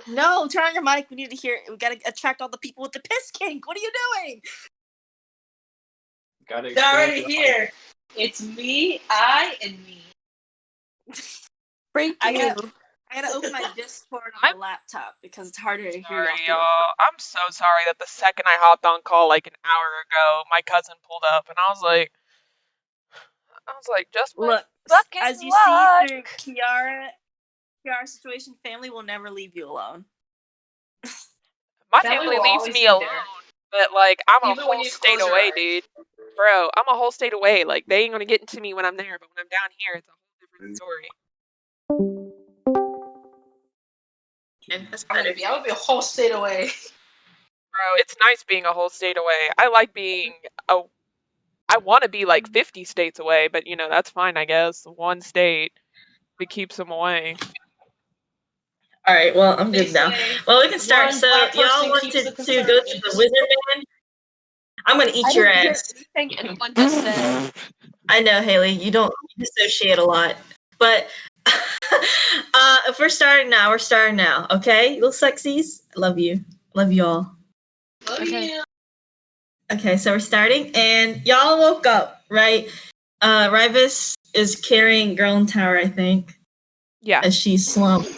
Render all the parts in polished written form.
No, turn on your mic. We need to hear. We gotta attract all the people with the piss kink. What are you doing? It's already here. It's me, and me. Thank you. I gotta open my Discord on my laptop because it's harder to hear Sorry, you. y'all. I'm so sorry that the second I hopped on call like an hour ago, my cousin pulled up and I was like, just look, fucking as you luck. see through Kiara's situation, family will never leave you alone. My family leaves me alone, but like I'm a whole state away, dude. Bro, I'm a whole state away. Like they ain't gonna get into me when I'm there, but when I'm down here, it's a whole different story. I would be a whole state away. Bro, it's nice being a whole state away. I like being I want to be like 50 states away, but you know, that's fine, I guess. One state, it keeps them away. All right, well, I'm good now. Well, we can start. So, y'all wanted to go to the Wizard Man? I'm going to eat your ass. Anyone just said. I know, Haley, you don't dissociate a lot. But if we're starting now, okay? Little sexies, I love you. Love you all. Love you. Okay, so we're starting, and y'all woke up, right? Rivas is carrying Girl in Tower, I think. Yeah. As she's slumped.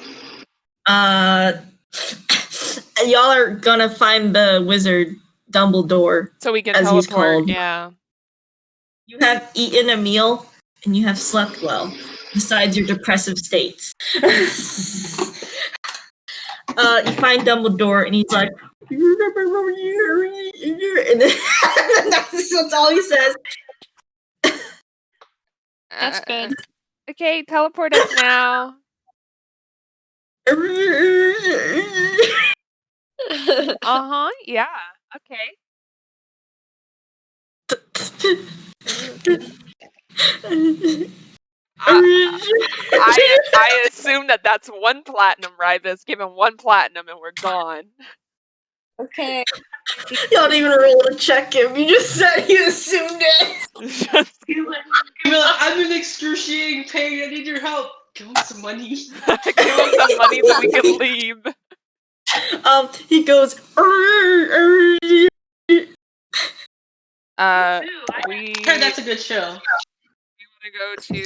Y'all are gonna find the wizard Dumbledore. So we can as teleport, he's called. yeah. You have eaten a meal, and you have slept well, besides your depressive states. You find Dumbledore, and he's like, and then that's all he says. That's good. Okay, teleport us now. Yeah, okay. I assume that's 1 platinum, right? That's given 1 platinum and we're gone. Okay. Y'all didn't even roll to check him. You just said you assumed it. I'm in excruciating pain. I need your help. Give him some money. Give him some money so we can leave. He goes. That's a good show. We want to go to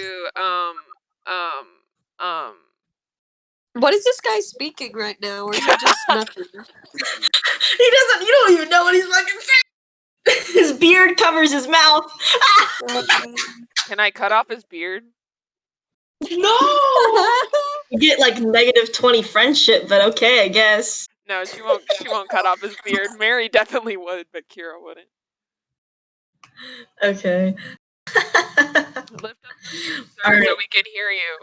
What is this guy speaking right now, or is it just nothing? You don't even know what he's fucking saying. His beard covers his mouth. Can I cut off his beard? No! You get like -20 friendship, but okay, I guess. No, she won't cut off his beard. Mary definitely would, but Kira wouldn't. Okay. Lift up the beard so we can hear you.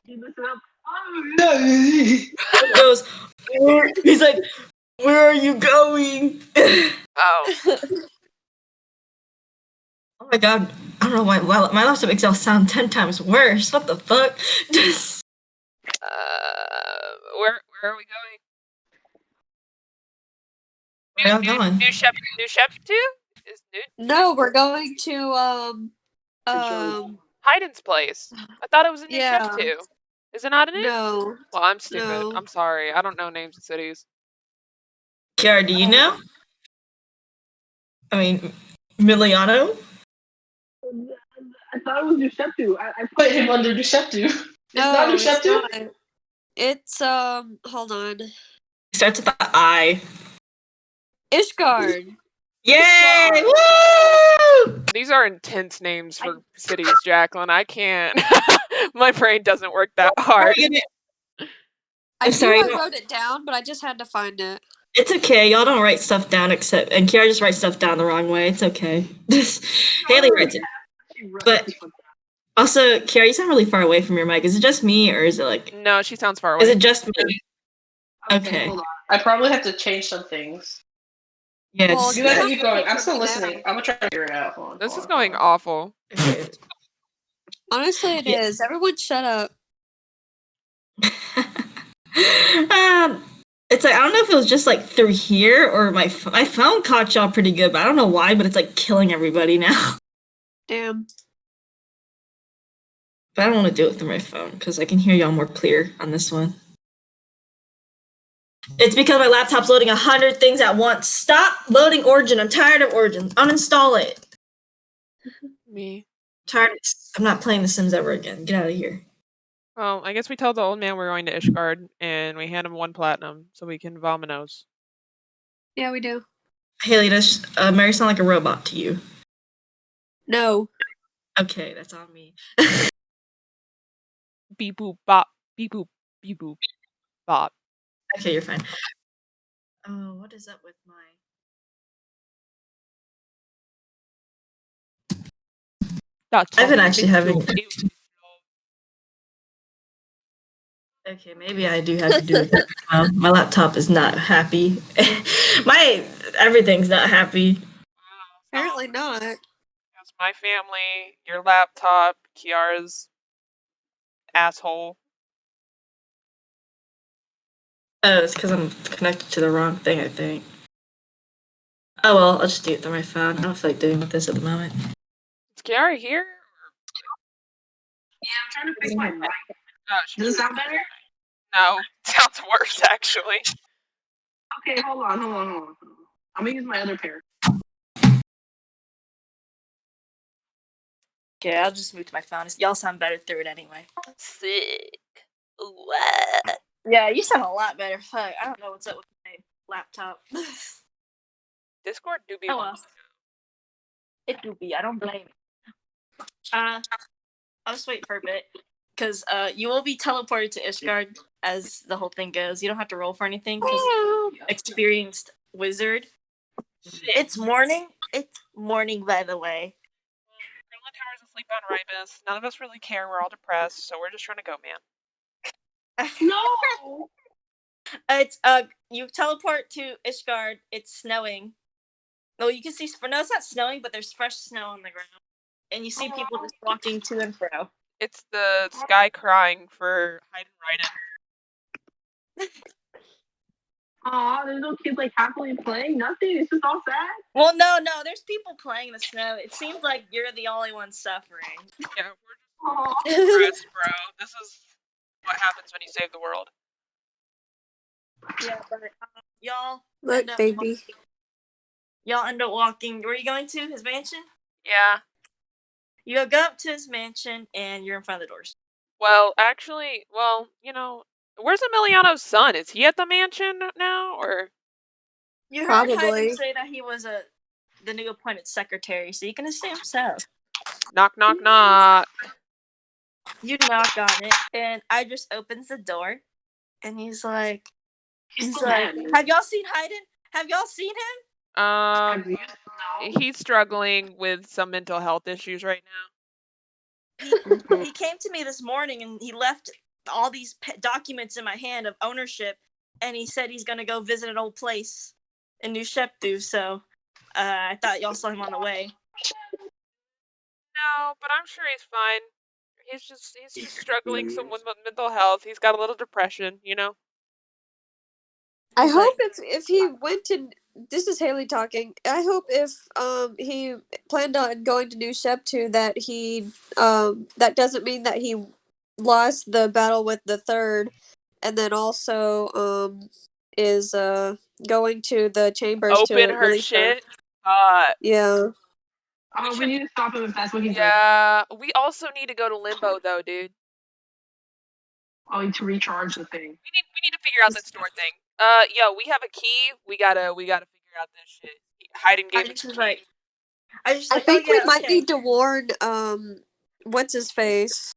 He goes, he's like, where are you going? Oh. Oh my god, I don't know why my laptop makes it sound 10 times worse. What the fuck? Where are we going? Where are y'all going? New Shep 2? No, we're going to Hayden's place. I thought it was a New Shep 2. Is it not a new? No. Well, I'm stupid. No. I'm sorry. I don't know names of cities. Kiara, do you know? I mean, Miliano? I thought it was New Shep 2. I put him under New Shep 2. It's not New Shep 2? It's, hold on. It starts with the I. Ishgard. Yay! Woo! These are intense names for cities, Jacqueline. I can't. My brain doesn't work that hard. I wrote it down, but I just had to find it. It's okay. Y'all don't write stuff down and Kiara just writes stuff down the wrong way. It's okay. Haley writes it. But also, Kiara, you sound really far away from your mic. Is it just me, or is it like... No, she sounds far away. Is it just me? Okay. Hold on. I probably have to change some things. Yeah, well, you guys keep going. I'm still listening. I'm gonna try to figure it out. Hold on, this is going awful. Honestly, it is. Everyone shut up. It's like, I don't know if it was just like through here or my phone caught y'all pretty good, but I don't know why, but it's like killing everybody now. Damn. But I don't want to do it through my phone because I can hear y'all more clear on this one. It's because my laptop's loading 100 things at once. Stop loading Origin. I'm tired of Origin. Uninstall it. Me. Tired. I'm not playing The Sims ever again. Get out of here. Well, I guess we tell the old man we're going to Ishgard, and we hand him 1 platinum so we can Vominos. Yeah, we do. Haley, does Mary sound like a robot to you? No. Okay, that's on me. Beep boop bop. Beep boop. Beep boop. Bop. Okay, you're fine. Oh, what is up with my... I've been actually having... Okay, maybe I do have to do it. My laptop is not happy. Everything's not happy. Apparently not. That's my family, your laptop, Kiara's asshole. Oh, it's because I'm connected to the wrong thing, I think. Oh well, I'll just do it through my phone. I don't feel like doing this at the moment. Is Kiara here? Yeah, I'm trying to fix my mic. Oh, Does it sound better? No, sounds worse actually. Okay, hold on. I'm gonna use my other pair. Okay, I'll just move to my phone. Y'all sound better through it anyway. Sick. What? Yeah, you sound a lot better. Fuck, I don't know what's up with my laptop. Discord do be. Oh well. It do be. I don't blame it. I'll just wait for a bit. Because you will be teleported to Ishgard as the whole thing goes. You don't have to roll for anything because experienced wizard. It's morning. It's morning, by the way. Greenland Tower's asleep on Ribus. None of us really care. We're all depressed, so we're just trying to go, man. No! It's you teleport to Ishgard. It's snowing. No, you can see. No, it's not snowing, but there's fresh snow on the ground, and you see people just walking to and fro. It's the sky crying for Hyden Ryden. Aw, there's no kids like happily playing. Nothing. It's just all sad. Well, no, there's people playing in the snow. It seems like you're the only one suffering. Yeah, we're just depressed, bro. This is what happens when you save the world. Yeah, but y'all. Look, baby. Y'all end up walking. Where are you going to? His mansion? Yeah. You go up to his mansion, and you're in front of the doors. Well, actually, you know, where's Emiliano's son? Is he at the mansion now, or? You heard Probably. Hyden say that he was the new appointed secretary, so you can assume so. Knock, knock, knock. You knock on it, and I just opens the door, and he's like, have y'all seen Hyden? Have y'all seen him? He's struggling with some mental health issues right now. He came to me this morning, and he left all these documents in my hand of ownership, and he said he's gonna go visit an old place in New Sheptu, so I thought y'all saw him on the way. No, but I'm sure he's fine. He's just struggling some with mental health. He's got a little depression, you know. I hope if he went to, this is Haley talking. I hope if he planned on going to New Sheptu that he that doesn't mean that he lost the battle with the third, and then also is going to the chambers Open to her release shit. Yeah. We need to stop him if that's what he's doing. Yeah, we also need to go to Limbo though, dude. Oh, to recharge the thing. We need to figure out this door thing. Yo, we have a key. We gotta figure out this shit. Hyden gave us the key. I think we might need to warn what's his face?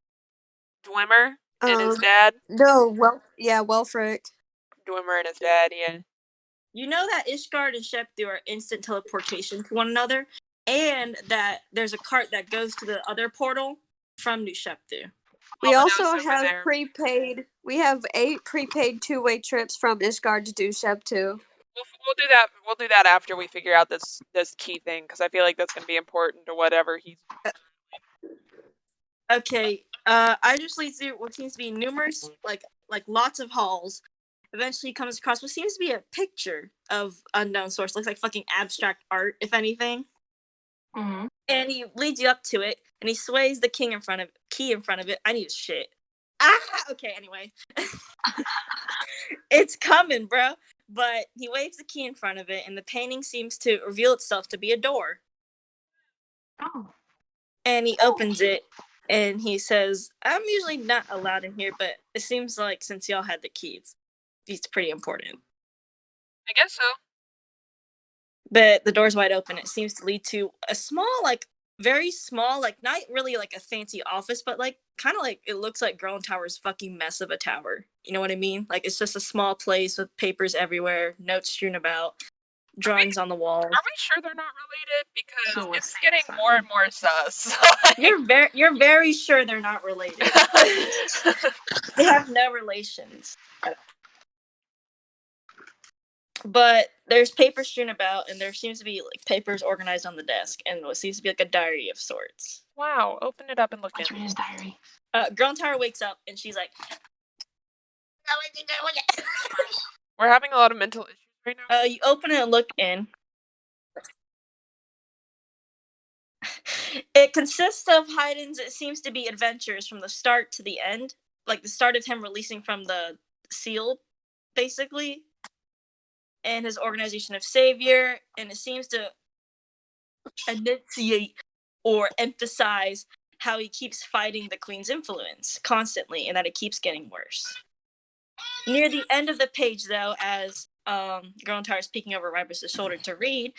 Dwemer and his dad. No, Welfric. Dwemer and his dad, yeah. You know that Ishgard and Sheptu are instant teleportation to one another, and that there's a cart that goes to the other portal from New Sheptu. We also have prepaid. We have 8 prepaid 2-way trips from Ishgard to New Sheptu. We'll do that. We'll do that after we figure out this key thing, because I feel like that's gonna be important to whatever he's. Okay. I just lead through what seems to be numerous, like lots of halls. Eventually, comes across what seems to be a picture of unknown source. Looks like fucking abstract art, if anything. Mm-hmm. And he leads you up to it, and he sways the key in front of it. I need a shit. Okay, anyway. It's coming, bro. But he waves the key in front of it, and the painting seems to reveal itself to be a door. Oh. And he opens it, and he says, I'm usually not allowed in here, but it seems like since y'all had the keys, it's pretty important. I guess so. But the door's wide open. It seems to lead to a small, like, very small, like, not really like a fancy office, but like, kind of like, it looks like Growing Tower's fucking mess of a tower. You know what I mean? Like, it's just a small place with papers everywhere, notes strewn about, drawings on the walls. Are we sure they're not related? Because So it's what's getting that? more and more sus. You're very sure they're not related. They have no relations. But there's papers strewn about, and there seems to be like papers organized on the desk, and what seems to be like a diary of sorts. Wow, open it up and look Let's in. read his diary. Growing Tower wakes up, and she's like, We're having a lot of mental issues right now. you open it and look in. It consists of Haydn's, it seems to be adventures from the start to the end. Like the start of him releasing from the seal, basically. And his organization of savior, and it seems to enunciate or emphasize how he keeps fighting the queen's influence constantly, and that it keeps getting worse. Near the end of the page, though, as Growing Tower is peeking over Rybus's shoulder to read,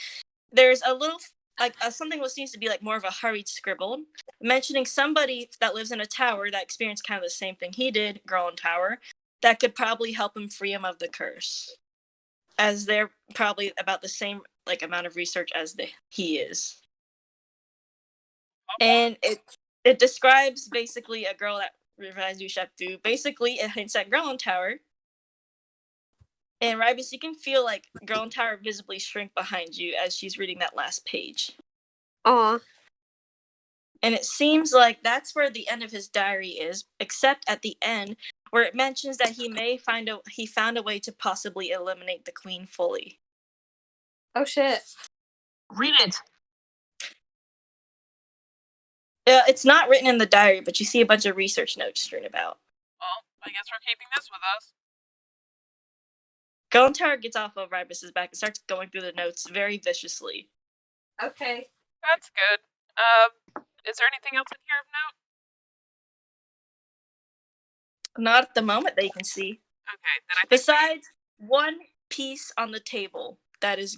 there's a little, like, something what seems to be like more of a hurried scribble, mentioning somebody that lives in a tower that experienced kind of the same thing he did, Growing Tower, that could probably help him free him of the curse. As they're probably about the same like amount of research as he is. And it describes basically a girl that revives du Chaptu. Basically, it hints at Growing Tower. And Rybus, you can feel like Growing Tower visibly shrink behind you as she's reading that last page. Aw. And it seems like that's where the end of his diary is, except at the end, where it mentions that he found a way to possibly eliminate the queen fully. Oh shit. Read it. It's not written in the diary, but you see a bunch of research notes strewn about. Well, I guess we're keeping this with us. Growing Tower gets off of Rybus's back and starts going through the notes very viciously. Okay. That's good. Is there anything else in here of note? Not at the moment that you can see. Okay, then I think Besides one piece on the table that is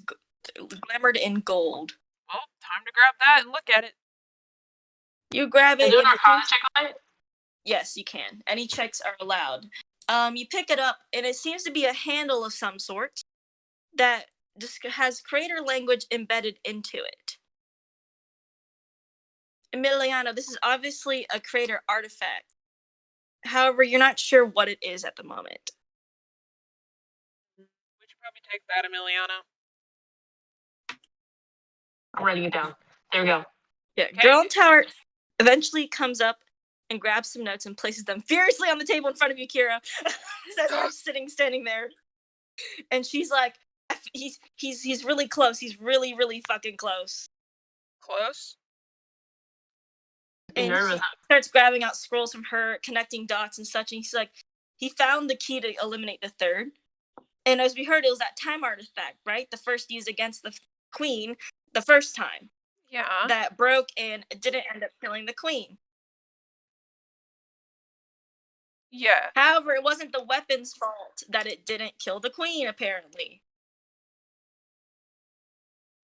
glamoured in gold. well, time to grab that and look at it. You grab it. Can you do and an it arcana seems- check on it? Yes, you can. Any checks are allowed. You pick it up, and it seems to be a handle of some sort that just has crater language embedded into it. Emiliano, this is obviously a crater artifact. However, you're not sure what it is at the moment. We should probably take that, Emiliano. I'm writing it down. There we go. Yeah, Okay. Growing Tower eventually comes up and grabs some notes and places them furiously on the table in front of you, Kira, as I'm standing there. And she's like, he's really close. He's really, really fucking close. Close? I'm And nervous. she starts grabbing out scrolls from her, connecting dots and such. And he's like, he found the key to eliminate the third. And as we heard, it was that time artifact, right? The first used against the queen the first time. Yeah. That broke and didn't end up killing the queen. Yeah. However, it wasn't the weapon's fault that it didn't kill the queen, apparently.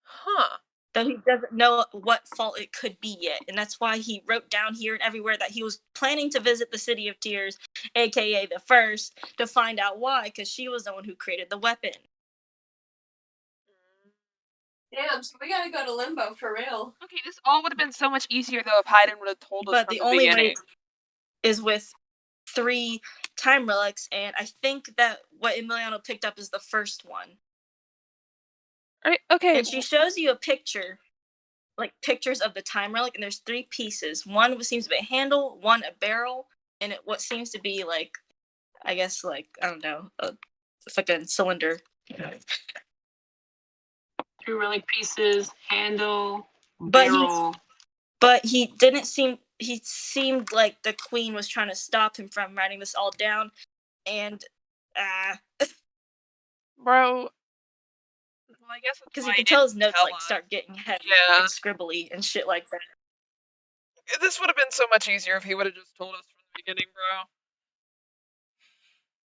Huh. Though he doesn't know what fault it could be yet. And that's why he wrote down here and everywhere that he was planning to visit the City of Tears, aka the First, to find out why, because she was the one who created the weapon. Damn, so we gotta go to Limbo for real. Okay, this all would have been so much easier though if Haydn would have told us But from the the only beginning. way is with 3 time relics, and I think that what Emiliano picked up is the first one. Right? Okay. And she shows you a picture, like pictures of the time relic, and there's 3 pieces. One seems to be a handle, one a barrel, and what seems to be like, I guess, like, I don't know, it's like a cylinder. 2 relic pieces, handle, But barrel. But he didn't seem he seemed like the queen was trying to stop him from writing this all down, and Bro. Well, I guess because you can tell his notes like start getting heavy Yeah. and scribbly and shit like that. This would have been so much easier if he would have just told us from the beginning, bro.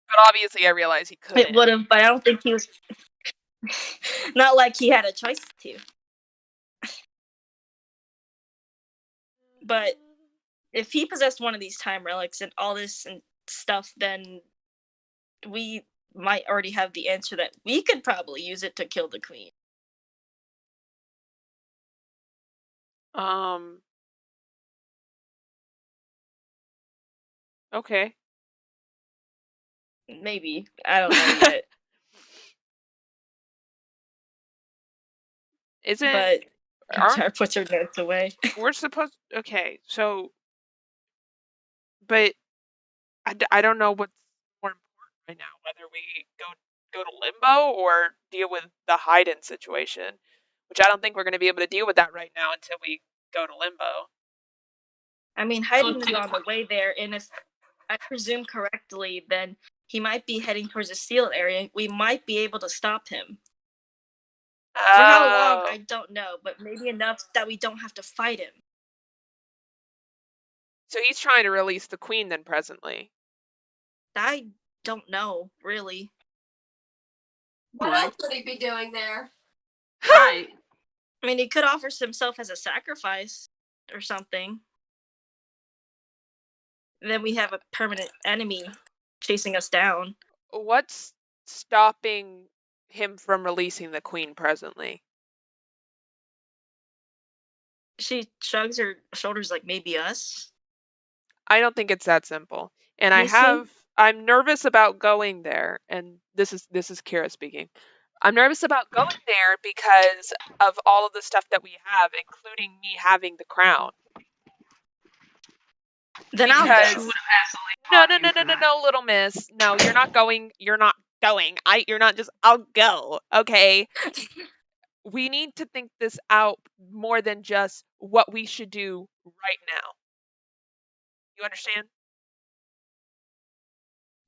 But obviously, I realize he couldn't. It would have, but I don't think he was. Not like he had a choice to. But if he possessed one of these time relics and all this and stuff, then we might already have the answer that we could probably use it to kill the queen. Okay. Maybe. I don't know yet. Isn't But aren't Tara puts her notes away. we're supposed? Okay, so, but I don't know what's more important right now, whether we go to limbo or deal with the Haydn situation, which I don't think we're going to be able to deal with that right now until we go to limbo. I mean, Haydn is on the way there, and if I presume correctly, then he might be heading towards the sealed area. We might be able to stop him. For how long, I don't know, but maybe enough that we don't have to fight him. So he's trying to release the queen then presently. I don't know, really. What else would he be doing there? Right. I mean, he could offer himself as a sacrifice or something. Then we have a permanent enemy chasing us down. What's stopping him from releasing the queen presently? She shrugs her shoulders like, maybe us? I don't think it's that simple. And You see? I'm nervous about going there, and this is Kira speaking. I'm nervous about going there because of all of the stuff that we have, including me having the crown. Then I'll Because go. no, little miss. No, you're not going. You're not going. You're not just. I'll go. Okay. We need to think this out more than just what we should do right now. You understand?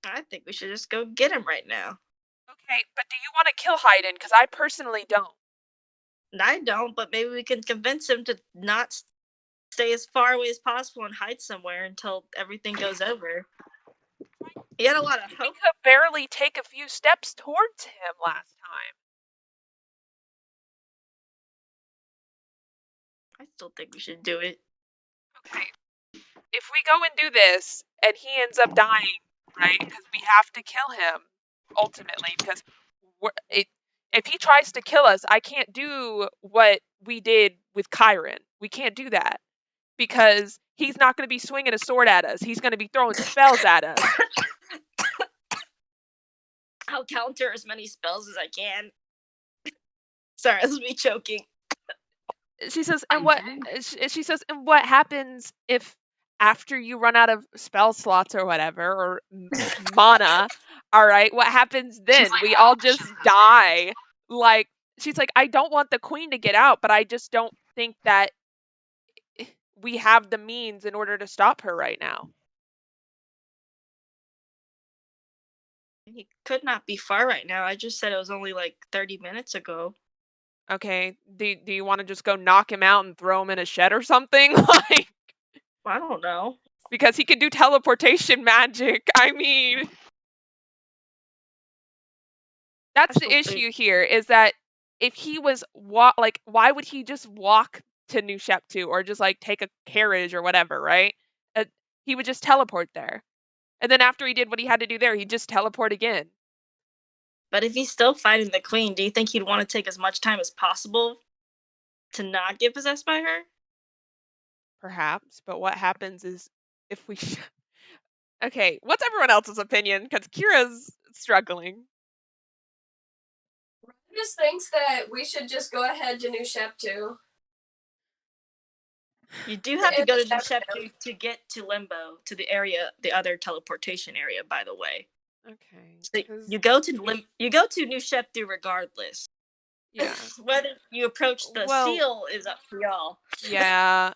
I think we should just go get him right now. Okay, but do you want to kill Haydn? Because I personally don't. I don't, but maybe we can convince him to not stay as far away as possible and hide somewhere until everything goes over. He had a lot of We hope. could barely take a few steps towards him last time. I still think we should do it. Okay. If we go and do this, and he ends up dying, right? Because we have to kill him, ultimately, because if he tries to kill us, I can't do what we did with Chiron. We can't do that. Because he's not going to be swinging a sword at us. He's going to be throwing spells at us. I'll counter as many spells as I can. Sorry, this is me choking. She says, and what happens if after you run out of spell slots or whatever, or mana, all right, what happens then? Like, we all just die. Like, she's like, I don't want the queen to get out, but I just don't think that we have the means in order to stop her right now. He could not be far right now. I just said it was only like 30 minutes ago. Okay, do you want to just go knock him out and throw him in a shed or something? Like, I don't know. because he can do teleportation magic. I mean, that's the issue here, is that if he was why would he just walk to New Sheptu or just like take a carriage or whatever, right? He would just teleport there. And then after he did what he had to do there, he'd just teleport again. But if he's still fighting the queen, do you think he'd want to take as much time as possible to not get possessed by her? Perhaps, but what happens is if we Okay, what's everyone else's opinion? Because Kira's struggling. Just thinks that we should just go ahead to New Sheptu. You do have to go to New Sheptu to get to Limbo, to the area, the other teleportation area, by the way. Okay. So you go to New Sheptu regardless. Yeah. Whether you approach the seal is up to y'all. Yeah,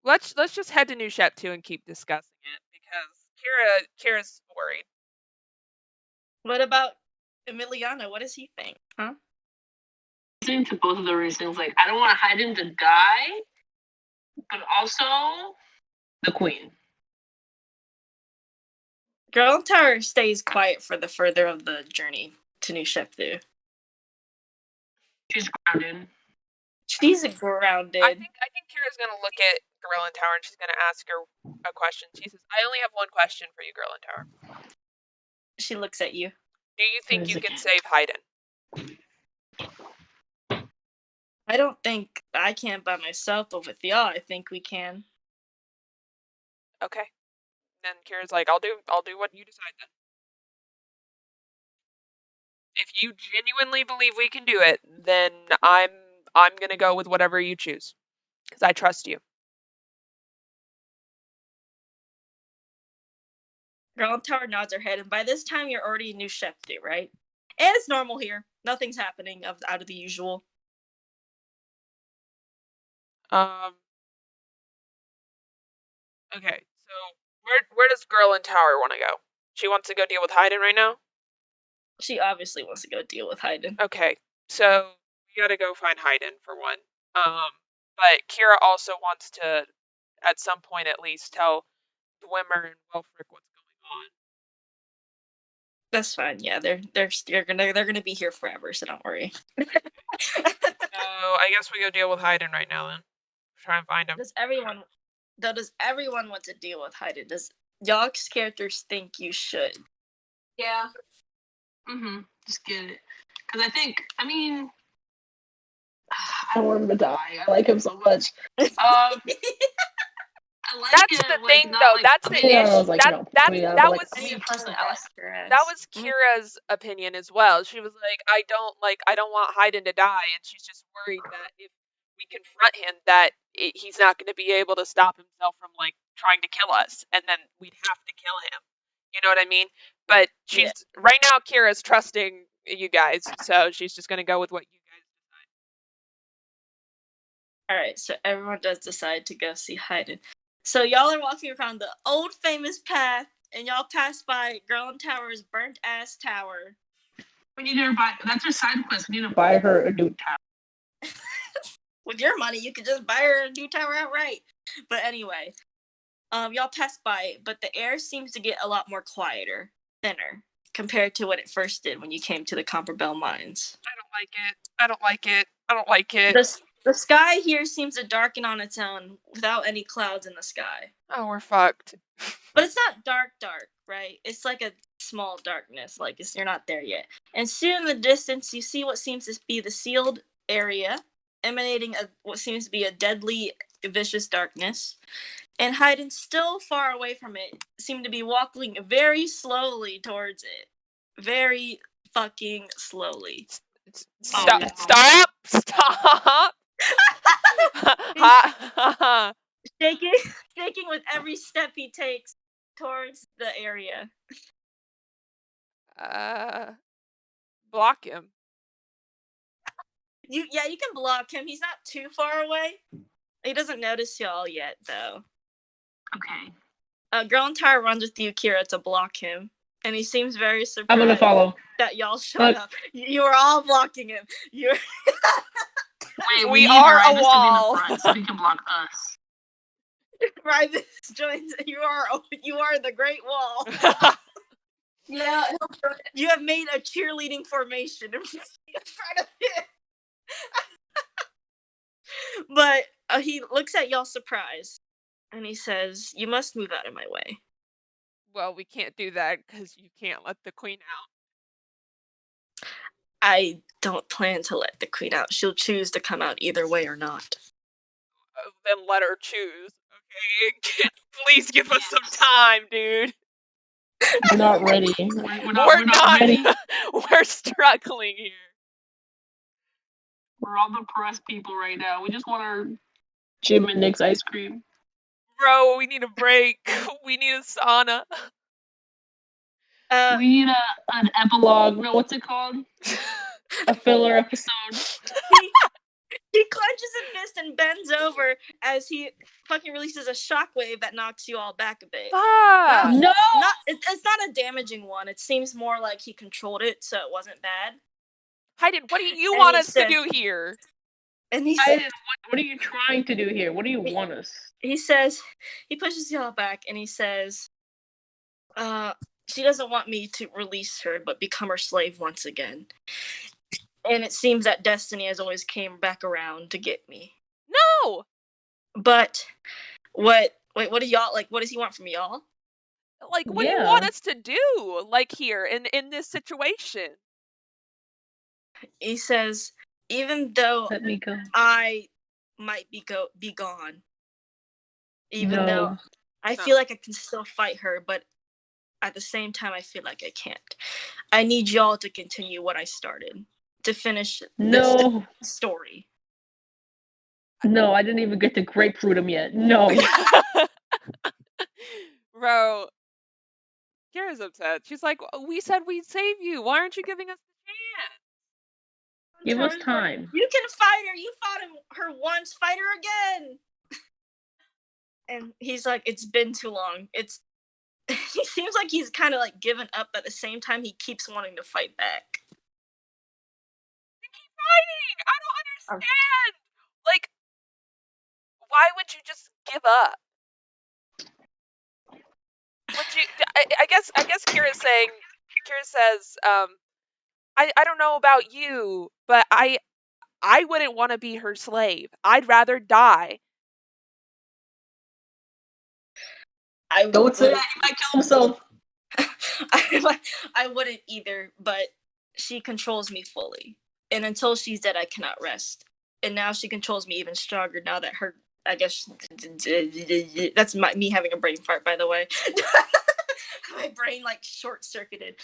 Let's just head to New Shep 2 and keep discussing it because Kira's worried. What about Emiliano? What does he think? Huh? Listening to both of the reasons, like I don't want Hayden to die, but also the queen. Girl Tower stays quiet for the further of the journey to New Sheptu. She's grounded. She's grounded. I think Kira's gonna look at Gorilla Tower and she's gonna ask her a question. She says, "I only have one question for you, Gorilla Tower. She looks at you. Do you think you can save Hayden?" I don't think I can by myself, but with y'all, I think we can. Okay. Then Kira's like, I'll do what you decide then. If you genuinely believe we can do it, then I'm gonna go with whatever you choose. Because I trust you. Girl Tower nods her head, and by this time you're already in New Sheptu, right? And it's normal here. Nothing's happening out of the usual. Okay, so where does Girl in Tower want to go? She wants to go deal with Hayden right now? She obviously wants to go deal with Hayden. Okay, so we gotta go find Hayden for one. But Kira also wants to, at some point at least, tell Dwemer and Welfric what's going on. That's fine. Yeah, they're gonna be here forever, so don't worry. So I guess we go deal with Hayden right now then. Try and find him. Does everyone want to deal with Hayden? Does y'all's characters think you should? Yeah. Just get it. Because I mean, I don't want him to die. I like him so much. I like That's it, the like, thing, not though. like- That's the I mean, I issue. was like, you know, That like, was I need a person to ask her. that was Kira's opinion as well. She was like, I don't want Hayden to die, and she's just worried that if we confront him, that he's not going to be able to stop himself from like trying to kill us, and then we'd have to kill him. You know what I mean? But she's right now. Kira's trusting you guys, so she's just going to go with what you guys decide. All right, so everyone does decide to go see Hayden. So y'all are walking around the old famous path, and y'all pass by Girl in Tower's burnt ass tower. We need to buy. That's her side quest. We need to buy her a new tower. With your money, you could just buy her a new tower outright. But anyway, y'all pass by, but the air seems to get a lot more quieter, thinner, compared to what it first did when you came to the Copperbell Mines. I don't like it. The sky here seems to darken on its own without any clouds in the sky. Oh, we're fucked. But it's not dark, right? It's like a small darkness, like you're not there yet. And soon in the distance, you see what seems to be the sealed area, emanating what seems to be a deadly, vicious darkness. And Hayden, still far away from it, seemed to be walking very slowly towards it. Very fucking slowly. Stop! Shaking with every step he takes towards the area. Block him. You can block him. He's not too far away. He doesn't notice y'all yet, though. Okay. Girl in Tower runs with you, Kira, to block him, and he seems very surprised. I'm gonna follow. That y'all showed up. You were all blocking him. You're. Wait, we are a wall. So he can block us. Rybus joins. You are the Great Wall. Yeah. You have made a cheerleading formation in front of him. But he looks at y'all surprised, and he says, "You must move out of my way." Well, we can't do that because you can't let the queen out. I don't plan to let the queen out. She'll choose to come out either way or not. Then let her choose, okay? Please give us some time, dude. We're not ready. We're not ready. We're struggling here. We're all depressed people right now. We just want our Jim and Nick's ice cream. Bro, we need a break. We need a sauna. We need an epilogue. No, what's it called? A filler episode. He clenches his fist and bends over as he fucking releases a shockwave that knocks you all back a bit. Fuck. No. It's not a damaging one. It seems more like he controlled it, so it wasn't bad. Hayden, what do you And want he us to said- do here? And he Hayden, said, what are you trying to do here? What do you want us? he pushes y'all back and he says, she doesn't want me to release her, but become her slave once again. And it seems that destiny has always came back around to get me. No. But what do y'all like? What does he want from y'all? Like, what do you want Yeah. us to do? Like here in this situation? He says, even though Let me go. I might be gone, even No. though I feel like I can still fight her, but at the same time, I feel like I can't. I need y'all to continue what I started, to finish No. this story. No, I didn't even get to grapefruit him yet. No. Bro, Kira's upset. She's like, we said we'd save you. Why aren't you giving us the chance? Give us time. You can fight her. You fought her once. Fight her again. And he's like, it's been too long. He seems like he's kind of like given up. At the same time, he keeps wanting to fight back. Keep fighting. I don't understand. Like, why would you just give up? Would you? I guess Kira says, I don't know about you, but I wouldn't want to be her slave. I'd rather die. Don't say that. He might kill himself. I wouldn't either, but she controls me fully. And until she's dead, I cannot rest. And now she controls me even stronger now that her, I guess, that's me having a brain fart, by the way. My brain, like, short-circuited.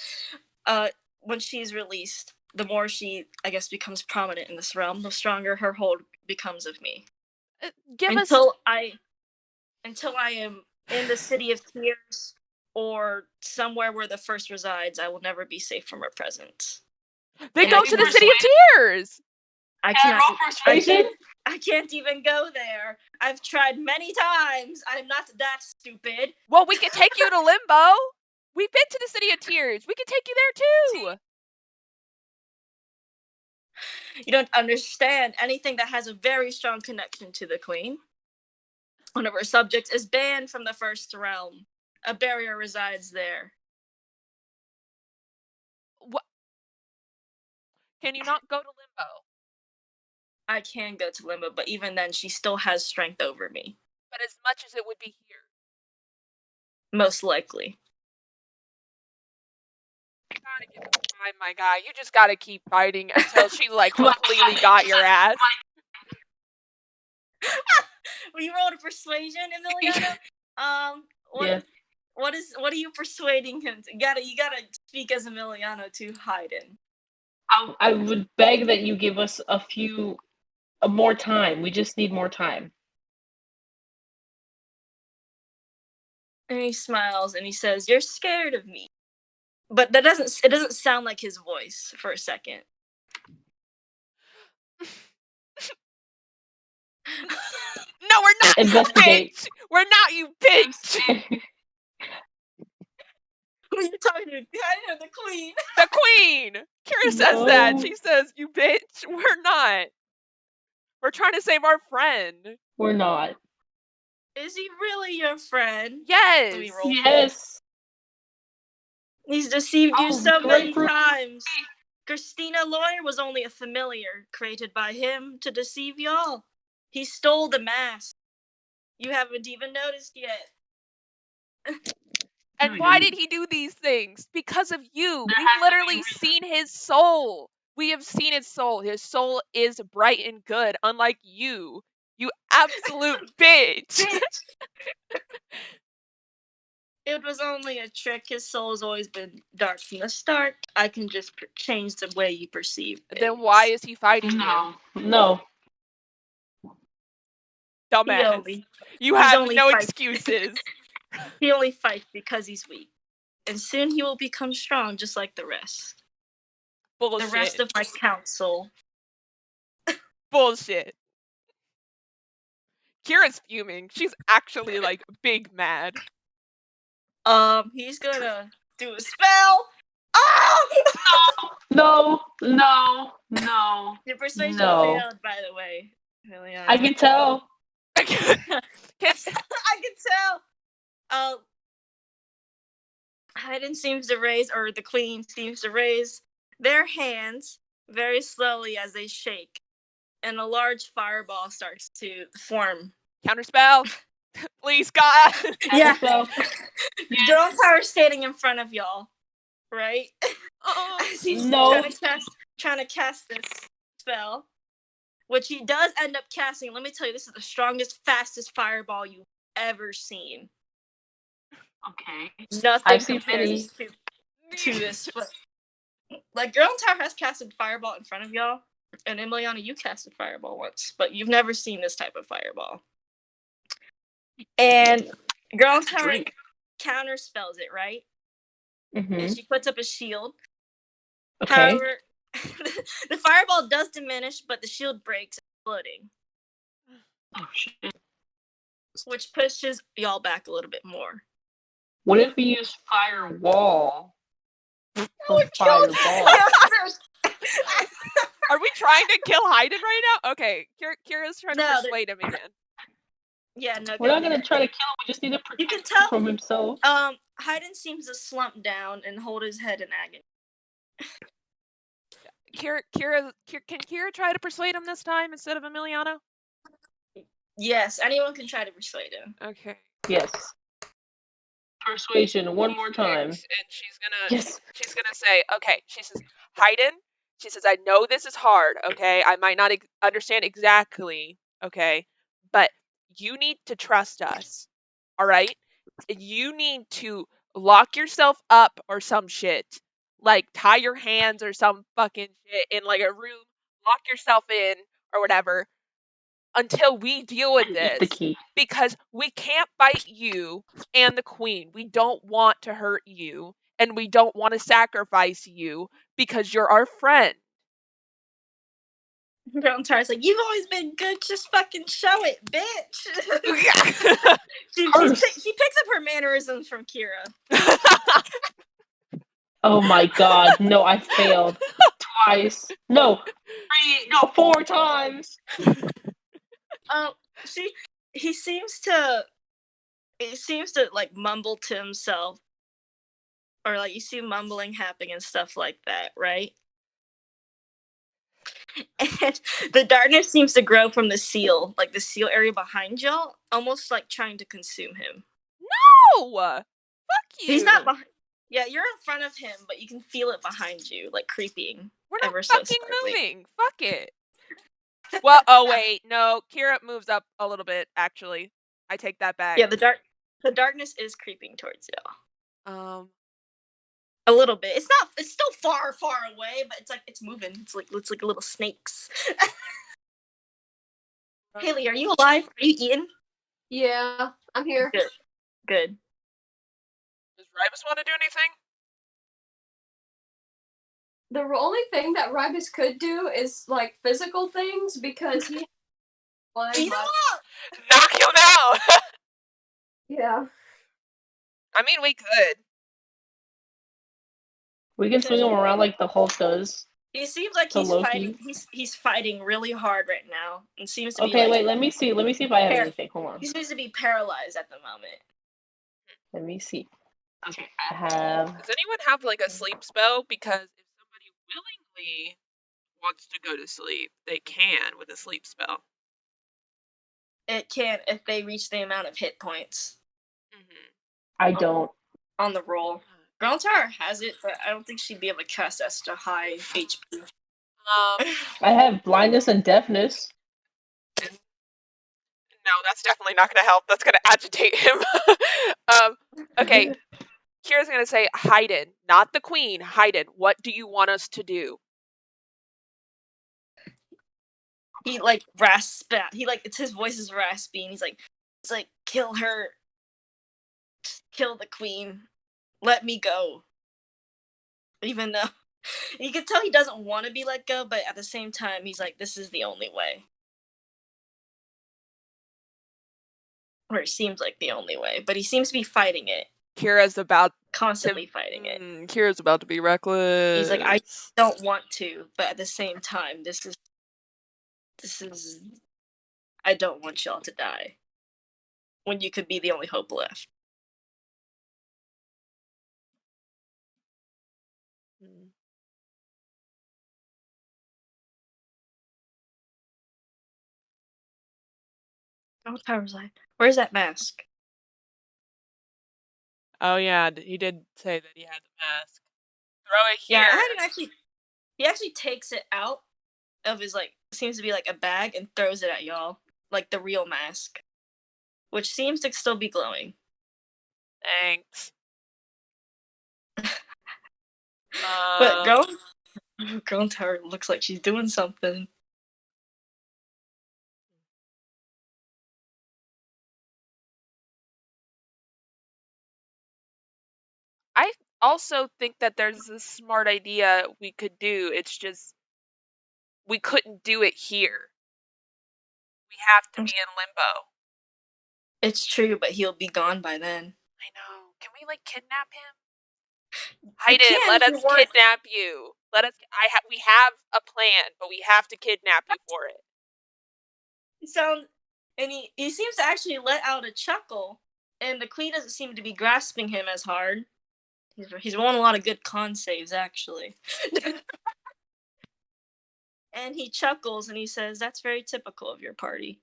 When she's released, the more she, I guess, becomes prominent in this realm, the stronger her hold becomes of me. Until I am in the City of Tears or somewhere where the First resides, I will never be safe from her presence. Then And go I to the can City of Tears. I Can I cannot. roll persuasion? I can't even go there. I've tried many times. I'm not that stupid. Well, we could take you to Limbo. We've been to the City of Tears. We could take you there too. You don't understand. Anything that has a very strong connection to the Queen, one of her subjects, is banned from the First Realm. A barrier resides there. What? Can you not go to Limbo? I can go to Limbo, but even then, she still has strength over me. But as much as it would be here. Most likely. You gotta give it time, my guy. You just gotta keep fighting until she, like, completely got your ass. Well, you rolled a persuasion, Emiliano. Yeah. What are you persuading him to? You gotta speak as Emiliano to Hayden. I would beg that you give us more time. We just need more time. And he smiles and he says, "You're scared of me." But it doesn't sound like his voice for a second. No, we're not, you Investigate. bitch! We're not, you bitch! Who are you talking to? I know the Queen. The Queen! Kira says that. No. She says, you bitch. We're not. We're trying to save our friend. We're not. Is he really your friend? Yes. Let me roll. Yes. He's deceived you Oh, so many grapefruit. times. Christina Lawyer was only a familiar created by him to deceive y'all. He stole the mask. You haven't even noticed yet. And why did he do these things? Because of you. There We've has to be a literally reason. seen his soul. We have seen his soul. His soul is bright and good, unlike you. You absolute bitch. It was only a trick. His soul's always been dark from the start. I can just change the way you perceive it. Then why is he fighting you? No. Dumbass. You he's have only no fighting- excuses. He only fights because he's weak. And soon he will become strong just like the rest. Bullshit. The rest of my council. Bullshit. Kira's fuming. She's actually like big mad. He's gonna do a spell. Oh! No. Your persuasion No. failed, by the way. Liliana. I can tell. I can tell. Haydn seems to raise, or the queen seems to raise their hands very slowly as they shake, and a large fireball starts to form. Counterspell. Please, God. Yeah. So, Girl Tower standing in front of y'all, right? As he's No. trying to cast this spell, which he does end up casting. Let me tell you, this is the strongest, fastest fireball you've ever seen. okay. Nothing I've seen compares to this. But, like, Girl Tower has casted fireball in front of y'all, and Emiliana, you casted fireball once, but you've never seen this type of fireball. And Girl Tower Drink. counterspells it, right? Mm-hmm. And she puts up a shield. Okay. However, the fireball does diminish, but the shield breaks, exploding, Oh shit. which pushes y'all back a little bit more. What if we use firewall? For Killed- fireball. Are we trying to kill Haydn right now? Okay, Kira's trying to No, persuade him again. Yeah, no. We're not gonna try to kill him. We just need to protect You can him tell. from himself. Haydn seems to slump down and hold his head in agony. Can Kira try to persuade him this time instead of Emiliano? Yes, anyone can try to persuade him. Okay. Yes. Persuasion one more time. And she's gonna Yes. say, okay. She says, Haydn. She says, I know this is hard. Okay, I might not understand exactly. Okay, but you need to trust us. All right. You need to lock yourself up or some shit. Like tie your hands or some fucking shit in like a room. Lock yourself in or whatever until we deal with The this. key. Because we can't fight you and the queen. We don't want to hurt you. And we don't want to sacrifice you because you're our friend. Girl Tower's like, you've always been good, just fucking show it, bitch. she picks up her mannerisms from Kira. Oh my god. No, I failed. Twice. No. 4 times. He seems to like mumble to himself, or like you see mumbling happening and stuff like that, right? And the darkness seems to grow from the seal, like the seal area behind y'all, almost like trying to consume him. No! Fuck you! He's not behind. Yeah, you're in front of him, but you can feel it behind you, like creeping. We're not ever so fucking slightly. moving. Fuck it. Well, oh wait, no. Kira moves up a little bit. Actually, I take that back. Yeah, the darkness is creeping towards y'all. A little bit. It's still far, far away, but it's moving. It's like little snakes. Haley, are you alive? Are you eating? Yeah, I'm here. Good. Does Rybus want to do anything? The only thing that Rybus could do is like physical things because he. Eat him up! Knock him out! Yeah. I mean, we could. We can swing him around like the Hulk does. He seems like So he's Loki. fighting. He's fighting really hard right now, and seems to be. Okay, like, wait. Let me see. Let me see if I have anything. Hold on. He seems to be paralyzed at the moment. Let me see. Okay. I have. Does anyone have like a sleep spell? Because if somebody willingly wants to go to sleep, they can with a sleep spell. It can if they reach the amount of hit points I don't. on the roll. Ground Tower has it, but I don't think she'd be able to cast that to high HP. I have blindness and deafness. No, that's definitely not going to help. That's going to agitate him. Okay. Kira's going to say, Haydn, not the queen. Haydn, what do you want us to do? He like rasps out. His voice is raspy, and he's like, kill her. Just kill the queen. Let me go. Even though you can tell he doesn't want to be let go, but at the same time, he's like, this is the only way. Or it seems like the only way, but he seems to be fighting it, Kira's about constantly fighting it. Kira's about to be reckless. He's like, I don't want to, but at the same time, this is I don't want y'all to die. When you could be the only hope left. Oh, Power's like, where's that mask? Oh yeah, he did say that he had the mask. Throw it here. Yeah, he actually takes it out of his, like, seems to be like a bag and throws it at y'all. Like the real mask. Which seems to still be glowing. Thanks. But Grown Tower looks like she's doing something. I also think that there's a smart idea we could do. It's just we couldn't do it here. We have to be in limbo. It's true, but he'll be gone by then. I know. Can we like kidnap him? Hayden, let us kidnap you. Let us. We have a plan, but we have to kidnap you for it. He seems to actually let out a chuckle, and the queen doesn't seem to be grasping him as hard. He's rolling a lot of good con saves, actually. And he chuckles and he says, "That's very typical of your party."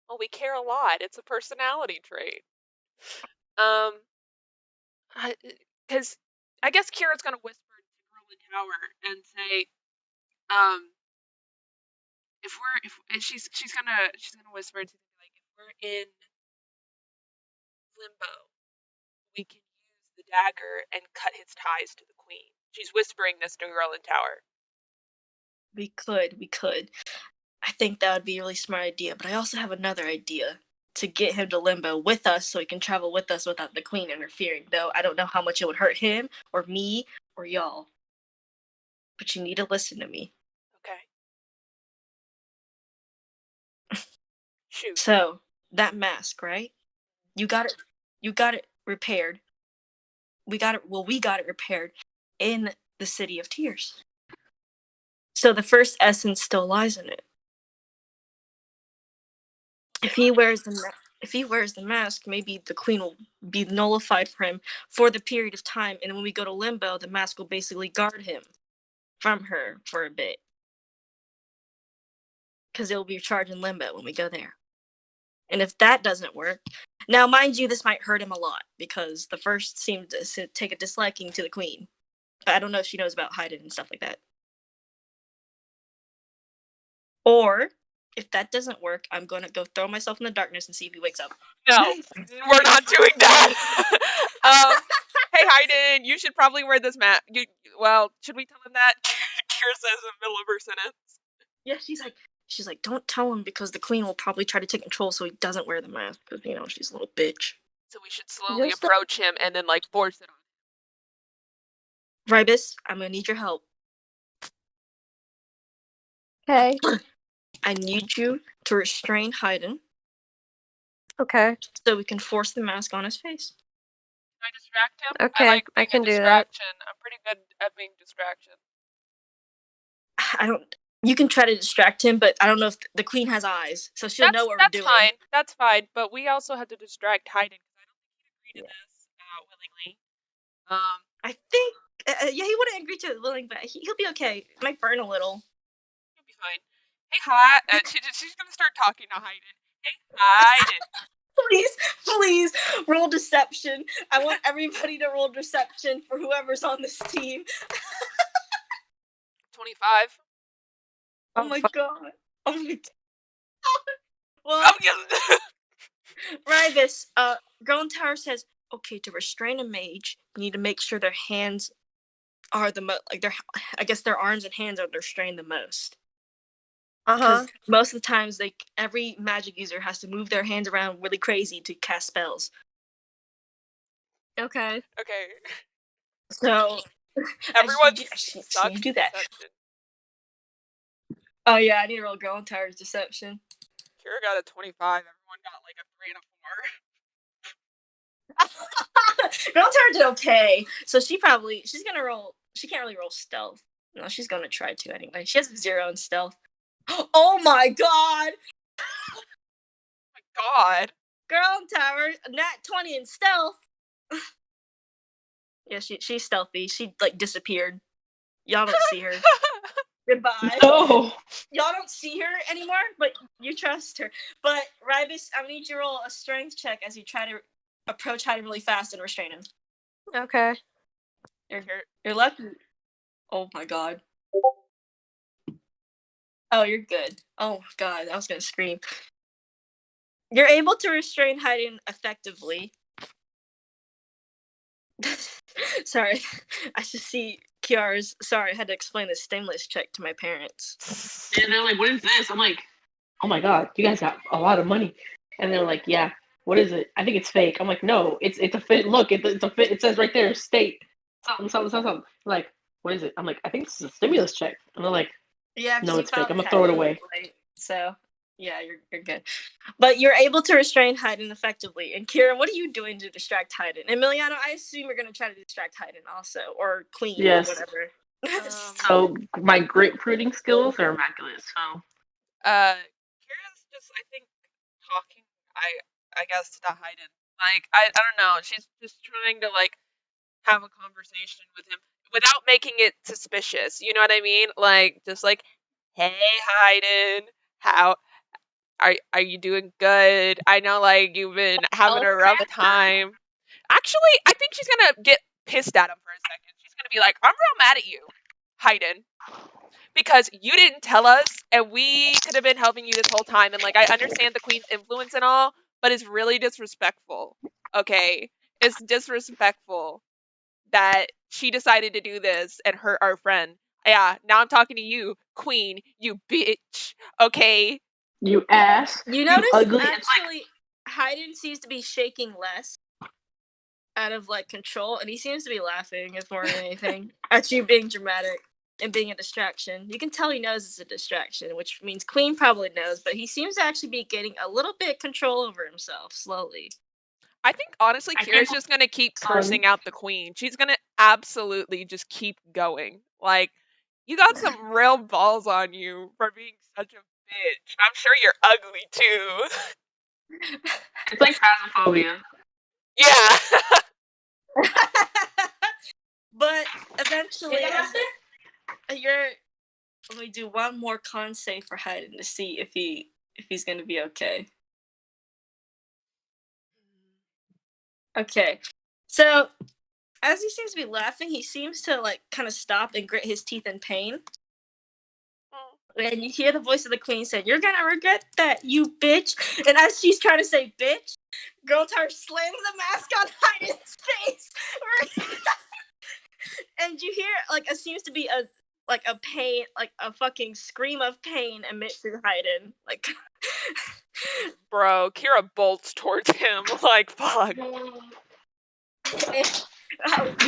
Well, we care a lot. It's a personality trait. Because I guess Kira's gonna whisper to Merlin Tower and say, if she's gonna whisper to like, if we're in limbo, we can use the dagger and cut his ties to the queen. She's whispering this to Merlin Tower. We could. I think that would be a really smart idea, but I also have another idea to get him to limbo with us so he can travel with us without the queen interfering, though I don't know how much it would hurt him or me or y'all. But you need to listen to me. Okay. Shoot. So, that mask, right? You got it repaired. We got it repaired in the City of Tears. So the first essence still lies in it. If he wears the mask, maybe the queen will be nullified for him for the period of time, and when we go to limbo, the mask will basically guard him from her for a bit. Because it will be charged in limbo when we go there. And if that doesn't work, now mind you, this might hurt him a lot, because the first seemed to take a disliking to the queen. But I don't know if she knows about Hayden and stuff like that. Or, if that doesn't work, I'm going to go throw myself in the darkness and see if he wakes up. No, we're not doing that. Hey, Hayden, you should probably wear this mask. Well, should we tell him that? Kira says in the middle of her sentence. Yeah, she's like, don't tell him because the queen will probably try to take control so he doesn't wear the mask because, she's a little bitch. So we should slowly approach him and then, force it on him. Rybis, I'm going to need your help. Okay. I need you to restrain Hayden. Okay. So we can force the mask on his face. Can I distract him? Okay, I can do that. I'm pretty good at being distraction. You can try to distract him, but I don't know if the queen has eyes, so she'll know what we're doing. That's fine, but we also have to distract Hayden, because I don't think he'd agree to this willingly. I think, he wouldn't agree to it willingly, but he'll be okay. It might burn a little. He'll be fine. Hey, Hayden. She's gonna start talking to Hayden. Hey, Hayden. Please, roll deception. I want everybody to roll deception for whoever's on this team. 25. Oh my god. Well, Rybis, Grown Tower says, okay, to restrain a mage, you need to make sure their hands are the most, I guess their arms and hands are restrained the most. Because most of the times, every magic user has to move their hands around really crazy to cast spells. Okay. So, everyone you do that. Oh yeah, I need to roll Grown Tower's deception. Kira got a 25. Everyone everyone got like a 3 and a 4. Girl Tower did okay. So she's gonna roll. She can't really roll stealth. No, she's gonna try to anyway. She has 0 in stealth. Oh my god! My God. Girl Tower, nat 20 in stealth. Yeah, she's stealthy. She like disappeared. Y'all don't see her. Goodbye. Oh. Y'all don't see her anymore, but you trust her. But Rybus, I need you to roll a strength check as you try to approach Hyden really fast and restrain him. Okay. You're lucky. Oh my god. Oh, you're good. Oh god, I was gonna scream. You're able to restrain Hyden effectively. Sorry, I should see Kiara's. Sorry, I had to explain the stimulus check to my parents. And they're like, "What is this?" I'm like, "Oh my god, you guys got a lot of money." And they're like, "Yeah, what is it?" I think it's fake. I'm like, "No, it's a fit. Look, it's a fit. It says right there, state something. Like, what is it? I'm like, "I think this is a stimulus check." And they're like, Yeah, "No, it's fake. I'm gonna throw it away." So, yeah, you're good. But you're able to restrain Hyden effectively. And Kira, what are you doing to distract Hyden? Emiliano, I assume you're gonna try to distract Hyden also, or Queen, Yes. or whatever. So my grapefruiting skills are immaculate. So Kira's just, I think, talking, I guess, to Hyden. Like, I don't know. She's just trying to, like, have a conversation with him without making it suspicious. You know what I mean? Like, just like, hey, Hyden, how are you doing good? I know, like, you've been having a rough time. Actually, I think she's gonna get pissed at him for a second. She's gonna be like, I'm real mad at you, Hyden, because you didn't tell us, and we could have been helping you this whole time. And like, I understand the queen's influence and all, but it's really disrespectful. Okay, it's disrespectful that she decided to do this and hurt our friend. Yeah, now I'm talking to you, queen, you bitch. Okay. you ass, You notice ugly. actually Hyden seems to be shaking less out of like control, and he seems to be laughing if more than anything at you being dramatic and being a distraction. You can tell he knows it's a distraction, which means Queen probably knows, but he seems to actually be getting a little bit control over himself slowly. I think honestly, I Kira's think- just gonna keep cursing out the queen. She's gonna absolutely just keep going. Like, you got some real balls on you for being such a bitch. I'm sure you're ugly too. It's like phasmophobia. Yeah. But eventually, let me do one more con save for Hyden to see if he's gonna be okay. Okay, so as he seems to be laughing, he seems to like kind of stop and grit his teeth in pain. And you hear the voice of the queen say, "You're gonna regret that, you bitch." And as she's trying to say bitch, Girl Tower slams the mask on Hyden's face. And you hear like it seems to be a pain, like a fucking scream of pain emit through Hyden. Like Bro, Kira bolts towards him. Like, fuck. you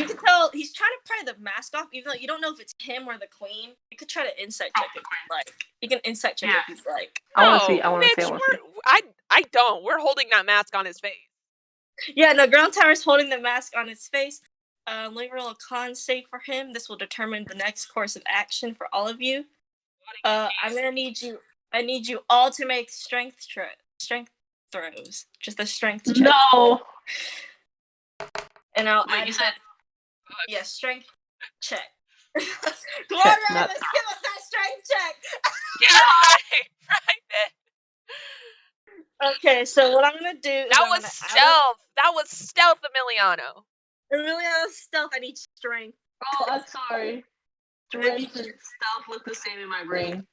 can tell he's trying to pry the mask off, even though you don't know if it's him or the queen. You could try to insight check if you like. You can insight check if you like. I want to see. I don't. We're holding that mask on his face. Yeah, no, Ground Tower's holding the mask on his face. Let me roll a con save for him. This will determine the next course of action for all of you. I'm gonna need you. I need you all to make strength throws. Just a strength check. No. And I'll Wait, add you said yeah, strength check. Come on, Check, Ravis, not- give us that strength check. Yeah, right. Okay, so what I'm gonna do is That I'm was gonna stealth. That was stealth, Emiliano. Emiliano's stealth. I need strength. Oh, I'm sorry. Strength and stealth look the same in my brain.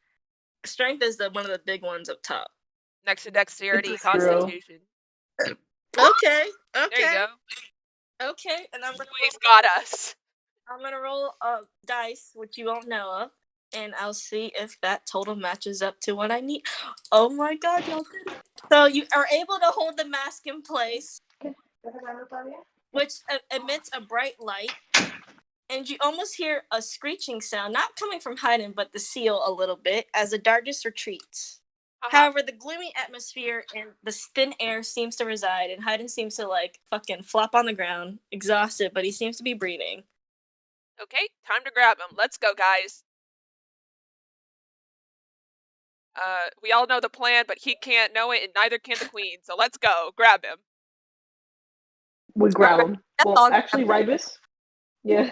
Strength is one of the big ones up top. Next to dexterity, It's a zero. constitution. Okay. There you go. Okay, and I'm Please got us. gonna roll a dice, which you won't know of, and I'll see if that total matches up to what I need. Oh my god, y'all did it. So you are able to hold the mask in place, which emits a bright light, and you almost hear a screeching sound, not coming from Hyden, but the seal a little bit, as the darkness retreats. However, the gloomy atmosphere and the thin air seems to reside, and Hayden seems to like fucking flop on the ground, exhausted, but he seems to be breathing. Okay, time to grab him. Let's go, guys. We all know the plan, but he can't know it, and neither can the queen. So let's go. Grab him. We grab him. That's Well, all. actually, Ribus. Yeah.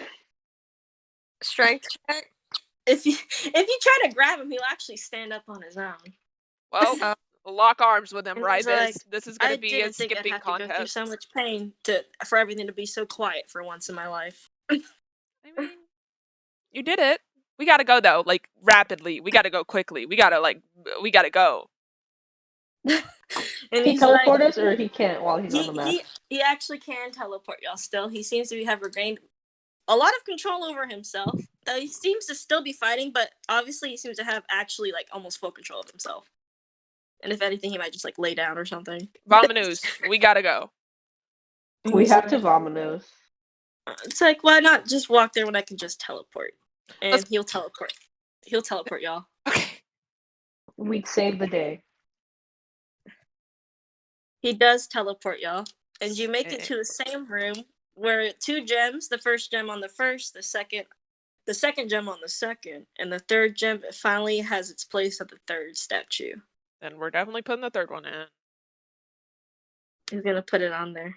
Strength check. If you try to grab him, he'll actually stand up on his own. Well, lock arms with him, And right? he's like, This is gonna I be a didn't think I'd skipping have to go through contest. so much pain for everything to be so quiet for once in my life. I mean, you did it. We gotta go though, like rapidly. We gotta go quickly. We gotta go. And He he's teleport like, us, or he can't while he's on the map. he actually can teleport y'all still. He seems to have regained a lot of control over himself. Though he seems to still be fighting, but obviously he seems to have actually like almost full control of himself. And if anything, he might just like lay down or something. Vominos, we gotta go. We have to Vominos. It's like, why not just walk there when I can just teleport? And Let's- he'll teleport. He'll teleport y'all. Okay. We'd save the day. He does teleport y'all. And you make it to the same room where 2 gems, the first gem on the first, the second gem on the second, and the third gem finally has its place at the third statue. Then we're definitely putting the third one in. He's gonna put it on there.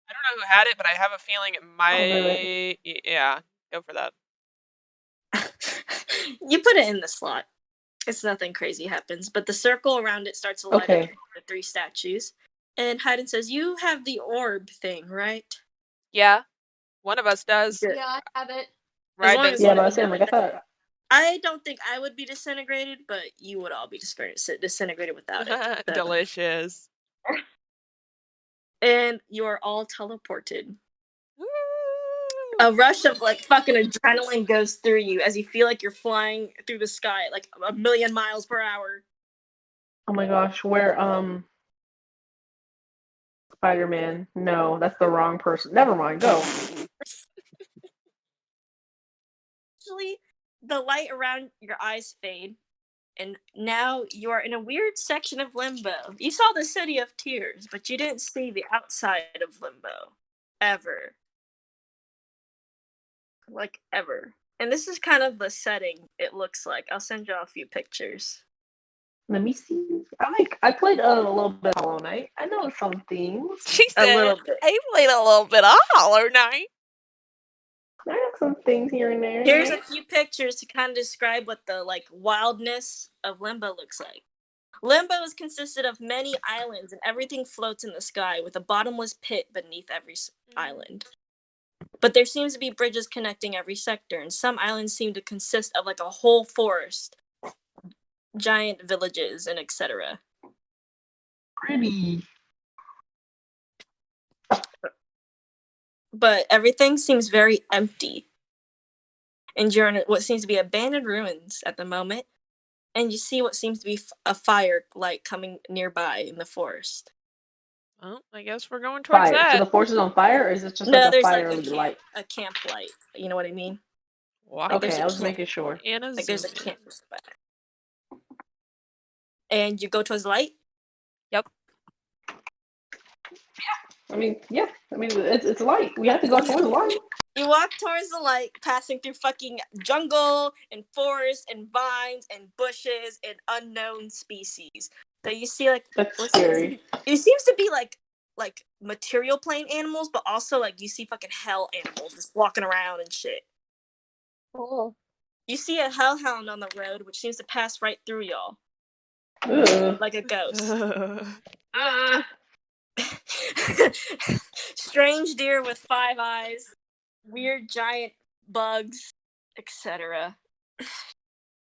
I don't know who had it, but I have a feeling it might. Yeah, go for that. You put it in the slot. It's nothing crazy happens, but the circle around it starts to light up the 3 statues. And Hayden says, "You have the orb thing, right?" Yeah, one of us does. Good. Yeah, I have it. Right. long as Yeah, one but I of was saying, you like, have I it. thought. I don't think I would be disintegrated, but you would all be disintegrated without it. So. Delicious. And you are all teleported. Woo! A rush of like fucking adrenaline goes through you as you feel like you're flying through the sky at like 1,000,000 miles per hour. Oh my gosh, where Spider-Man? No, that's the wrong person. Never mind. Go. Actually, the light around your eyes fade, and now you are in a weird section of Limbo. You saw the City of Tears, but you didn't see the outside of Limbo. Ever. Like, ever. And this is kind of the setting it looks like. I'll send you a few pictures. Let me see. I played a little bit of Hollow Knight. I know some things. She A said, little bit. I played a little bit of Hollow Knight. I know some things here and there. Here's a few pictures to kind of describe what the like wildness of Limbo looks like. Limbo is consisted of many islands, and everything floats in the sky with a bottomless pit beneath every island. But there seems to be bridges connecting every sector, and some islands seem to consist of like a whole forest, giant villages, and etc. Pretty. But everything seems very empty. And you're in what seems to be abandoned ruins at the moment, and you see what seems to be a fire light coming nearby in the forest. Well, I guess we're going towards Fire. that. So the forest is on fire, or is it just No, like a there's fire like light? a camp light. You know what I mean? Walk Okay, there's a I was camp. making sure. in a Like there's a zoom in. camp spot. And you go towards the light? Yep. I mean, yeah. I mean, it's light. We have to go towards the light. You walk towards the light, passing through fucking jungle and forest and vines and bushes and unknown species. So you see like That's scary. It seems to be like material plane animals, but also like you see fucking hell animals just walking around and shit. Oh. You see a hellhound on the road, which seems to pass right through y'all Ugh. like a ghost. Strange deer with 5 eyes, weird giant bugs, etc.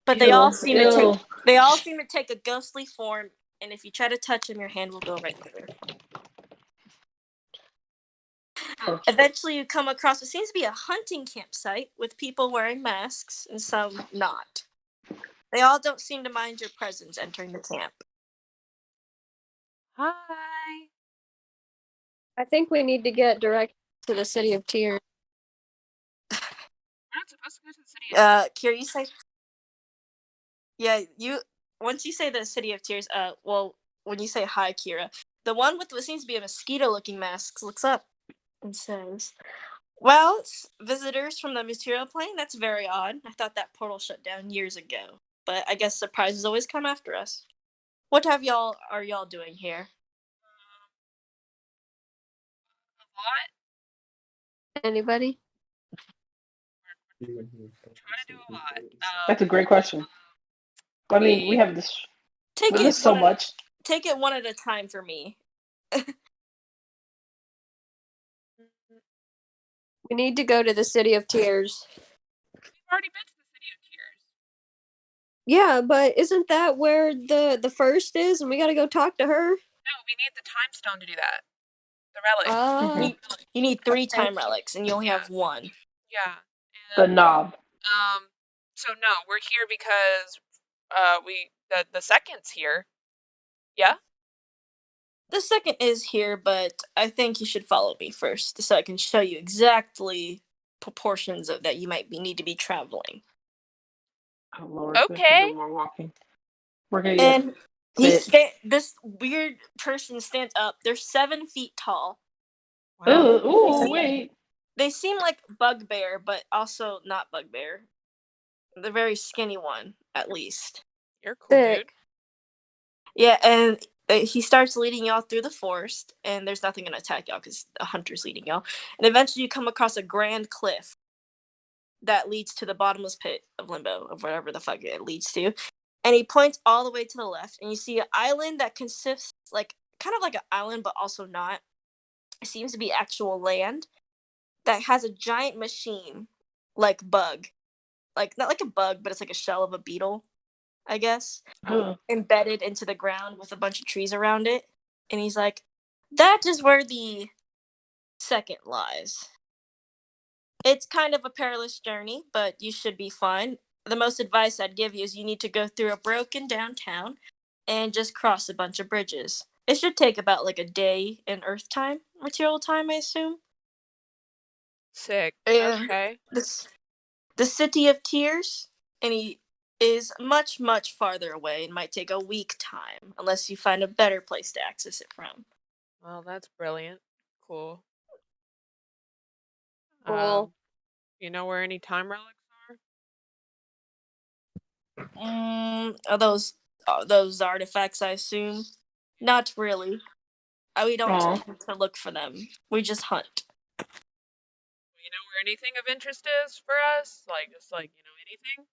But they all seem to take a ghostly form, and if you try to touch them, your hand will go right through. Eventually, you come across what seems to be a hunting campsite with people wearing masks and some not. They all don't seem to mind your presence entering the camp. Hi. I think we need to get direct to the City of Tears. We're not supposed to go to the city. Kira, you say? Yeah, you. Once you say the City of Tears, well, when you say hi, Kira, the one with what seems to be a mosquito-looking mask looks up and says, "Well, visitors from the material plane. That's very odd. I thought that portal shut down years ago, but I guess surprises always come after us. What are y'all doing here?" A lot. Anybody? Trying to do a lot. That's a great question. I mean, we have this. Take There's it so one much. Take it one at a time for me. We need to go to the City of Tears. We've already been to the City of Tears. Yeah, but isn't that where the first is? And we gotta go talk to her. No, we need the time stone to do that. The relic. You need 3 Okay. time relics, and you only Yeah. have 1. Yeah. The And, knob. so no, we're here because the second's here. Yeah? The second is here, but I think you should follow me first, so I can show you exactly proportions of that you might need to be traveling. Oh Lord. Okay. We're walking. We're gonna get. And bit. this weird person stands up. They're 7 feet tall. Wow. Ooh, wait. They seem like Bugbear, but also not Bugbear. The very skinny one, at least. You're cool, Thick. dude. Yeah, and he starts leading y'all through the forest, and there's nothing gonna attack y'all because a hunter's leading y'all. And eventually, you come across a grand cliff that leads to the bottomless pit of Limbo, of whatever the fuck it leads to. And he points all the way to the left, and you see an island that consists kind of like an island, but also not. It seems to be actual land that has a giant machine, like bug, like not like a bug, but it's like a shell of a beetle, I guess, embedded into the ground with a bunch of trees around it. And he's like, "That is where the second lies. It's kind of a perilous journey, but you should be fine. The most advice I'd give you is you need to go through a broken downtown and just cross a bunch of bridges. It should take about like a day in Earth time, material time, I assume. Sick. Yeah. Okay. The City of Tears, and he is much, much farther away and might take a week time unless you find a better place to access it from." Well, that's brilliant. Cool. Cool. You know where any time relics are? Are those artifacts, I assume? Not really. We don't tend to look for them. We just hunt. You know where anything of interest is for us? Like, just like, anything?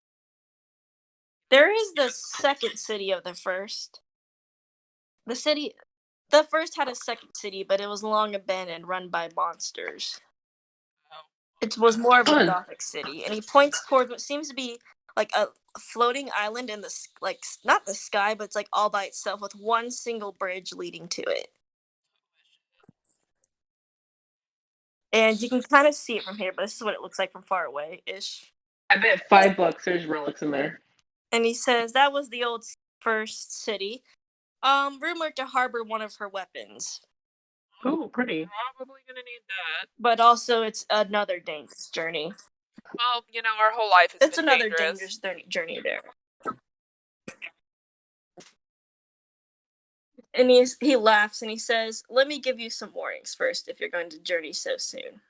There is the second city of the first. The first had a second city, but it was long abandoned, run by monsters. Oh. It was more of a gothic city, and he points towards what seems to be like a floating island in the not the sky, but it's like all by itself with one single bridge leading to it. And you can kind of see it from here, but this is what it looks like from far away ish. I bet $5 there's relics in there. And he says that was the old first city, rumored to harbor one of her weapons. Ooh, pretty. Probably gonna need that. But also, it's another dangerous journey. Well, our whole life has It's been another dangerous. dangerous journey there. And he laughs and he says, "Let me give you some warnings first if you're going to journey so soon.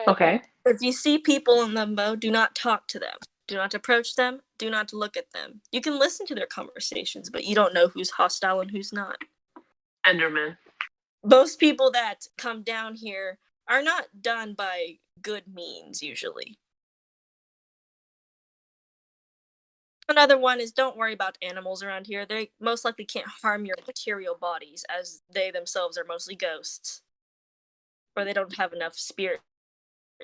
Okay. If you see people in Limbo, do not talk to them. Do not approach them. Do not look at them. You can listen to their conversations, but you don't know who's hostile and who's not. Enderman. Most people that come down here are not done by good means, usually. Another one is don't worry about animals around here. They most likely can't harm your material bodies, as they themselves are mostly ghosts. Or they don't have enough spirit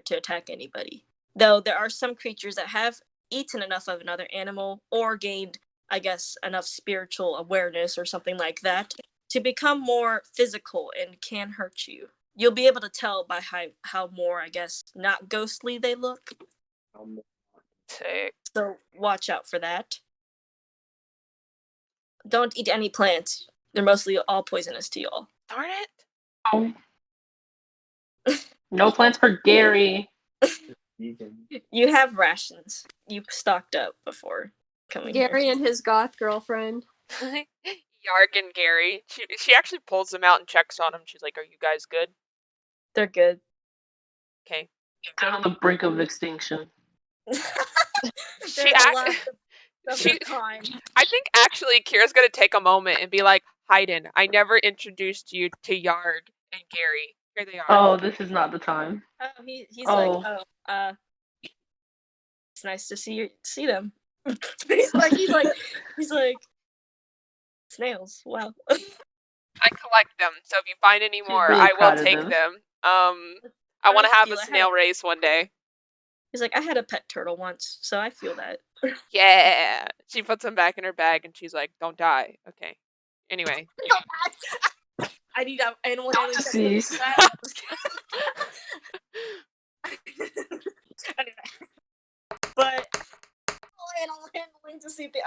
to attack anybody. Though there are some creatures that have eaten enough of another animal or gained, I guess, enough spiritual awareness or something like that to become more physical and can hurt you. You'll be able to tell by how more, I guess, not ghostly they look. Sick. So watch out for that. Don't eat any plants. They're mostly all poisonous to y'all. Darn it. Oh. No plants for Gary. You have rations. You stocked up before. coming here. Gary and his goth girlfriend. Yarg and Gary. She actually pulls them out and checks on them. She's like, "Are you guys good?" They're good. Okay. They're on the brink of extinction. She I think actually Kira's gonna take a moment and be like, Hayden, I never introduced you to Yarg and Gary. Here they are. Oh, this is not the time. Oh, he's Oh. like, it's nice to see them. he's like, snails. Wow. I collect them, so if you find any more, really I will proud of take them. them. I want to have a feel- I had snail race one day. He's like, I had a pet turtle once, so I feel that. Yeah. She puts them back in her bag and she's like, "Don't die." Okay. Anyway. I need animal Don't handling. decease. But animal handling to see if they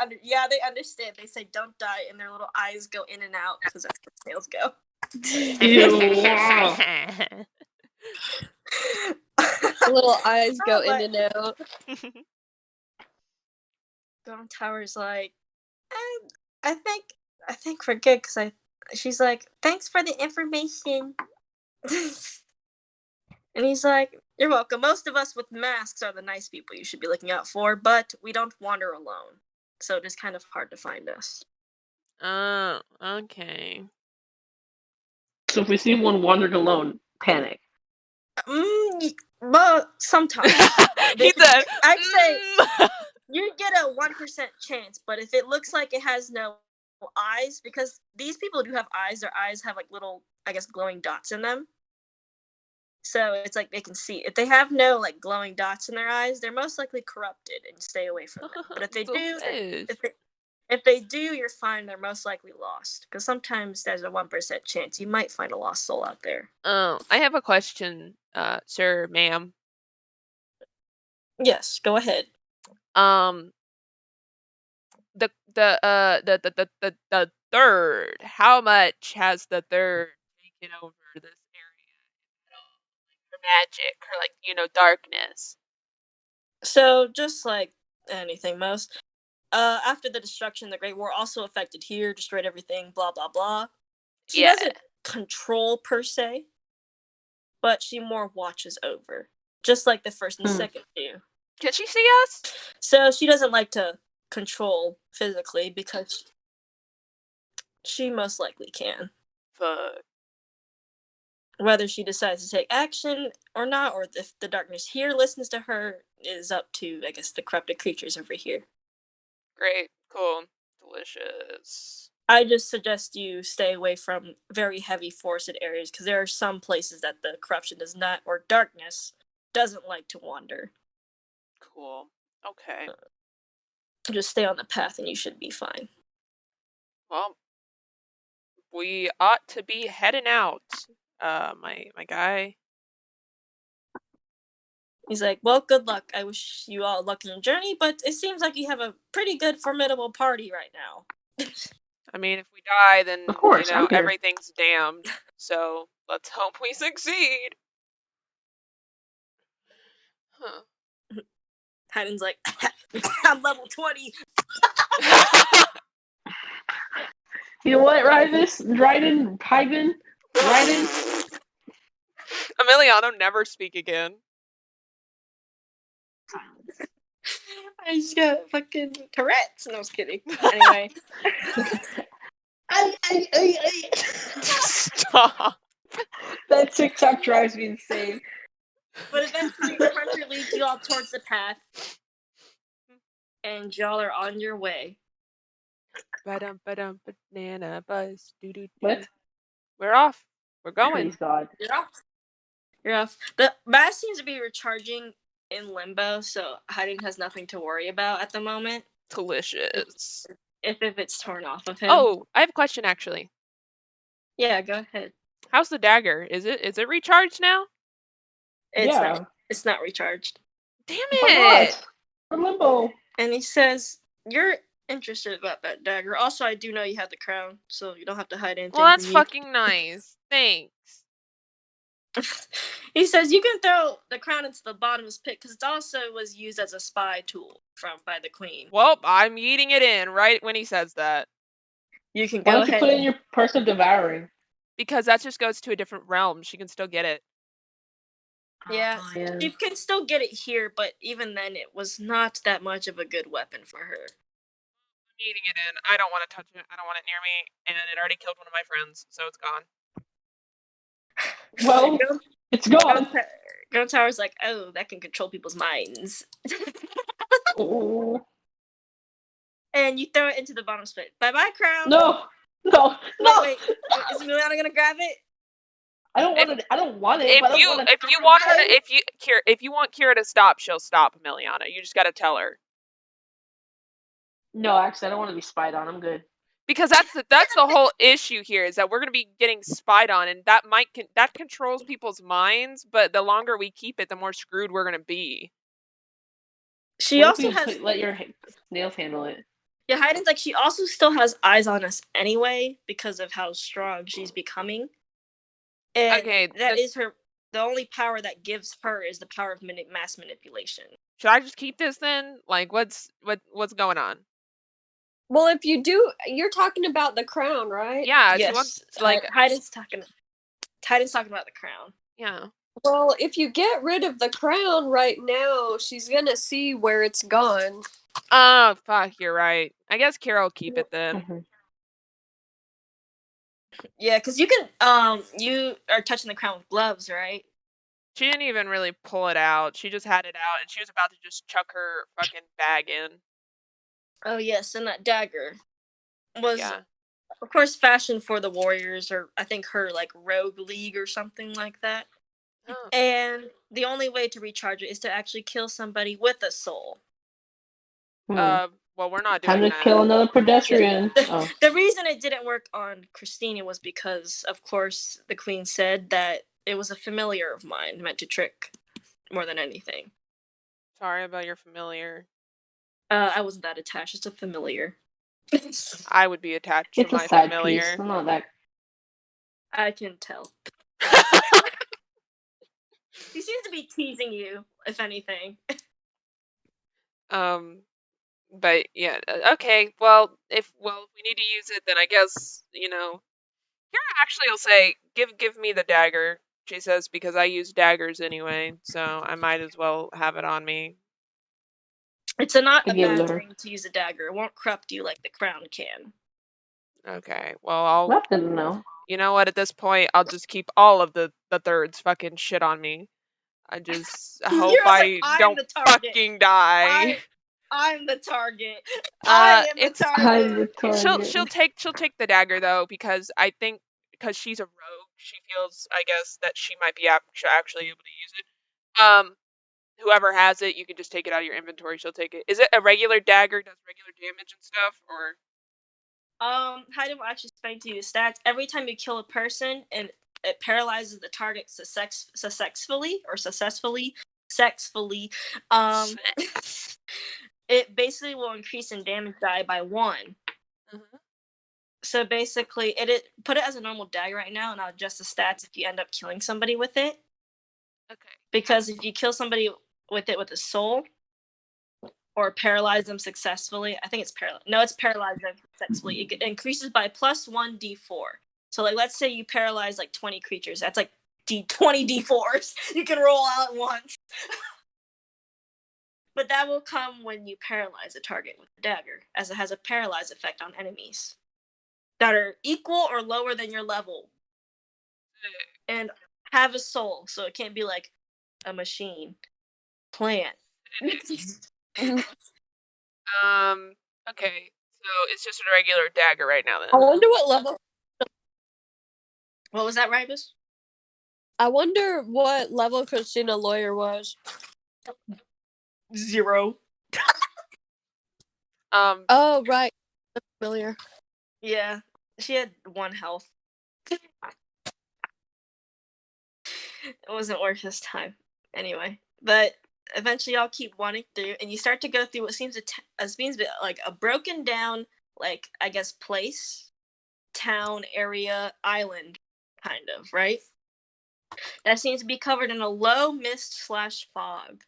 they understand. They say don't die, and their little eyes go in and out because that's where snails go. Ew. Little eyes go but- in and out. Golden Tower's like, I think we're good because she's like, thanks for the information. And he's like, you're welcome. Most of us with masks are the nice people you should be looking out for, but we don't wander alone. So it is kind of hard to find us. Oh, okay. So if we see one wandering alone, panic. But sometimes. He said, I'd say you get a 1% chance, but if it looks like it has no eyes, because these people do have eyes, their eyes have like little, I guess, glowing dots in them. So it's like they can see. If they have no like glowing dots in their eyes, they're most likely corrupted and stay away from them. But if they do, if they do, you're fine. They're most likely lost. Because sometimes there's a 1% chance you might find a lost soul out there. I have a question, sir, ma'am. Yes, go ahead. The third. How much has the third taken over this area? Her magic, her darkness. So just like anything, most after the destruction, the Great War also affected here, destroyed everything, blah blah blah. She doesn't control per se, but she more watches over, just like the first and second do. Can she see us? So she doesn't like to control physically because she most likely can. Fuck. Whether she decides to take action or not, or if the darkness here listens to her, is up to, I guess, the corrupted creatures over here. Great. Cool. Delicious. I just suggest you stay away from very heavy forested areas because there are some places that the corruption does not, or darkness doesn't like to wander. Cool. Okay. Just stay on the path and you should be fine. Well, we ought to be heading out. My guy. He's like, well, good luck. I wish you all luck in your journey, but it seems like you have a pretty good, formidable party right now. I mean, if we die, then Of course, I'm here. everything's damned. So let's hope we succeed. Huh. Hayden's like, I'm level 20. You know what, Raiden? Emiliano, never speak again. I just got fucking Tourette's. No, I was kidding. Anyway. Stop. That TikTok drives me insane. But eventually, the hunter leads you all towards the path. And y'all are on your way. Ba-dum, banana buzz. Doo-doo-doo. What? We're off. We're going. Praise God. You're off. The mask seems to be recharging in limbo, so Hayden has nothing to worry about at the moment. Delicious. If it's torn off of him. Oh, I have a question actually. Yeah, go ahead. How's the dagger? Is it recharged now? It's not recharged. Damn Why it! not? For limbo. And he says, you're interested about that dagger. Also, I do know you have the crown, so you don't have to hide anything. Well, that's from me. fucking nice. Thanks. He says you can throw the crown into the bottomless pit because it also was used as a spy tool by the queen. Well, I'm eating it in right when he says that. You can Why go don't you ahead. put it in your purse of devouring? Because that just goes to a different realm. She can still get it. Yeah, Oh, yeah. she can still get it here, but even then, it was not that much of a good weapon for her. I'm eating it in. I don't want to touch it. I don't want it near me, and it already killed one of my friends, so it's gone. Well, it's gone. Girl Tower's like, oh, that can control people's minds. Oh. And you throw it into the bottom split. Bye-bye, crown. No. Wait. Is Miliana gonna grab it? I don't want it. I don't want it. If but I don't you wanna want her try. to, if you want Kira to stop, she'll stop, Emiliana. You just gotta tell her. No, actually, I don't want to be spied on. I'm good. Because that's the whole issue here, is that we're gonna be getting spied on, and that that controls people's minds. But the longer we keep it, the more screwed we're gonna be. She What also if you has. let your snails handle it. Yeah, Hayden's like, she also still has eyes on us anyway because of how strong she's becoming. And Okay, that is her. The only power that gives her is the power of mass manipulation. Should I just keep this then? Like, what's going on? Well, if you do, you're talking about the crown, right? Yeah, Yes. she wants like Hayden's talking about the crown. yeah. Well, if you get rid of the crown right now, she's gonna see where it's gone. Oh fuck, you're right. I guess Kira will keep it then. Mm-hmm. Yeah, because you can. You are touching the crown with gloves, right? She didn't even really pull it out. She just had it out, and she was about to just chuck her fucking bag in. Oh yes, and that dagger was, Yeah. of course, fashioned for the warriors, or I think her like rogue league or something like that. Oh. And the only way to recharge it is to actually kill somebody with a soul. Well, we're not doing Time to that. kill another pedestrian. The reason it didn't work on Christina was because, of course, the queen said that it was a familiar of mine, meant to trick more than anything. Sorry about your familiar. I wasn't that attached. It's a familiar. I would be attached It's to a my side familiar. piece. I'm not that. I can tell. He seems to be teasing you, if anything. But yeah, okay. Well, if we need to use it, then I guess Kira actually will say, "Give me the dagger." She says, because I use daggers anyway, so I might as well have it on me. It's not a give it bad to her. thing to use a dagger. It won't corrupt you like the crown can. Okay. Well, I'll. Well, I didn't know. You know what? At this point, I'll just keep all of the thirds fucking shit on me. I just hope Kira's like, I "I'm don't the target. fucking die. I'm the target. I am the It's target. I'm the target. she'll take the dagger though, because I think because she's a rogue, she feels, I guess, that she might be actually able to use it. Whoever has it, you can just take it out of your inventory. She'll take it. Is it a regular dagger? Does regular damage and stuff, or? Hayden will actually explain to you the stats. Every time you kill a person and it paralyzes the target successfully, it basically will increase in damage die by 1. Mm-hmm. So basically, put it as a normal dagger right now, and I'll adjust the stats if you end up killing somebody with it. Okay. Because if you kill somebody with it with a soul, or paralyze them successfully, I think it's paralyzed. No, it's paralyze them successfully. It increases by +1 d4. So, like, let's say you paralyze like 20 creatures. That's like 20 d4s you can roll out at once. But that will come when you paralyze a target with a dagger, as it has a paralyze effect on enemies that are equal or lower than your level and have a soul. So it can't be like a machine, plant. Okay. So it's just a regular dagger right now then. I wonder what level. What was that, Ribus? I wonder what level Christina Lawyer was. 0. Oh, right. I'm familiar. Yeah, she had 1 health. It wasn't worth his time. Anyway, but eventually y'all keep wanting through, and you start to go through what seems like a broken down, like, I guess, place, town, area, island, kind of, right? that seems to be covered in a low mist/fog.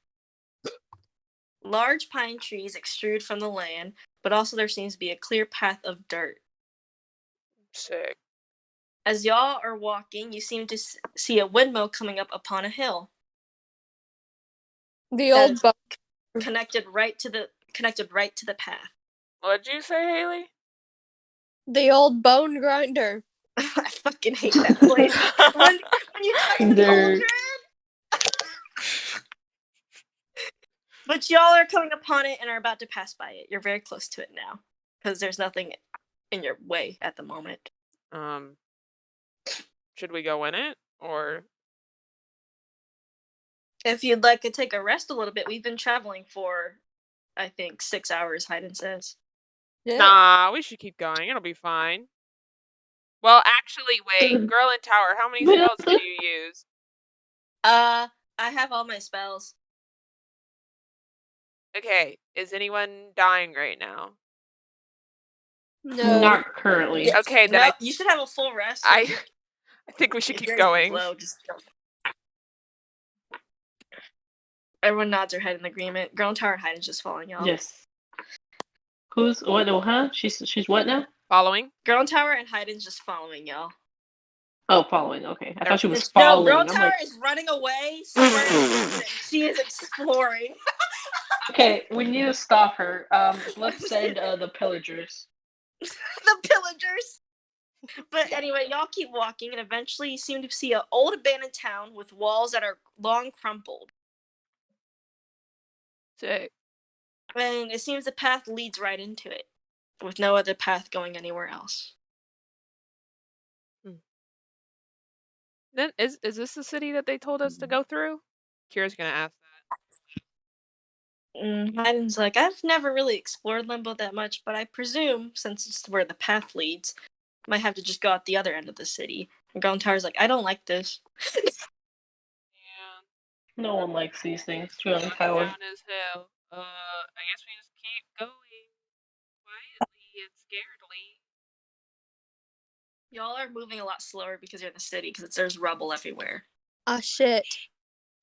Large pine trees extrude from the land, but also there seems to be a clear path of dirt. Sick. As y'all are walking, you seem to see a windmill coming up upon a hill. The old That's connected right to the path. What'd you say, Haley? the old bone grinder. I fucking hate that place. when you touch the Dirt. cauldron. But y'all are coming upon it and are about to pass by it. You're very close to it now, because there's nothing in your way at the moment. Should we go in it or? If you'd like to take a rest a little bit, we've been traveling for, I think, 6 hours. Hayden says. Yeah. Nah, we should keep going. It'll be fine. Well, actually, wait. Girl in tower, how many spells can you use? I have all my spells. Okay, is anyone dying right now? No. Not currently. Yes. Okay, then No, you should have a full rest. I think we should keep going. Just go. Everyone nods their head in agreement. Girl in tower and Hayden's just following y'all. Yes. Who's what? Huh? She's what now? Following? Girl in tower and Hayden's just following y'all. Oh, following. Okay, I thought she was No, following. Girl I'm Tower like, is running away. Somewhere she is exploring. okay, we need to stop her. Let's send the pillagers. The pillagers. But anyway, y'all keep walking, and eventually you seem to see an old abandoned town with walls that are long crumpled. Sick. And it seems the path leads right into it, with no other path going anywhere else. Then is this the city that they told us to go through? Kira's gonna ask that. Hayden's like, I've never really explored Limbo that much, but I presume, since it's where the path leads, might have to just go out the other end of the city. And Girl Tower's like, I don't like this. Yeah. No one likes these things. Too Down empowered. as hell. I guess we just keep going quietly and scaredly. Y'all are moving a lot slower because you're in the city, because there's rubble everywhere. Ah, shit.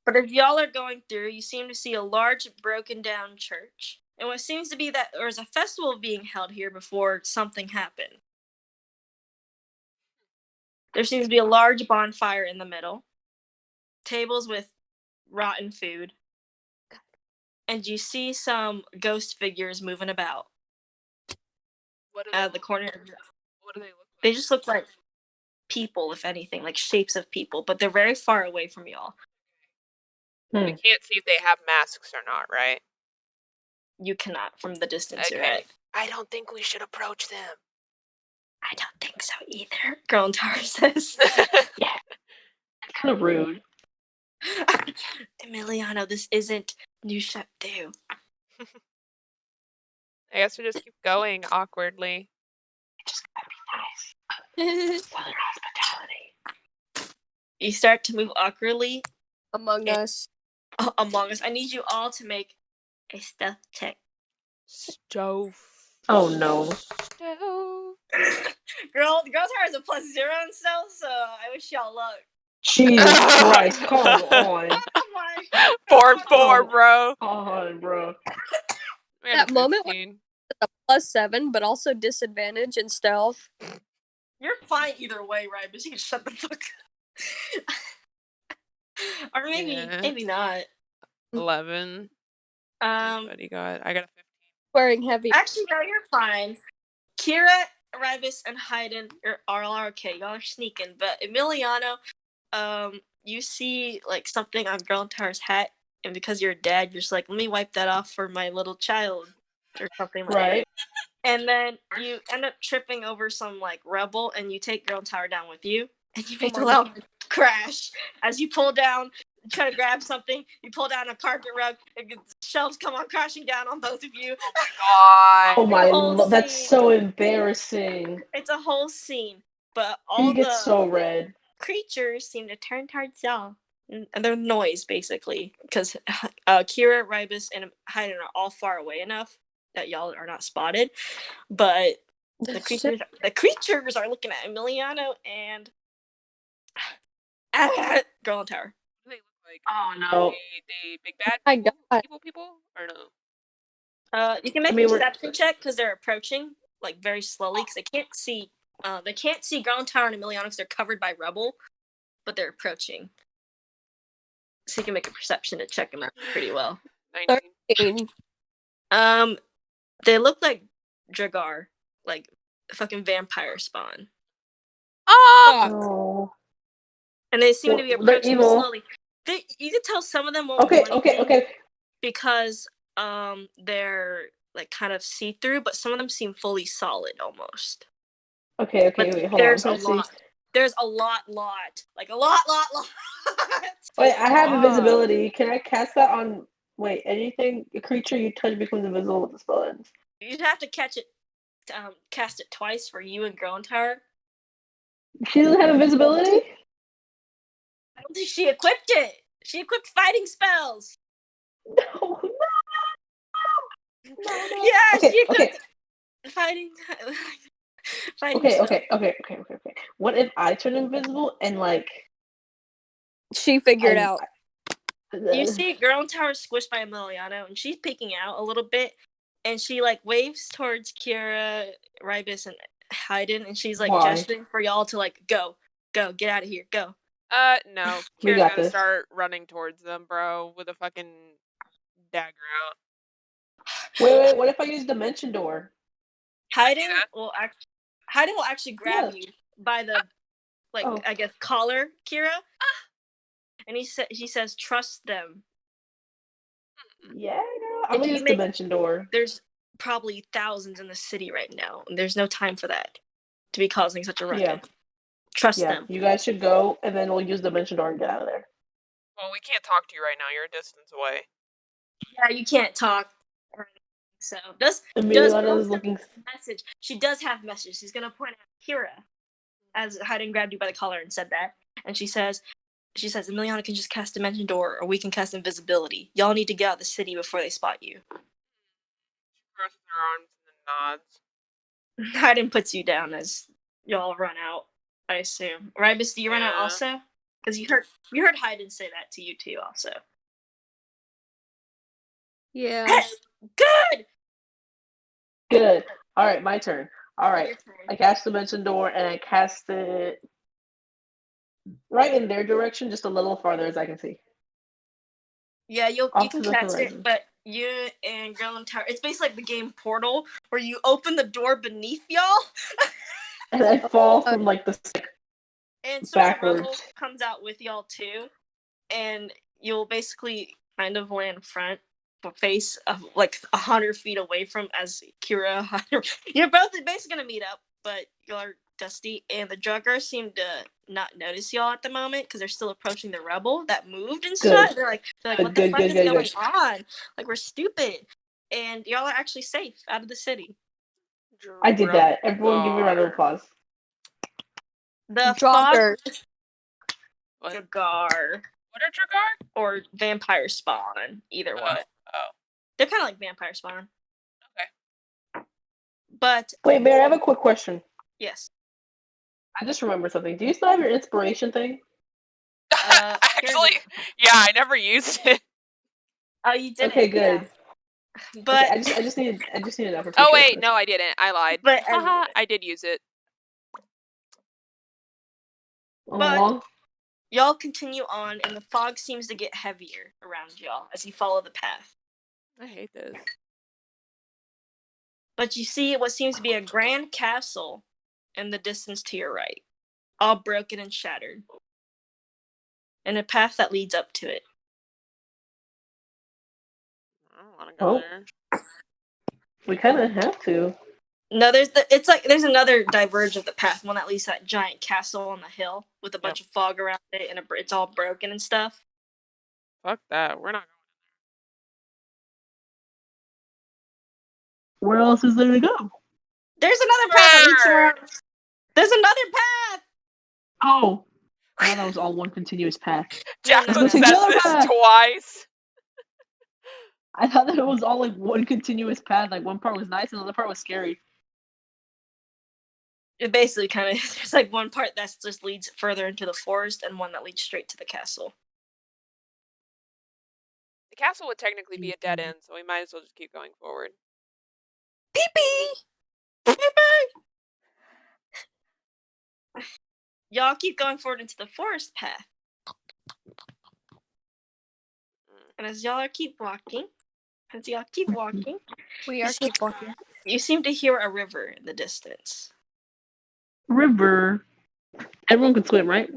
But if y'all are going through, you seem to see a large, broken down church. And what seems to be that there was a festival being held here before something happened. There seems to be a large bonfire in the middle, tables with rotten food, and you see some ghost figures moving about What do out they of the look corner. like? What do they look like? They just look like people, if anything, like shapes of people, but they're very far away from y'all. We can't see if they have masks or not, right? You cannot from the distance you're Okay. at. I don't think we should approach them. I don't think so either, Girl in Tower says. Yeah. It's kind of rude. Emiliano, this isn't New Shep 2. I guess we just keep going awkwardly. Just gotta be nice. Southern hospitality. You start to move awkwardly Among us. among us. I need you all to make a stealth check. Stove. Oh no. Stove. Girl Tower has a +0 and stealth, so I wish y'all luck. Jesus Christ, come on. Oh my 4-4, bro. Come on, bro. We got a That moment 15. +7, but also disadvantage in stealth. You're fine either way, right? But you can shut the fuck up. Or maybe Yeah. maybe not. 11. What you got? I got a 15. Wearing heavy. Actually, no, you're fine. Kira, Ribus, and Hayden are all okay. Y'all are sneaking, but Emiliano, you see like something on Girl in Tower's hat, and because you're a dad, you're just like, let me wipe that off for my little child, or something like that. Right. And then you end up tripping over some like rubble, and you take Girl in Tower down with you, and you make a loud crash as you pull down. Try to grab something. You pull down a carpet rug. And shelves come on crashing down on both of you. God. Oh my Whole lord, that's scene. so embarrassing. It's a whole scene, but You all get the so red. creatures seem to turn towards y'all, and they're noise basically, because Kira, Ribus, and Hayden are all far away enough that y'all are not spotted. But the creatures are looking at Emiliano, and Girl in Tower. What do they look like? Oh no. They big bad My people, God. evil people, or no? You can make mean, a we're- perception check because they're approaching like very slowly because they can't see. They can't see Girl in Tower and Emiliana because they're covered by rubble, but they're approaching. So you can make a perception to check them out pretty well. 19. 13. They look like Dragar, like fucking vampire spawn, Oh, Fuck. Oh. and they seem to be Well, they're approaching evil. slowly. You can tell some of them won't Okay, do okay, anything okay. because they're like kind of see through, but some of them seem fully solid almost. Okay, But wait, hold on. I'm there's a trying to see. lot. There's a lot, like a lot. Wait, I have Fuck. invisibility. Can I cast that on? Wait, anything a creature you touch becomes invisible with the spell ends. You'd have to catch it, cast it twice for you and Girl in Tower. She doesn't have invisibility? I don't think she equipped it. She equipped fighting spells. No. Yeah, Okay, she okay. equipped fighting. Fighting Okay, spells. okay. What if I turn invisible and like She figured I- out. You see Girl in Tower squished by Emiliano, and she's peeking out a little bit, and she like waves towards Kira, Rybus, and Hayden, and she's like Why? gesturing for y'all to like go, get out of here, go. No. We Kira's got gonna this. start running towards them, bro, with a fucking dagger out. Wait, what if I use Dimension Door? Hayden that. will actually grab you by the like Oh. I guess collar, Kira, and he says trust them. Yeah, girl. I'm If gonna you use make- Dimension Door. There's probably thousands in the city right now, and there's no time for that to be causing such a ruckus. Yeah. Trust Yeah, them. you guys should go, and then we'll use Dimension Door and get out of there. Well, we can't talk to you right now. You're a distance away. Yeah, you can't talk. Or anything, so does Emiliana is looking. message. She does have message. She's gonna point out Kira as Hayden grabbed you by the collar and said that, and she says, Emiliana can just cast Dimension Door, or we can cast Invisibility. Y'all need to get out of the city before they spot you. She crosses her arms and then nods. Hayden puts you down as y'all run out. I assume. Rybus, do you run out Yeah. also? Because you heard Hayden say that to you too, also. Yeah. Good. Good. All right, my turn. All right, Your turn. I cast Dimension Door, and I cast it right in their direction, just a little farther as I can see. Yeah, you Off can to the cast it, horizon. but you and Girl in Tower. It's basically like the game Portal, where you open the door beneath y'all, And I fall from like the stick. and Sword of Rebel Backwards. comes out with y'all too, and you'll basically kind of land front, face of like 100 feet away from as Kira. You're both basically gonna meet up, but y'all are dusty, and the Druggers seem to not notice y'all at the moment because they're still approaching the rebel that moved and Good. stuff. They're like, Good, what the good, fuck good, is good, going good. on? Like, we're stupid, and y'all are actually safe out of the city. I did that. Everyone give me a round of Dragar. applause. The fog Draugr. What? Dragar What are Dragar? or vampire spawn, either Oh. one. Oh. They're kind of like vampire spawn. Okay. But Wait, Mary, I have a quick question. yes, I just remembered something. Do you still have your inspiration thing? here it Actually, is. yeah, I never used it. Oh, you did Okay, it, good. yeah. But Okay, I just needed that for Oh future wait, reference. no, I didn't. I lied. But Haha, I did use it. Aw. y'all continue on, and the fog seems to get heavier around y'all as you follow the path. I hate this. But you see what seems to be a grand castle in the distance to your right, all broken and shattered, and a path that leads up to it. I don't want to go Oh. there. We kind of have to. No, there's another diverge of the path, one that leads to that giant castle on the hill with a bunch of fog around it, and it's all broken and stuff. Fuck that. We're not Where else is there to go? There's another path that leads somewhere else. There's another path. Oh. I thought that was all one continuous path. No, no, Jasmine no. said Together this path. twice. I thought that it was all like one continuous path. Like one part was nice and the other part was scary. It basically kind of there's like one part that just leads further into the forest and one that leads straight to the castle. The castle would technically be a dead end, so we might as well just keep going forward. Pee pee. Y'all keep going forward into the forest path. And as y'all keep walking, We are keep walking. you seem to hear a river in the distance. River. Everyone can swim, right?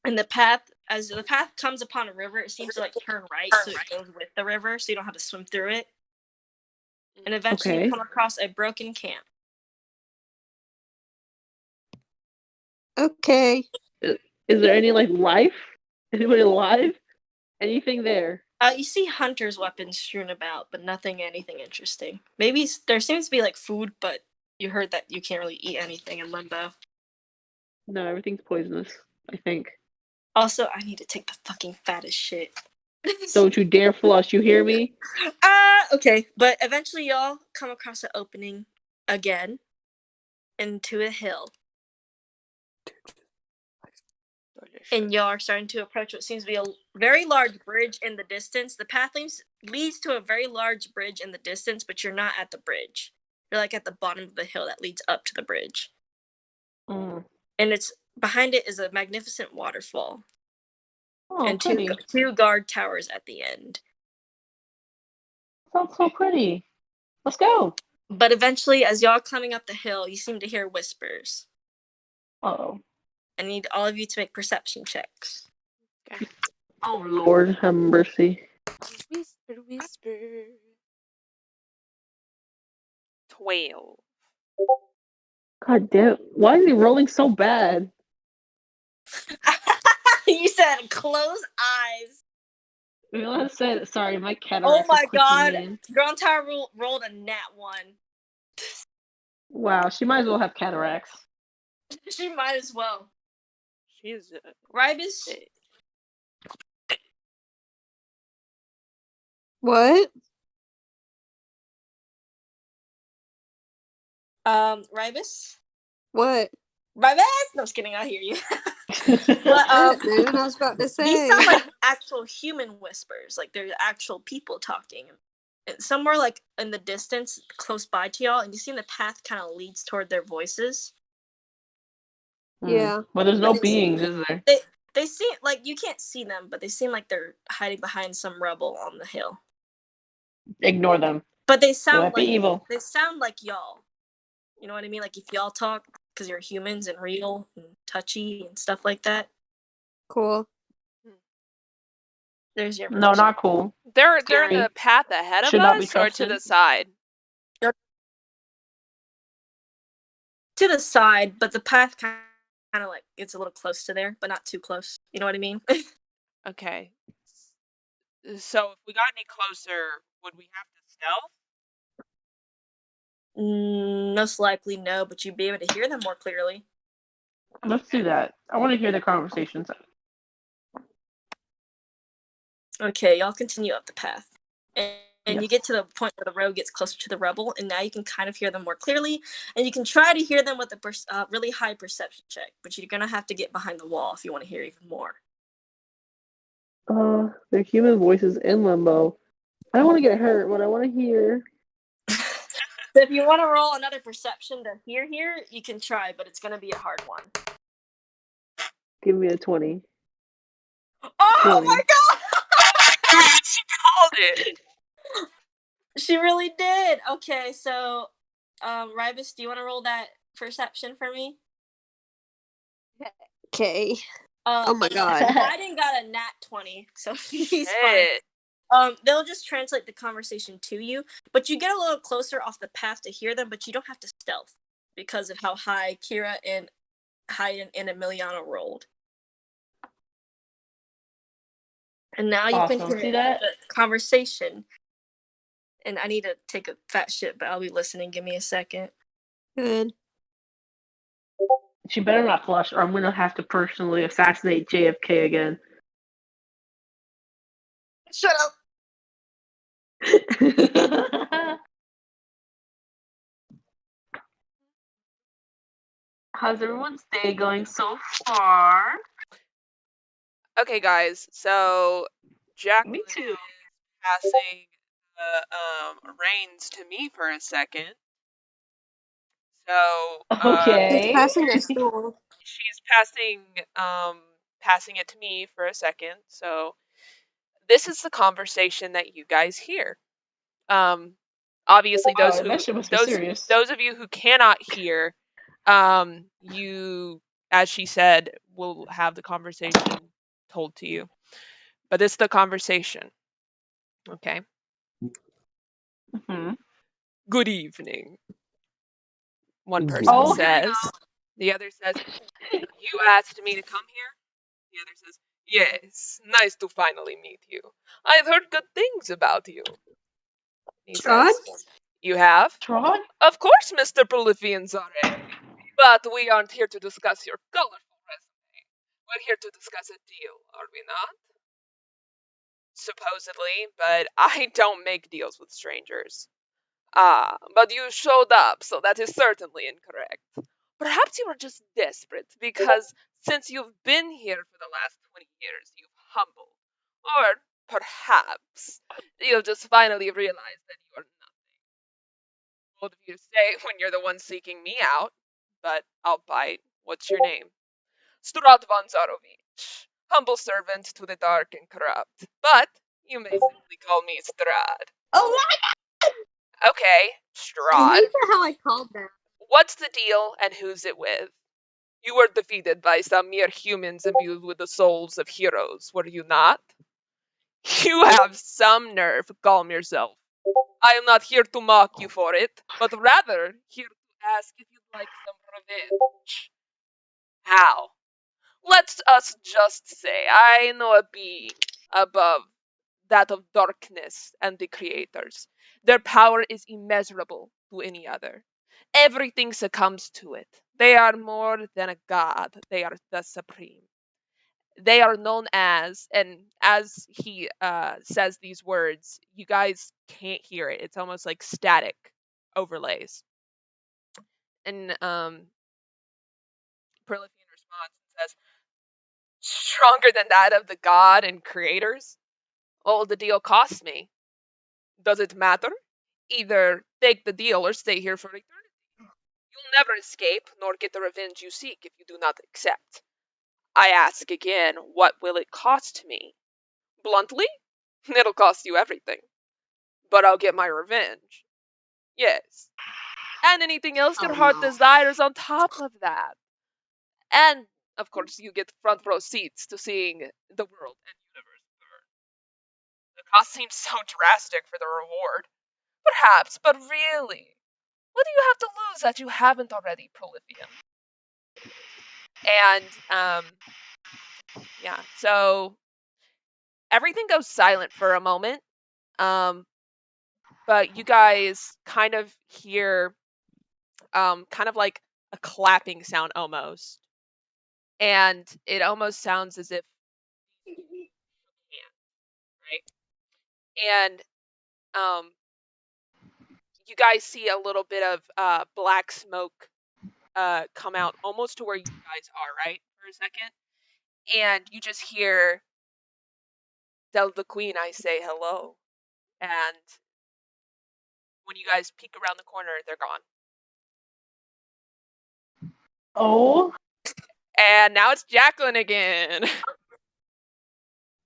And the path, as the path comes upon a river, it seems to like turn right, so it goes with the river, so you don't have to swim through it. And eventually Okay. you come across a broken camp. Okay. Is there any like life? Anybody alive? Anything there? You see hunters' weapons strewn about, but anything interesting. Maybe there seems to be like food, but you heard that you can't really eat anything in Limbo. No, everything's poisonous, I think. Also, I need to take the fucking fattest shit. Don't you dare flush, you hear me? Okay, but eventually y'all come across an opening again into a hill. And y'all are starting to approach what seems to be a very large bridge in the distance. The path leads to a very large bridge in the distance, but you're not at the bridge. You're like at the bottom of the hill that leads up to the bridge. Mm. And it's behind it is a magnificent waterfall. Oh, And pretty. two guard towers at the end. Sounds so pretty. Let's go. But eventually, as y'all climbing up the hill, you seem to hear whispers. Uh-oh. I need all of you to make perception checks. Okay. Oh, Lord, have mercy. Whisper, whisper. 12. God damn. Why is he rolling so bad? You said close eyes. I said, sorry, my cat. Oh my god. Ground Tower rolled a nat 1. Wow, she might as well have cataracts. She might as well. She is. Ribus? What? Ribus? What? Ribus? No, just kidding. I hear you. What, dude? I was about to say. These sound like actual human whispers. Like they're actual people talking. And somewhere like in the distance, close by to y'all, and you see the path kind of leads toward their voices. Yeah. But there's no beings, is there? They seem like you can't see them, but they seem like they're hiding behind some rubble on the hill. Ignore them. But they sound might be evil. They sound like y'all. You know what I mean? Like if y'all talk, because you're humans and real and touchy and stuff like that. Cool. There's your No, not cool. They're Scary. in the path ahead of Should not be us or to trusted. the side? To the side, but the path kind of like it's a little close to there, but not too close. You know what I mean? Okay. So if we got any closer, would we have to stealth? Most likely no, but you'd be able to hear them more clearly. Let's do that. I want to hear the conversations. Okay, y'all continue up the path. And Yes. you get to the point where the road gets closer to the rebel, and now you can kind of hear them more clearly, and you can try to hear them with a really high perception check, but you're going to have to get behind the wall if you want to hear even more. They're human voices in Limbo. I don't want to get hurt, but I want to hear. So if you want to roll another perception to hear here, you can try, but it's going to be a hard one. Give me a 20. Oh 20. my god! She called it! She really did! Okay, so, Ribus, do you want to roll that perception for me? Okay. Oh my god. Biden got a nat 20, so he's fine. Shit. They'll just translate the conversation to you, but you get a little closer off the path to hear them, but you don't have to stealth because of how high Kira and Emiliano rolled. And now you can Awesome. hear See that? the conversation. And I need to take a fat shit, but I'll be listening. Give me a second. Good. She better not flush, or I'm going to have to personally assassinate JFK again. Shut up! How's everyone's day going so far? Okay, guys. So Jacqueline Me too. is passing the reins to me for a second. So Okay. Passing a stool. she's passing it to me for a second. So this is the conversation that you guys hear. Obviously Wow, that shit must be serious. those of you who cannot hear, you, as she said, will have the conversation told to you. But it's the conversation. Okay. Hmm. Good evening. One person Oh, says. The other says, you asked me to come here? The other says, yes, nice to finally meet you. I've heard good things about you. He Trod? says, you have? Trod? Of course, Mr. Prolifian Zare. But we aren't here to discuss your colorful resume. We're here to discuss a deal, are we not? Supposedly, but I don't make deals with strangers. Ah, but you showed up, so that is certainly incorrect. Perhaps you are just desperate, because since you've been here for the last 20 years, you've humbled. Or perhaps you've just finally realized that you are nothing. Bold of you to say when you're the one seeking me out, but I'll bite. What's your name? Strad von Zarovich. Humble servant to the dark and corrupt. But you may simply call me Strad. Oh Okay, I Strad. hate how I called that. What's the deal and who's it with? You were defeated by some mere humans imbued with the souls of heroes, were you not? You have some nerve, calm yourself. I am not here to mock you for it, but rather here to ask if you'd like some revenge. How? Let us just say I know a being above that of darkness and the creators. Their power is immeasurable to any other. Everything succumbs to it. They are more than a god, they are the supreme. They are known as, and as he says these words, you guys can't hear it. It's almost like static overlays. And Prolifian responds and says, stronger than that of the god and creators? What will the deal cost me? Does it matter? Either take the deal or stay here for eternity. You'll never escape, nor get the revenge you seek if you do not accept. I ask again, what will it cost me? Bluntly, it'll cost you everything. But I'll get my revenge. Yes. And anything else your heart desires on top of that. And, of course, you get front row seats to seeing the world and universe burn. The cost seems so drastic for the reward. Perhaps, but really, what do you have to lose that you haven't already, Prolifian? And, yeah, so everything goes silent for a moment. But you guys kind of hear, kind of like a clapping sound almost. And it almost sounds as if, right? And, you guys see a little bit of black smoke come out almost to where you guys are, right? For a second. And you just hear, tell the queen I say hello. And when you guys peek around the corner, they're gone. Oh. And now it's Jacqueline again.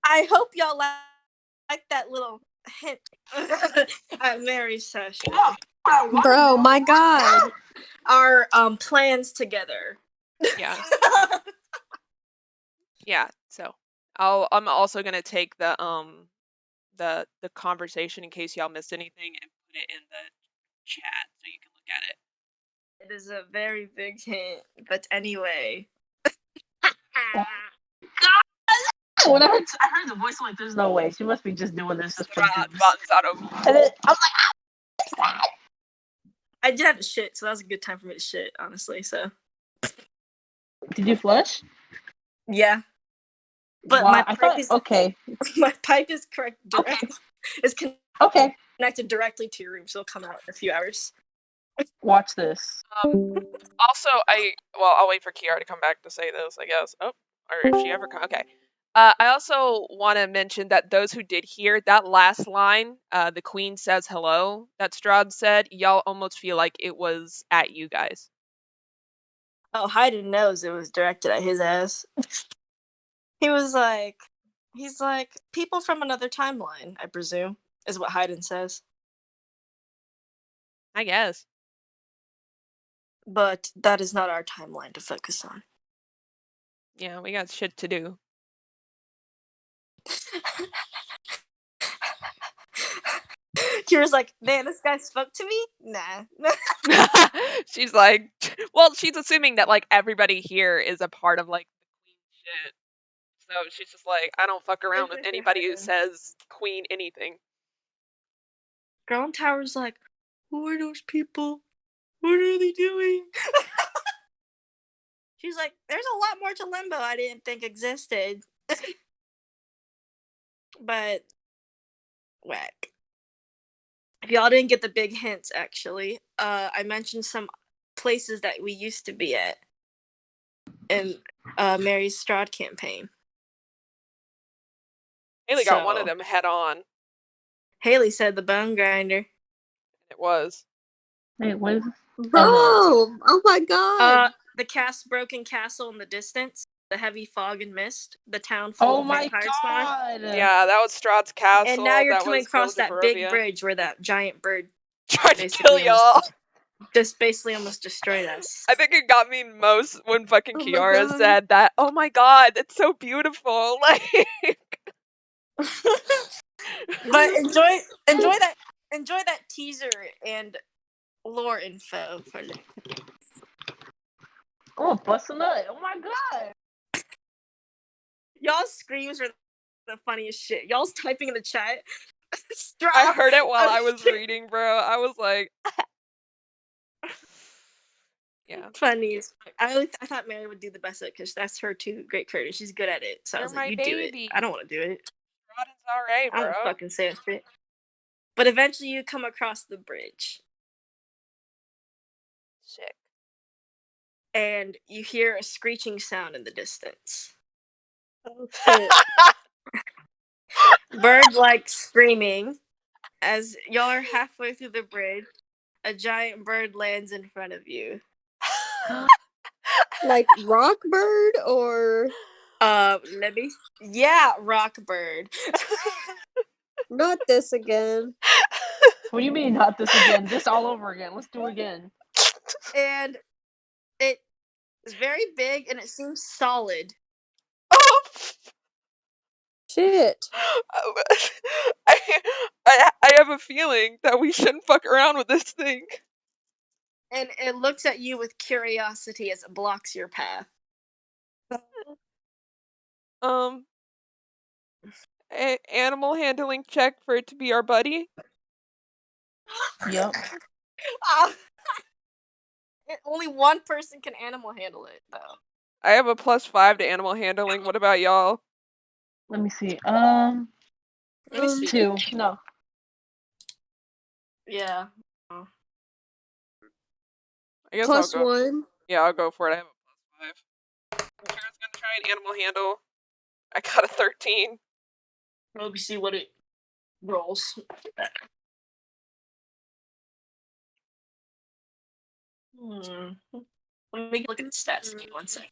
I hope y'all like that little hint at Mary's session. Bro, my god. Our plans together. Yeah. Yeah, so I'm also gonna take the conversation in case y'all missed anything and put it in the chat so you can look at it. It is a very big hint, but anyway. When I heard the voice, I'm like, there's no way. She must be just doing this just for Strad goofs. von Zarovich. And then I'm like, I did have to shit, so that was a good time for me to shit, honestly. So did you flush? yeah, but Wow, my I pipe thought, is okay. my pipe is correct. Okay. Is Okay. connected directly to your room, so it'll come out in a few hours. Watch this. Also, I'll wait for Kiara to come back to say this, I guess. Oh, or if she ever comes. Okay. I also want to mention that those who did hear that last line, the queen says hello, that Strahd said, y'all almost feel like it was at you guys. Oh, Hayden knows it was directed at his ass. He's like, people from another timeline, I presume, is what Hayden says. I guess. But that is not our timeline to focus on. Yeah, we got shit to do. Kira's like, man, this guy spoke to me? Nah. She's like, well, she's assuming that like everybody here is a part of like the queen shit. So she's just like, I don't fuck around with anybody who says queen anything. Girl in Tower's like, who are those people? What are they doing? She's like, there's a lot more to Limbo I didn't think existed. But, whack. If y'all didn't get the big hints, actually, I mentioned some places that we used to be at in Mary's Strahd campaign. Haley got one of So- them head on. Haley said the bone grinder. It was. Wait, what is this? Bro, oh my god. The broken castle in the distance, the heavy fog and mist, the town full Oh of my vampire spawn. god! Yeah, that was Strahd's castle. And now you're that coming was across Village that of big Barovia. bridge where that giant bird Tried to basically kill y'all. just basically almost destroyed us. I think it got me most when fucking Oh my Kiara God. said that. Oh my god, it's so beautiful. Like, But enjoy that teaser and lore info for the Oh, bust a nut! Oh my god! y'all's screams are the funniest shit. Y'all's typing in the chat. I heard it while Oh, I was shit. reading, bro. I was like, yeah. Funny as fuck. I thought Mary would do the best at it because that's her too great creator. She's good at it. So I You're was like, my you baby. do it. I don't want to do it. Strahd is alright, I don't bro. fucking say a shit. But eventually you come across the bridge Sick. and you hear a screeching sound in the distance. Oh shit. Bird like screaming. As y'all are halfway through the bridge, a giant bird lands in front of you. Like Rockbird or Let me. Yeah, rock bird. not this again. What do you mean not this again? This all over again. Let's do it again. And it is very big and it seems solid. Shit. I have a feeling that we shouldn't fuck around with this thing. And it looks at you with curiosity as it blocks your path. Animal handling check for it to be our buddy. Yep. Only one person can animal handle it, though. I have a +5 to animal handling. What about y'all? Let me see. Let me see. 2. No. Yeah. I guess Plus I'll go. 1. Yeah, I'll go for it. I have a +5. I'm sure it's gonna try an animal handle. I got a 13. Let me see what it rolls. Let me look at the stats. Give me 1 second.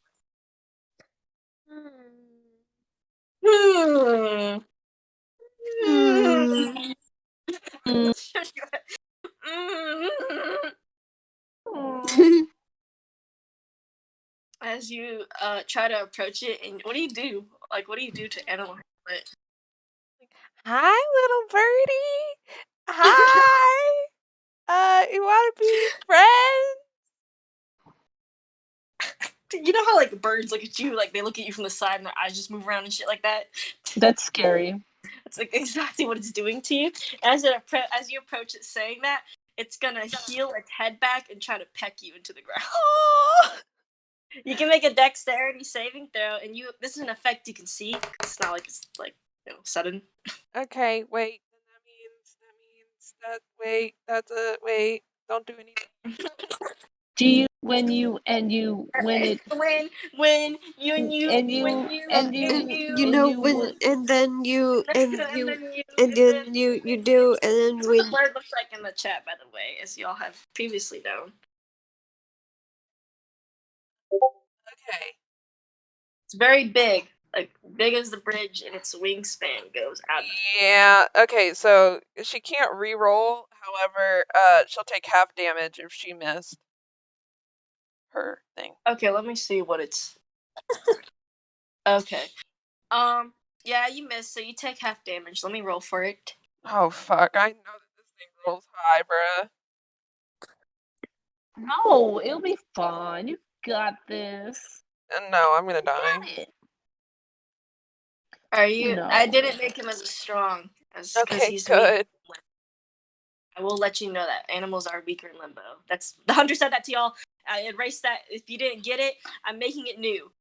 As you try to approach it, and what do you do? Like, what do you do to animal handle it? Hi, little birdie. Hi. You want to be friends? You know how like birds look at you, like they look at you from the side and their eyes just move around and shit like that. That's scary. It's like exactly what it's doing to you. As you approach it, saying that, it's gonna heel its head back and try to peck you into the ground. Aww. You can make a dexterity saving throw, and this is an effect you can see. It's not like it's like sudden. Okay, wait. Wait. That's a wait. Don't do anything. Do you when you when it when you and you and you when you and you And you you and know you when, would and then you and and you then you and then you do, and then That's what the when bird looks like in the chat, by the way, as y'all have previously known. Okay. It's very big, like big as the bridge, and its wingspan goes out. Yeah. Okay. So she can't re-roll. However, she'll take half damage if she missed her thing. Okay, let me see what it's. Okay. Yeah, you missed, so you take half damage. Let me roll for it. Oh fuck! I know that this thing rolls high, bruh. no, it'll be fun. You got this. And no, I'm gonna die. Got it. Are you? No. I didn't make him as strong as because Okay, he's good. weak. I will let you know that animals are weaker in limbo. That's the hunter said that to y'all. I erased that. If you didn't get it, I'm making it new.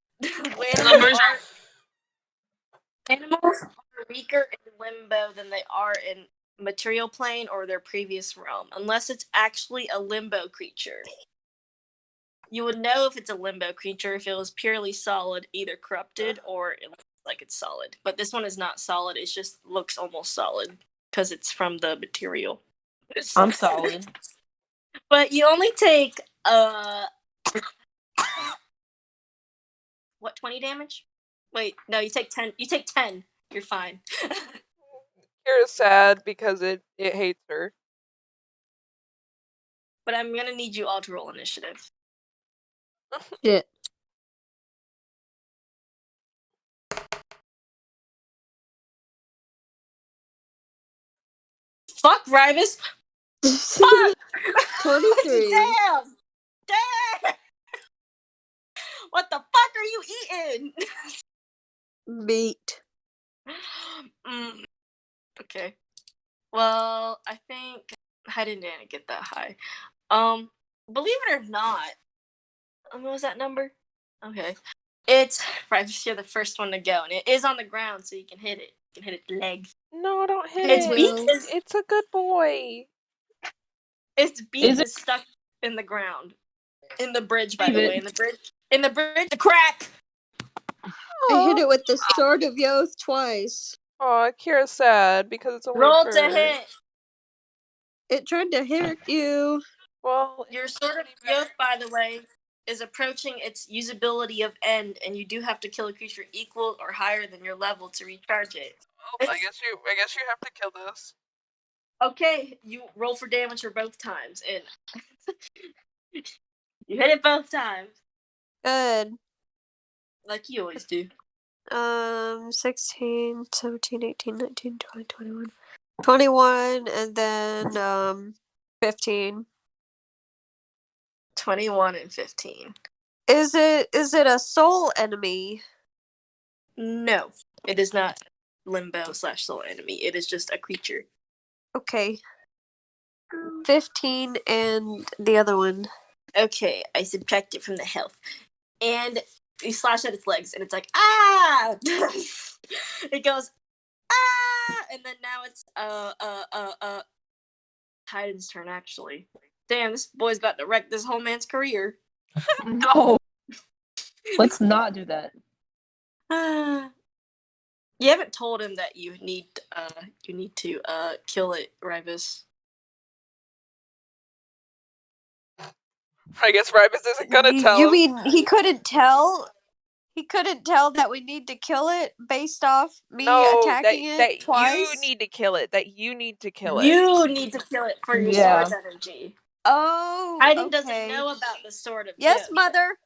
Animals are weaker in limbo than they are in material plane or their previous realm, unless it's actually a limbo creature. You would know if it's a limbo creature if it was purely solid, either corrupted or it looks like it's solid. But this one is not solid, it just looks almost solid because it's from the material. I'm solid. But you only take what, 20 damage? Wait, no, you take 10. You take 10. You're fine. Kira's sad because it hates her. But I'm gonna need you all to roll initiative. shit. Fuck, Rivus! Fuck! 23. Damn! Damn! What the fuck are you eating? Meat. Okay. Well, I think I didn't get that high. Believe it or not, what was that number? Okay. It's Rivus, you're the first one to go, and it is on the ground, so you can hit it. You can hit its leg. No, don't hit Its it. beak will. is It's a good boy. its beak Is it- is stuck in the ground. In the bridge, by Leave the it. way. In the bridge, the crack! I hit it with the sword of Yoth twice. Aw, Kira's sad because it's only Roll for... to hit. It tried to hit you. Well, Your sword of Yoth, by the way, is approaching its usability of end, and you do have to kill a creature equal or higher than your level to recharge it. I guess you have to kill this. Okay, you roll for damage for both times, and you hit it both times, Good. like you always do. 16, 17, 18, 19, 20, 21. 21, and then, 15. 21 and 15. Is it a soul enemy? No, it is not limbo/soul enemy. It is just a creature. Okay. 15 and the other one. Okay, I subtract it from the health. And you slash at its legs, and it's like, ah! It goes, ah! And then now it's, Titan's turn, actually. Damn, this boy's about to wreck this whole man's career. No. Let's not do that. You haven't told him that you need to kill it, Rivus. I guess Rivus isn't gonna tell You him. mean he couldn't tell? He couldn't tell that we need to kill it based off me attacking it twice? You need to kill it. That you need to kill it. You need to kill it for your Yeah. sword's energy. Oh, Titan okay. doesn't know about the sword of Yes, Yoth. mother.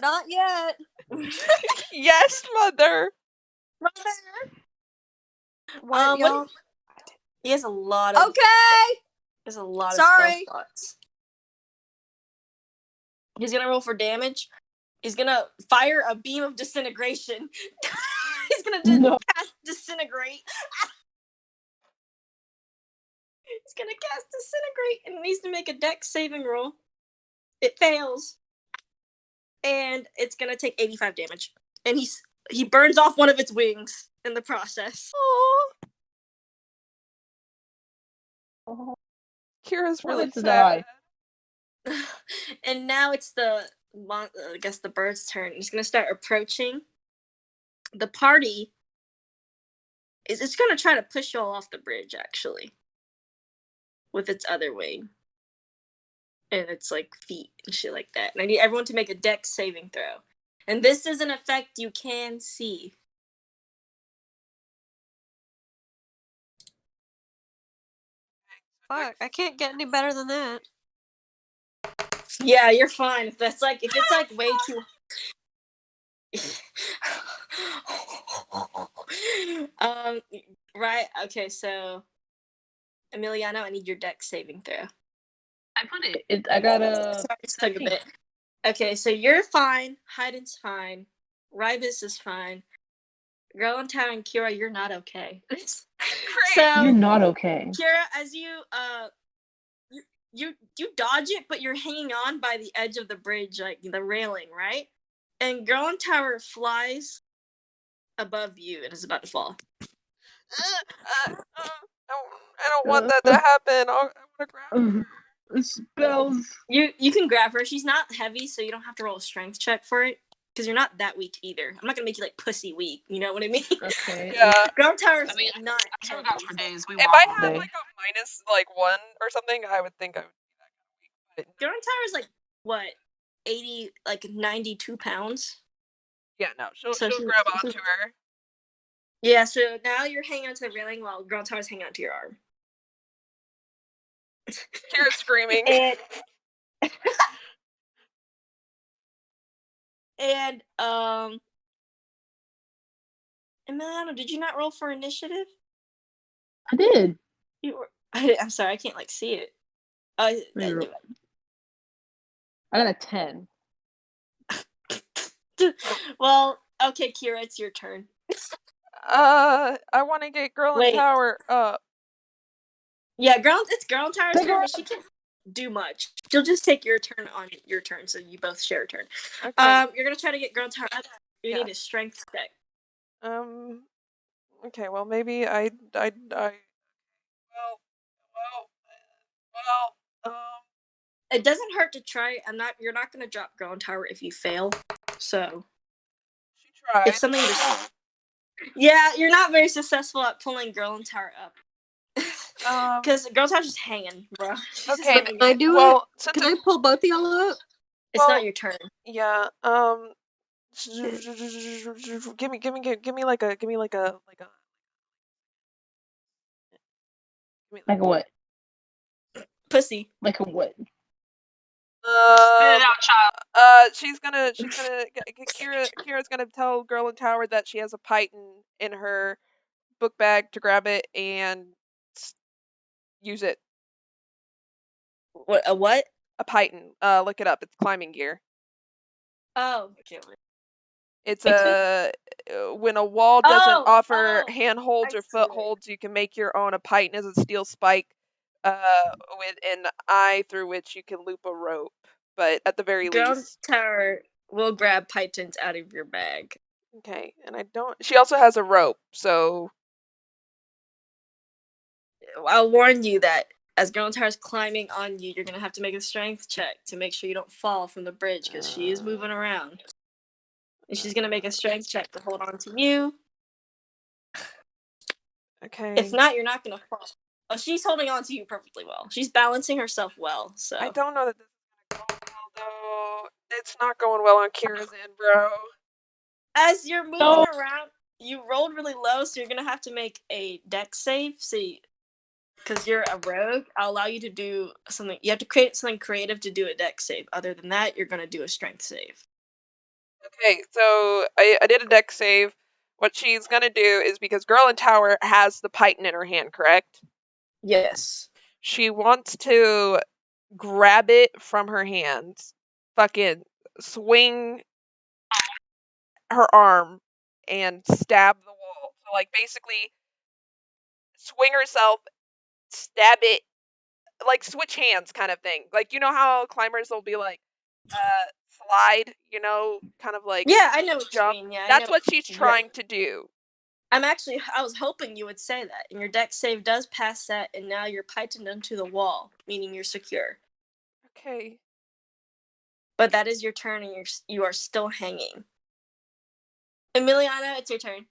Not yet. Yes, mother. What, y'all? He has a lot of. Okay. There's a lot of Sorry. spell slots. He's gonna roll for damage. He's gonna fire a beam of disintegration. He's gonna cast disintegrate. He's gonna cast disintegrate and needs to make a dex saving roll. It fails. And it's gonna take 85 damage. And he burns off one of its wings in the process. Aww. Kira's Who really wants to sad. die? And now it's I guess the bird's turn. It's gonna start approaching. The party it's gonna try to push you all off the bridge, actually, with its other wing, and it's like feet and shit like that. And I need everyone to make a dex saving throw. And this is an effect you can see. Fuck, I can't get any better than that. Yeah, you're fine. If it's like way too. Right. Okay. So, Emiliano, I need your dex saving throw. I put it. I got a. Sorry, it took a bit. Okay, so you're fine. Hayden's fine. Rybus is fine. Grellantown and Kira, you're not okay. Great. So You're not okay. Kira, as you dodge it, but you're hanging on by the edge of the bridge, like the railing, right? And Grellantower flies above you and is about to fall. I don't want that to happen. I want to grab her. Spells. You can grab her. She's not heavy, so you don't have to roll a strength check for it. Because you're not that weak either. I'm not gonna make you like pussy weak. You know what I mean? Okay. Yeah. Grellantower's I mean, not I still heavy. got for days. We If walk I all had day. like a minus like 1 or something, I would think I would be that kind of weak. But Grellantower's like what, 80, like 92 pounds. yeah, no, she'll So she- grab onto her. Yeah, so now you're hanging onto the railing while Grellantower's hanging onto your arm. Kira's screaming. And Emiliano, did you not roll for initiative? I did. You were. I'm sorry, I can't like see it. Maybe I got a 10. Well, okay, Kira, it's your turn. I want to get Grellantower up. Yeah, it's Grellantower's Take her turn, up. but she can't do much. She'll just take your turn on your turn, so you both share a turn. Okay. You're gonna try to get Grellantower up. You Yeah. need a strength check. Okay. Well, maybe I. Well. It doesn't hurt to try. You're not gonna drop Grellantower if you fail. So She tried. it's something to. Yeah, you're not very successful at pulling Grellantower up. Because Grellantower's just hanging, bro. She's just Okay. hanging. Can I do Well, it? since Can I pull both of y'all up? It's well- not your turn. yeah. Give me like a. Like a what? Pussy. Like a what? She's gonna Kira's gonna tell Grellantower that she has a python in her book bag to grab it and use it. What? A what? A python. Look it up. It's climbing gear. Oh, okay. It's Makes when a wall doesn't offer oh, handholds I or see it. footholds, you can make your own. A python is a steel spike with an eye through which you can loop a rope. But at the very least, Grellantower will grab pythons out of your bag. okay. And I don't. She also has a rope, so I'll warn you that as Grellantower's climbing on you, you're gonna have to make a strength check to make sure you don't fall from the bridge because she is moving around. And she's gonna make a strength check to hold on to you. okay. If not, you're not gonna fall. Oh, she's holding on to you perfectly well. She's balancing herself well. So I don't know that this is gonna go well though. It's not going well on Kira's end, bro. as you're moving No. around, you rolled really low, so you're gonna have to make a dex save. See, because you're a rogue, I'll allow you to do something. You have to create something creative to do a dex save. Other than that, you're gonna do a strength save. Okay, so I did a dex save. What she's gonna do is because Grellantower has the python in her hand, correct? Yes. She wants to grab it from her hands, fucking swing her arm, and stab the wall. So, like, basically, swing herself, stab it, like switch hands kind of thing. Like, you know how climbers will be like, slide, kind of like Yeah, I know what jump. you mean. Yeah, I That's know. what she's trying to do. I was hoping you would say that, and your deck save does pass that, and now you're pythoned into the wall, meaning you're secure. Okay. But that is your turn, and you are still hanging. Emiliana, it's your turn.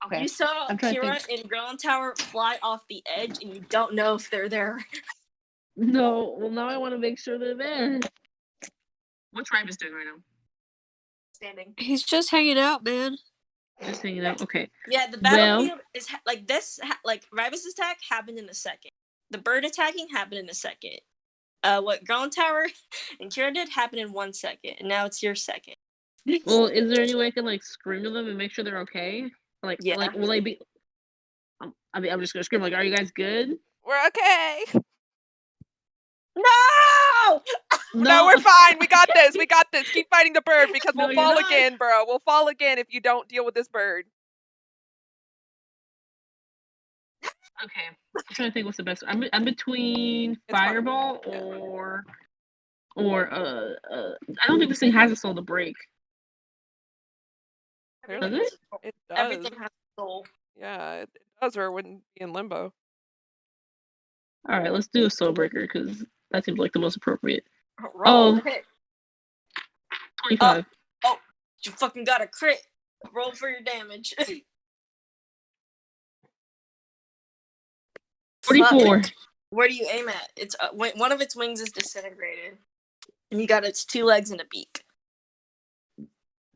Okay. You saw I'm trying to Kira and Ground Tower fly off the edge, and you don't know if they're there. No, well now I want to make sure they're there. What's Rybus doing right now? Standing. He's just hanging out, man. Just hanging out. Okay. Yeah, the Well- battlefield is like this. Like Rybus' attack happened in a second. The bird attacking happened in a second. What Ground Tower and Kira did happened in 1 second, and now it's your second. Well, is there any way I can like scream to them and make sure they're okay? Like, Yeah. like will they be? I mean, I'm just gonna scream like, "Are you guys good?" We're okay. No! No, we're fine. We got this. We got this. Keep fighting the bird because No, we'll you're fall not. again, bro. We'll fall again if you don't deal with this bird. Okay. I'm trying to think what's the best. I'm between It's fine. Fireball Yeah. or I don't think this thing has a soul to break. Clearly, Does it? it does. Everything has a soul. Yeah, it does, or it wouldn't be in limbo. All right, let's do a soul breaker because that seems like the most appropriate. Roll. Oh. Hit. 25. You fucking got a crit. Roll for your damage. 44. Fuck. Where do you aim at? It's one of its wings is disintegrated, and you got its 2 legs and a beak.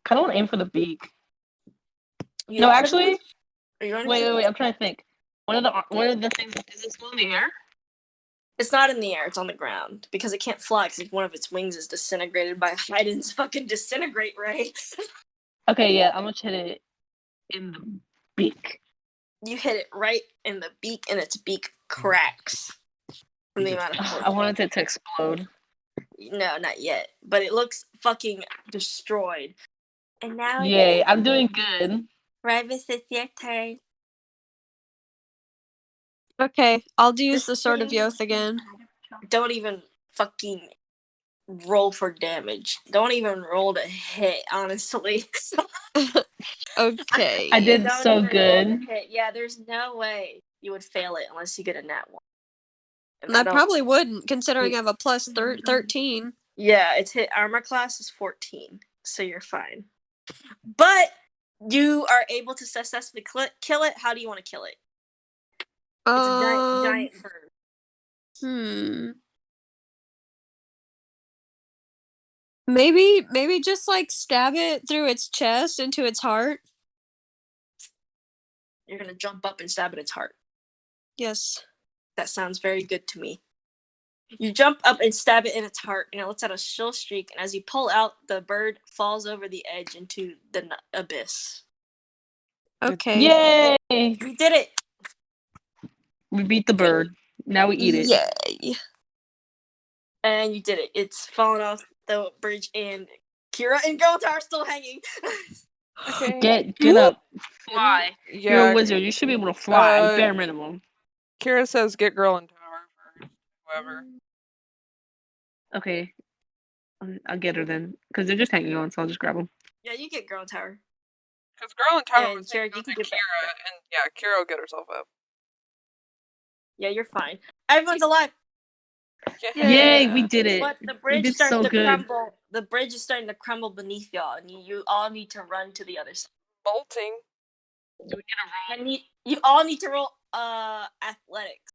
Kind of want to aim for the beak. You No, don't- actually, Are you wait. I'm trying to think. One of the things is it still in the air? It's not in the air. It's on the ground because it can't fly because one of its wings is disintegrated by Hyden's fucking disintegrate ray. Okay, yeah, I'm gonna hit it in the beak. You hit it right in the beak, and its beak cracks from the amount of force. I wanted it to explode. No, not yet. But it looks fucking destroyed. And now, Yay, I'm doing good. Rybus, it's your turn. Okay, I'll use the Sword of Yoth again. Don't even fucking roll for damage. Don't even roll to hit, honestly. Okay. I did Don't so even roll good. to hit. Yeah, there's no way you would fail it unless you get a nat 1. And I don't- probably wouldn't, considering I have a plus 13. Yeah, its hit armor class is 14, so you're fine. But you are able to successfully kill it. How do you want to kill it? It's a giant bird. Maybe just like stab it through its chest into its heart. You're gonna jump up and stab at its heart. Yes. That sounds very good to me. You jump up and stab it in its heart, and it lets out a chill streak. And as you pull out, the bird falls over the edge into the abyss. Okay. Yay! You did it. We beat the bird. Now we eat it. Yay. And you did it. It's fallen off the bridge, and Kira and Gotar are still hanging. Okay. Get up. Fly. You're Yeah. a wizard. You should be able to fly, Uh, bare minimum. Kira says get girl in tower first. Whoever. Okay. I'll get her then. Because they're just hanging on, so I'll just grab them. Yeah, you get Girl Tower. Because girl in tower And was Kira, hanging you on can to get back. Kira, and yeah, Kira will get herself up. Yeah, you're fine. Everyone's alive. Yeah. Yay, we did it. But the We bridge did starts so to good. crumble. The bridge is starting to crumble beneath y'all, and you all need to run to the other side. Bolting. And you all need to roll athletics.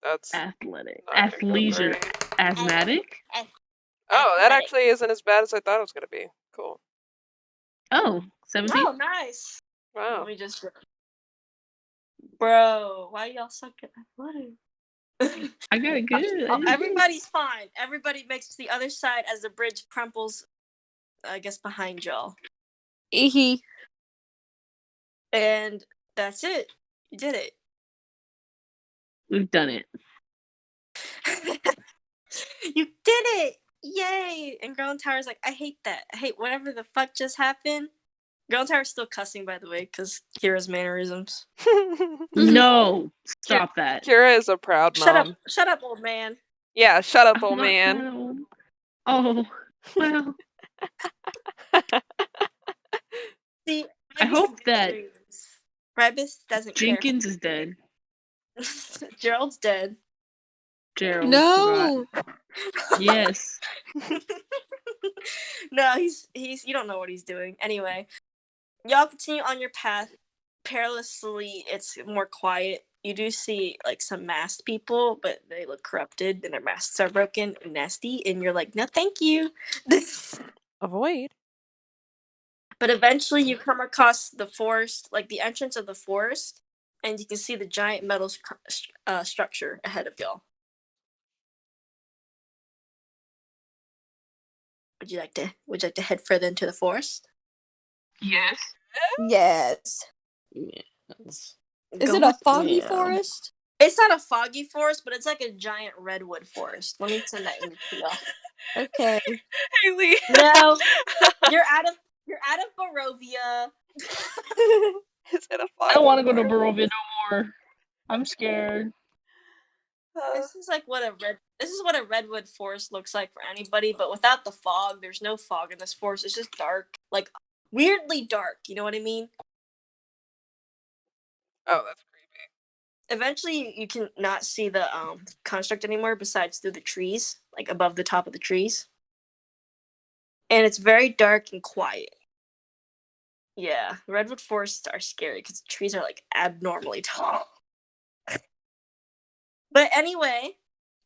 That's Athletic. not gonna go Athleisure. great. Asthmatic? Oh, that Athletic. actually isn't as bad as I thought it was gonna be. Cool. Oh, 17? Oh, nice. Wow. Let me just. Bro, why y'all suck at athletics? I got it good. Oh, everybody's fine. Everybody makes it to the other side as the bridge crumples, I guess, behind y'all. Eehee. And that's it. You did it. We've done it. You did it! Yay! And Ground Tower's like, I hate that. I hate whatever the fuck just happened. Ground Tower's still cussing, by the way, because Kira's mannerisms. No! Stop that. Kira is a proud mom. Shut up, old man. Yeah, shut up, I'm old not man. that old. Oh, well. See, I hope that Ribus doesn't Jenkins is dead. care. Gerald's dead. Gerald. No. forgot. Yes. No, he's you don't know what he's doing. Anyway, y'all continue on your path. Perilously, it's more quiet. You do see like some masked people, but they look corrupted and their masks are broken and nasty, and you're like, no thank you. Avoid. But eventually you come across the forest, like the entrance of the forest, and you can see the giant metal structure ahead of y'all. Would you like to head further into the forest? Yes. Yes. Yes. Is it a foggy forest? It's not a foggy forest, but it's like a giant redwood forest. Let me send that in to y'all. Okay. Haley. No, you're out of Barovia. Is it a I don't want to go to Barovia no more. I'm scared. This is what a redwood forest looks like for anybody, but without the fog. There's no fog in this forest. It's just dark, like weirdly dark. You know what I mean? Oh, that's creepy. Eventually, you can not see the construct anymore, besides through the trees, like above the top of the trees, and it's very dark and quiet. Yeah, redwood forests are scary because the trees are like abnormally tall. But anyway,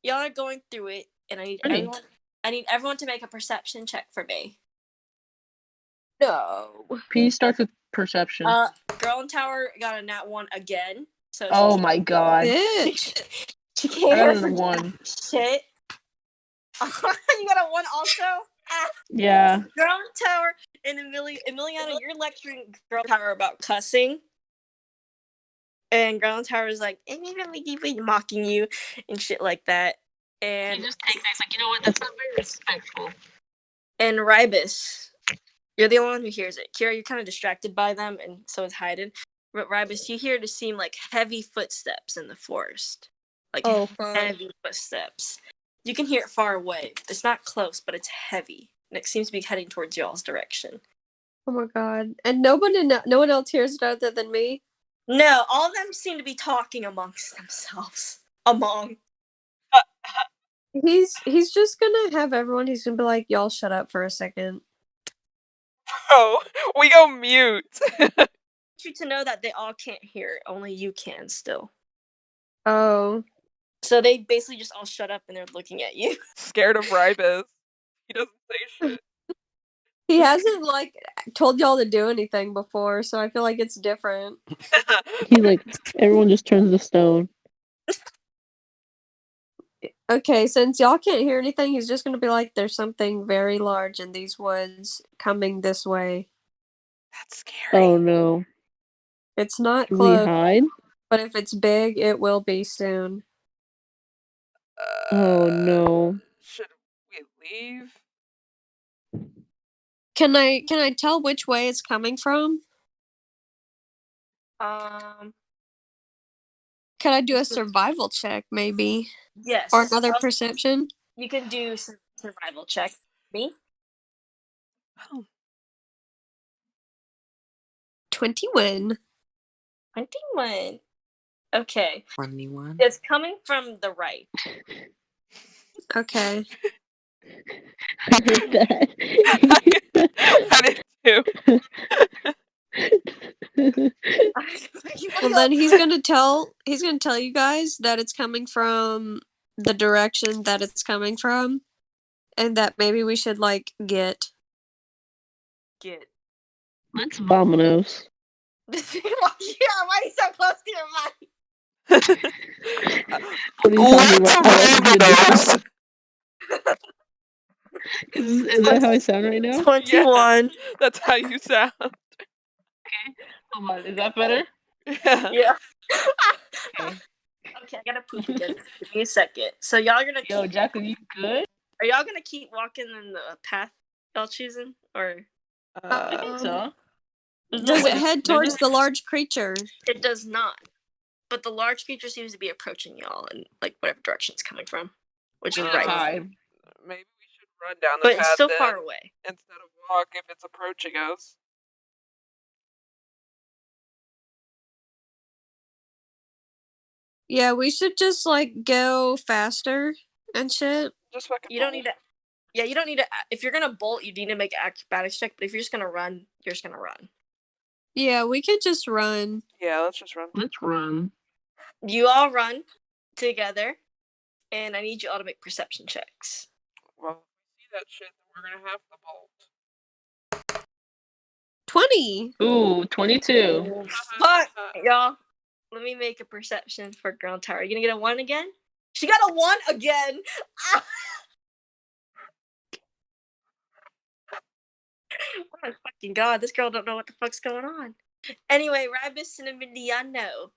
y'all are going through it, and I need everyone to make a perception check for me. No. P starts with perception. Girl in Tower got a nat 1 again. So Oh my god. Bitch. she I can't got a 1. shit. You got a 1 also? Ah. Yeah. Girl in Tower and Emiliana, you're lecturing Girl in Tower about cussing. And Girl in Tower is like, mocking you and shit like that. And You just take this like, you know what, that's not very respectful. And Ribus, you're the only one who hears it. Kira, you're kind of distracted by them, and so is Hayden. But Ribus, you hear to seem like heavy footsteps in the forest. Like heavy footsteps. You can hear it far away. It's not close, but it's heavy. And it seems to be heading towards y'all's direction. Oh my god. And no one else hears it other than me? No, all of them seem to be talking amongst themselves. He's just gonna have everyone, he's gonna be like, y'all shut up for a second. Oh, we go mute. I want you to know that they all can't hear it. Only you can still. Oh. So they basically just all shut up and they're looking at you. Scared of Ribus. He doesn't say shit. He hasn't like told y'all to do anything before, so I feel like it's different. He's like, everyone just turns to stone. Okay, since y'all can't hear anything, he's just gonna be like, there's something very large in these woods coming this way. That's scary. Oh no. It's not Should we close, hide? but if it's big, it will be soon. Oh no. Should we leave? Can I tell which way it's coming from? Um, Can I do a survival check, maybe? yes. Or another perception? You can do some survival check. Me? Oh. 21. 21. Okay. 21. It's coming from the right. Okay. I heard that. I did too. Well, then he's gonna tell you guys that it's coming from the direction that it's coming from, and that maybe we should like get. Let's Vominos. Yeah, why are you so close to your mic? What are you talking about? Is that how I sound right now? 21. That's how you sound. Hold on, is that better? Yeah. Yeah. Okay. Okay, I gotta poop again. Give me a second. So y'all are gonna Yo, Jack, are you good? are y'all gonna keep walking in the path y'all choosing? Or I think so. Does it head towards the large creature? it does not. But the large creature seems to be approaching y'all in like whatever direction it's coming from. Which is right. Hide. Maybe we should run down the But path it's still then, far away. instead of walk if it's approaching us. Yeah, we should just like go faster and shit. Just fucking. You don't need to. Yeah, you don't need to. If you're gonna bolt, you need to make an acrobatics check. But if you're just gonna run, you're just gonna run. Yeah, we could just run. Yeah, let's just run. Let's run. You all run together, and I need you all to make perception checks. Well, if we see that shit, then we're gonna have to bolt. 20. Ooh, 22. Oh, fuck, y'all. Let me make a perception for Ground Tower. Are you gonna get a 1 again? She got a 1 again. Ah! Oh my fucking god, this girl don't know what the fuck's going on. Anyway, Rabus and Emiliano.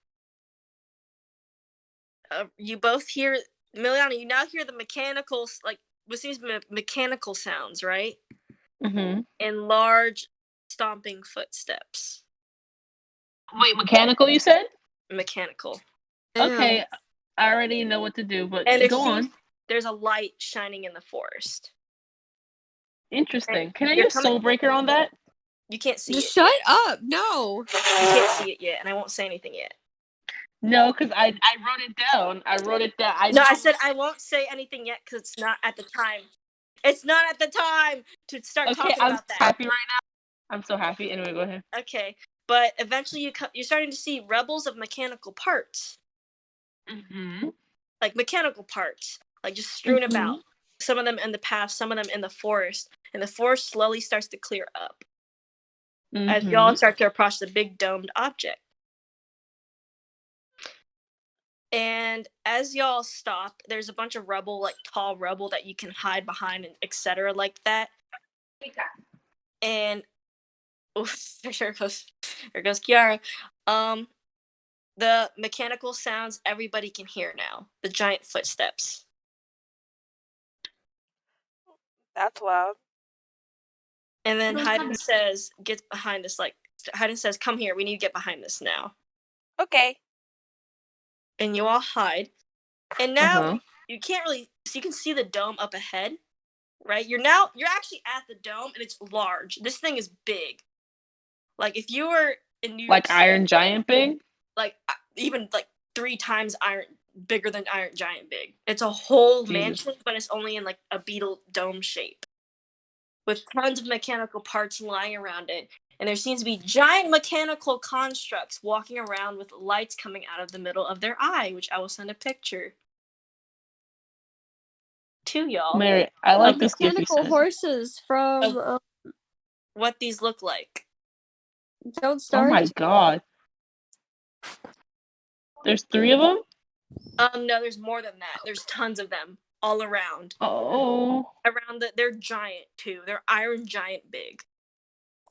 You both hear Emiliano. You now hear the mechanical, like what seems mechanical sounds, right? Mm-hmm. And large stomping footsteps. Wait, mechanical, you said? Mechanical. Okay, I already know what to do, but And go on. There's a light shining in the forest. Interesting. Can I You're use Soul Breaker on that? You can't see Just it. shut up. No. You can't see it yet, and I won't say anything yet. No, because I wrote it down. I wrote it down. I said I won't say anything yet because it's not at the time. It's not at the time to start Okay, talking I'm about that. happy right now. I'm so happy. Anyway, go ahead. Okay, but eventually you're starting to see rebels of mechanical parts, Mm-hmm. like mechanical parts, like just strewn about. Some of them in the path, some of them in the forest, and the forest slowly starts to clear up as y'all start to approach the big domed object. And as y'all stop, there's a bunch of rubble, like tall rubble that you can hide behind and etc. like that. And there goes Kiara. The mechanical sounds everybody can hear now. The giant footsteps. That's loud. And then Hayden says, "Get behind us!" Like Hayden says, "Come here. We need to get behind this now." Okay. And you all hide. And now you can't really. So you can see the dome up ahead, right? You're actually at the dome, and it's large. This thing is big. Like if you were in New York Like City, Iron Giant big? like even like 3 times bigger than Iron Giant big. It's a whole Jesus. mansion, but it's only in like a beetle dome shape, with tons of mechanical parts lying around it. And there seems to be giant mechanical constructs walking around with lights coming out of the middle of their eye, which I will send a picture to y'all. Mary, I like this gift you Mechanical sent. horses from What these look like. Don't Oh Start. my god. There's 3 of them? No, there's more than that. There's tons of them all around. Oh. They're giant too. They're Iron Giant big.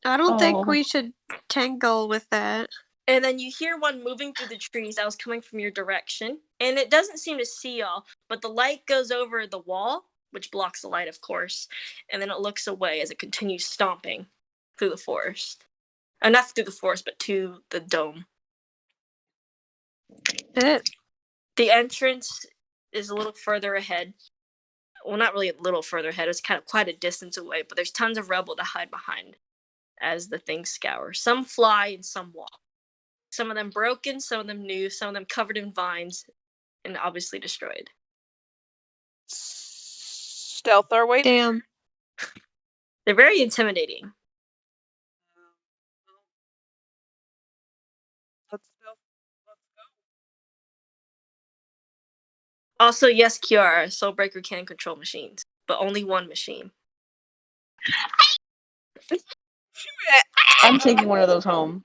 I don't think we should tangle with that. And then you hear one moving through the trees that was coming from your direction. And it doesn't seem to see y'all, but the light goes over the wall, which blocks the light, of course. And then it looks away as it continues stomping through the forest. Not through the forest, but to the dome. The entrance is a little further ahead. Well, not really a little further ahead. It's kind of quite a distance away, but there's tons of rubble to hide behind as the things scour. Some fly and some walk. Some of them broken, some of them new, some of them covered in vines and obviously destroyed. Stealth our way. Damn. They're very intimidating. Let's stealth. Let's go. Also, yes, Kiara, Soulbreaker can control machines, but only one machine. I'm taking one of those home.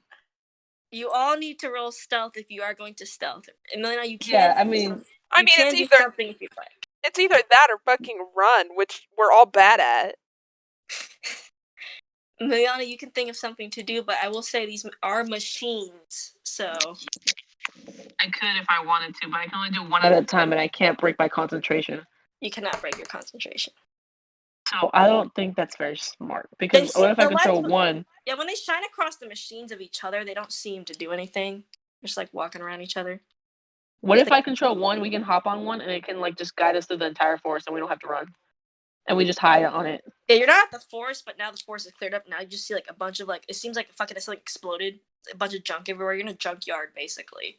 You all need to roll stealth if you are going to stealth. Emiliano, you can. Yeah, I mean, it's do something if you'd like. It's either that or fucking run, which we're all bad at. Emiliano, you can think of something to do, but I will say these are machines, so I could if I wanted to, but I can only do one at a time, and I can't break my concentration. you cannot break your concentration. So I don't think that's very smart. Because what if I control one? Yeah, when they shine across the machines of each other, they don't seem to do anything. They're just like walking around each other. What if I control one? We can hop on one, and it can like just guide us through the entire forest, and we don't have to run, and we just hide on it. Yeah, you're not at the forest, but now the forest is cleared up. Now you just see like a bunch of like it seems like fucking exploded. A bunch of junk everywhere. You're in a junkyard, basically.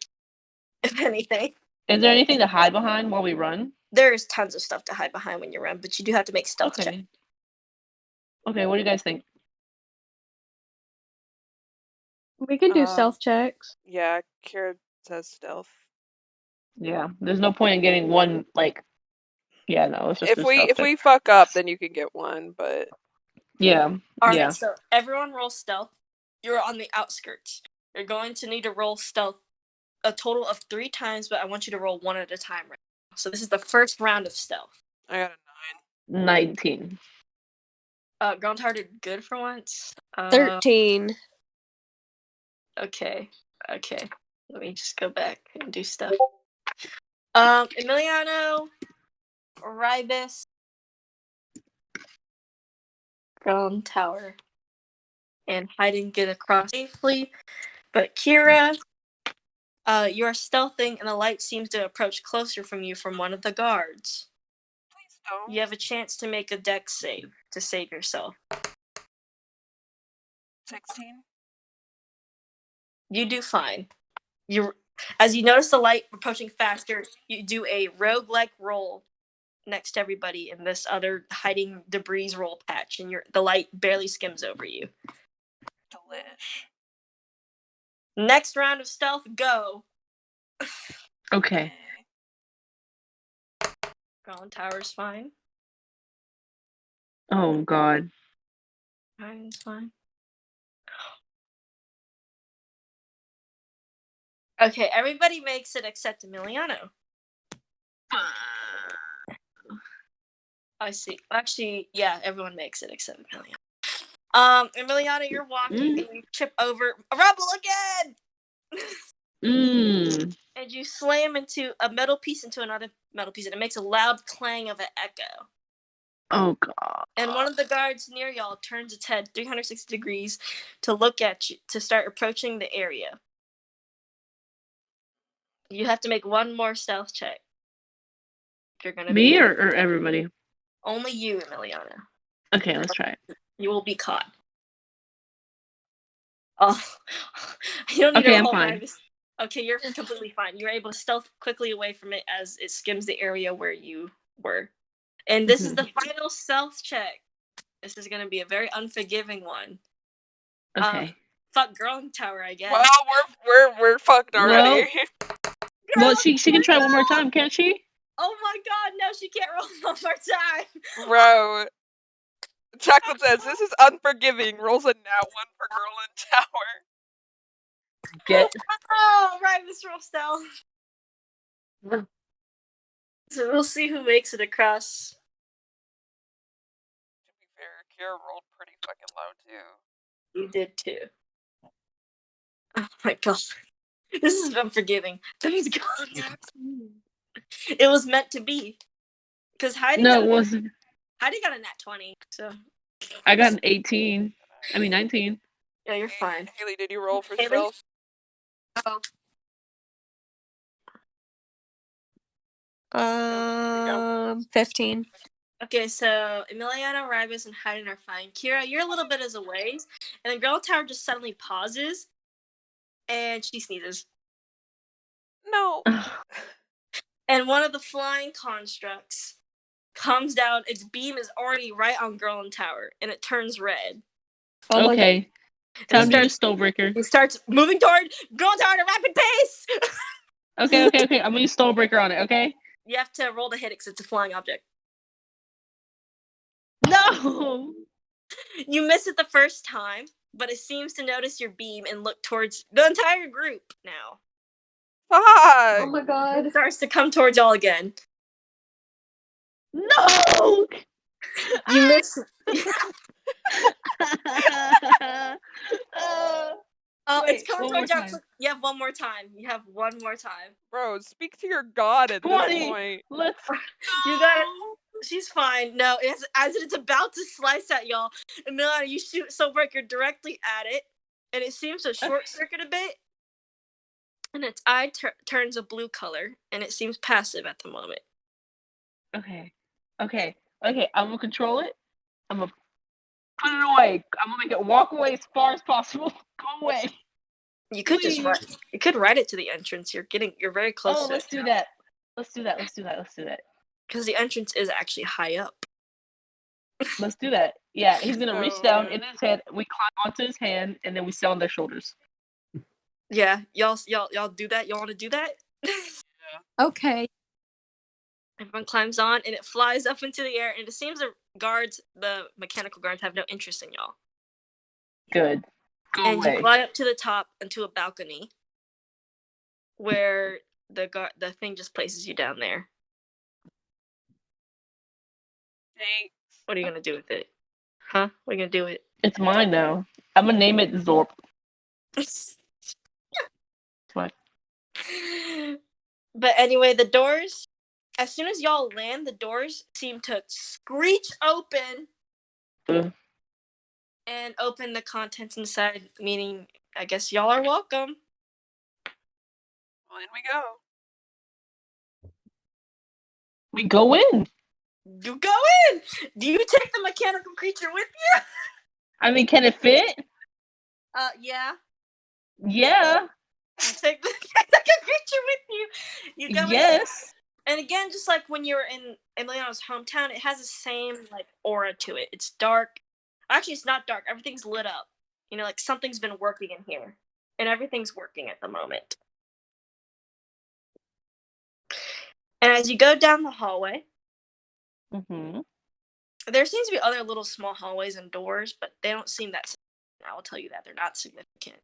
If anything. Is there anything to hide behind while we run? There's tons of stuff to hide behind when you run, but you do have to make stealth checks. Okay. Okay, what do you guys think? We can do Um, stealth checks. Yeah, Kira says stealth. Yeah, there's no point in getting one, like... Yeah, no, let's just If do we stealth if check. we fuck up, then you can get one, but Yeah, Alright, yeah. so everyone roll stealth. You're on the outskirts. You're going to need to roll stealth a total of 3 times, but I want you to roll 1 at a time right now. So this is the first round of stealth. I got a 19. Gruntar did good for once. 13. Okay. Let me just go back and do stuff. Emiliano, Rybus, Ground Tower, and hide and get across safely. But Kira, you are stealthing, and the light seems to approach closer from you from one of the guards. Please don't. You have a chance to make a dex save to save yourself. 16. You do fine. As you notice the light approaching faster, you do a roguelike roll next to everybody in this other hiding debris roll patch, and the light barely skims over you. Delish. Next round of stealth, go. Okay. Ground Tower's fine. Oh, God. Fine's fine. Okay, everybody makes it except Emiliano. I see. Actually, yeah, everyone makes it except Emiliano. Emiliano, you're walking and you trip over a rubble again! And you slam into a metal piece into another metal piece, and it makes a loud clang of an echo. Oh, God. And one of the guards near y'all turns its head 360 degrees to look at you, to start approaching the area. You have to make one more stealth check. You're gonna Me be or everybody? only you, Emiliano. Okay, let's try it. You will be caught. Oh, you don't need Okay, to I'm roll fine. Rybus. Okay, you're completely fine. You're able to stealth quickly away from it as it skims the area where you were. And this is the final stealth check. This is going to be a very unforgiving one. Okay. Fuck Growing Tower, I guess. Well, we're fucked already. Well, she can try one more time, can't she? Oh my god, no, she can't roll one more time. Bro. Chocolate says, this is unforgiving. Rolls a nat 1 for girl in tower. Get. Oh, right, Miss Roll stealth. So we'll see who makes it across. To be fair, Kira rolled pretty fucking low, too. You did too. Oh my god. This is unforgiving. Please God. It was meant to be. Because Heidi No, it wasn't. Heidi got a nat 20, so I got an 18. I mean, 19. yeah, you're fine. Haley, did you roll for Haley? stealth? Oh. 15. Okay, so Emiliano, Rybus, and Hayden are fine. Kira, you're a little bit as a ways, and the Girl Tower just suddenly pauses, and she sneezes. No. And one of the flying constructs comes down. Its beam is already right on Girl and Tower, and it turns red. Oh my Okay. And Time to use Stolebreaker. it starts moving toward Girl and Tower at a rapid pace. Okay. I'm gonna use Stolebreaker on it, okay? You have to roll to hit it because it's a flying object. No! You miss it the first time, but it seems to notice your beam and look towards the entire group now. Fuck! Oh my god. It starts to come towards y'all again. No! You miss. It's coming one more towards y'all. time. You have one more time. You have one more time. Bro, speak to your god at this 20. point. Let's. You got it. She's fine. No, as it's about to slice at y'all, and then you shoot Soulbreaker directly at it, and it seems to short circuit a bit, and its eye turns a blue color, and it seems passive at the moment. Okay. I'm gonna control it. I'm gonna put it away. I'm gonna make it walk away as far as possible. Go away. You could just Please. ride. You could ride it to the entrance. You're very close. Oh, to let's it. do that. Let's do that. Let's do that. Let's do that. Because the entrance is actually high up. Let's do that. Yeah, he's gonna reach Oh, down man. in his hand. We climb onto his hand, and then we sit on their shoulders. Yeah, y'all do that? Y'all want to do that? Okay. Everyone climbs on, and it flies up into the air, and it seems the mechanical guards, have no interest in y'all. Good. Go And you away. fly up to the top into a balcony where the thing just places you down there. Thanks. What are you gonna do with it? Huh? What are you gonna do with it? It's mine now. I'm gonna name it Zorp. What? But anyway, the doors, as soon as y'all land, the doors seem to screech open and open the contents inside, meaning I guess y'all are welcome. Well, in we go. We go in. You go in! Do you take the mechanical creature with you? I mean, can it fit? Yeah. Yeah. You take the mechanical creature with you. You go in. Yes. And again, just like when you're in Emiliano's hometown, it has the same like aura to it. It's dark. Actually, it's not dark. Everything's lit up. You know, like something's been working in here, and everything's working at the moment. And as you go down the hallway, there seems to be other little small hallways and doors, but they don't seem that significant. I will tell you that they're not significant.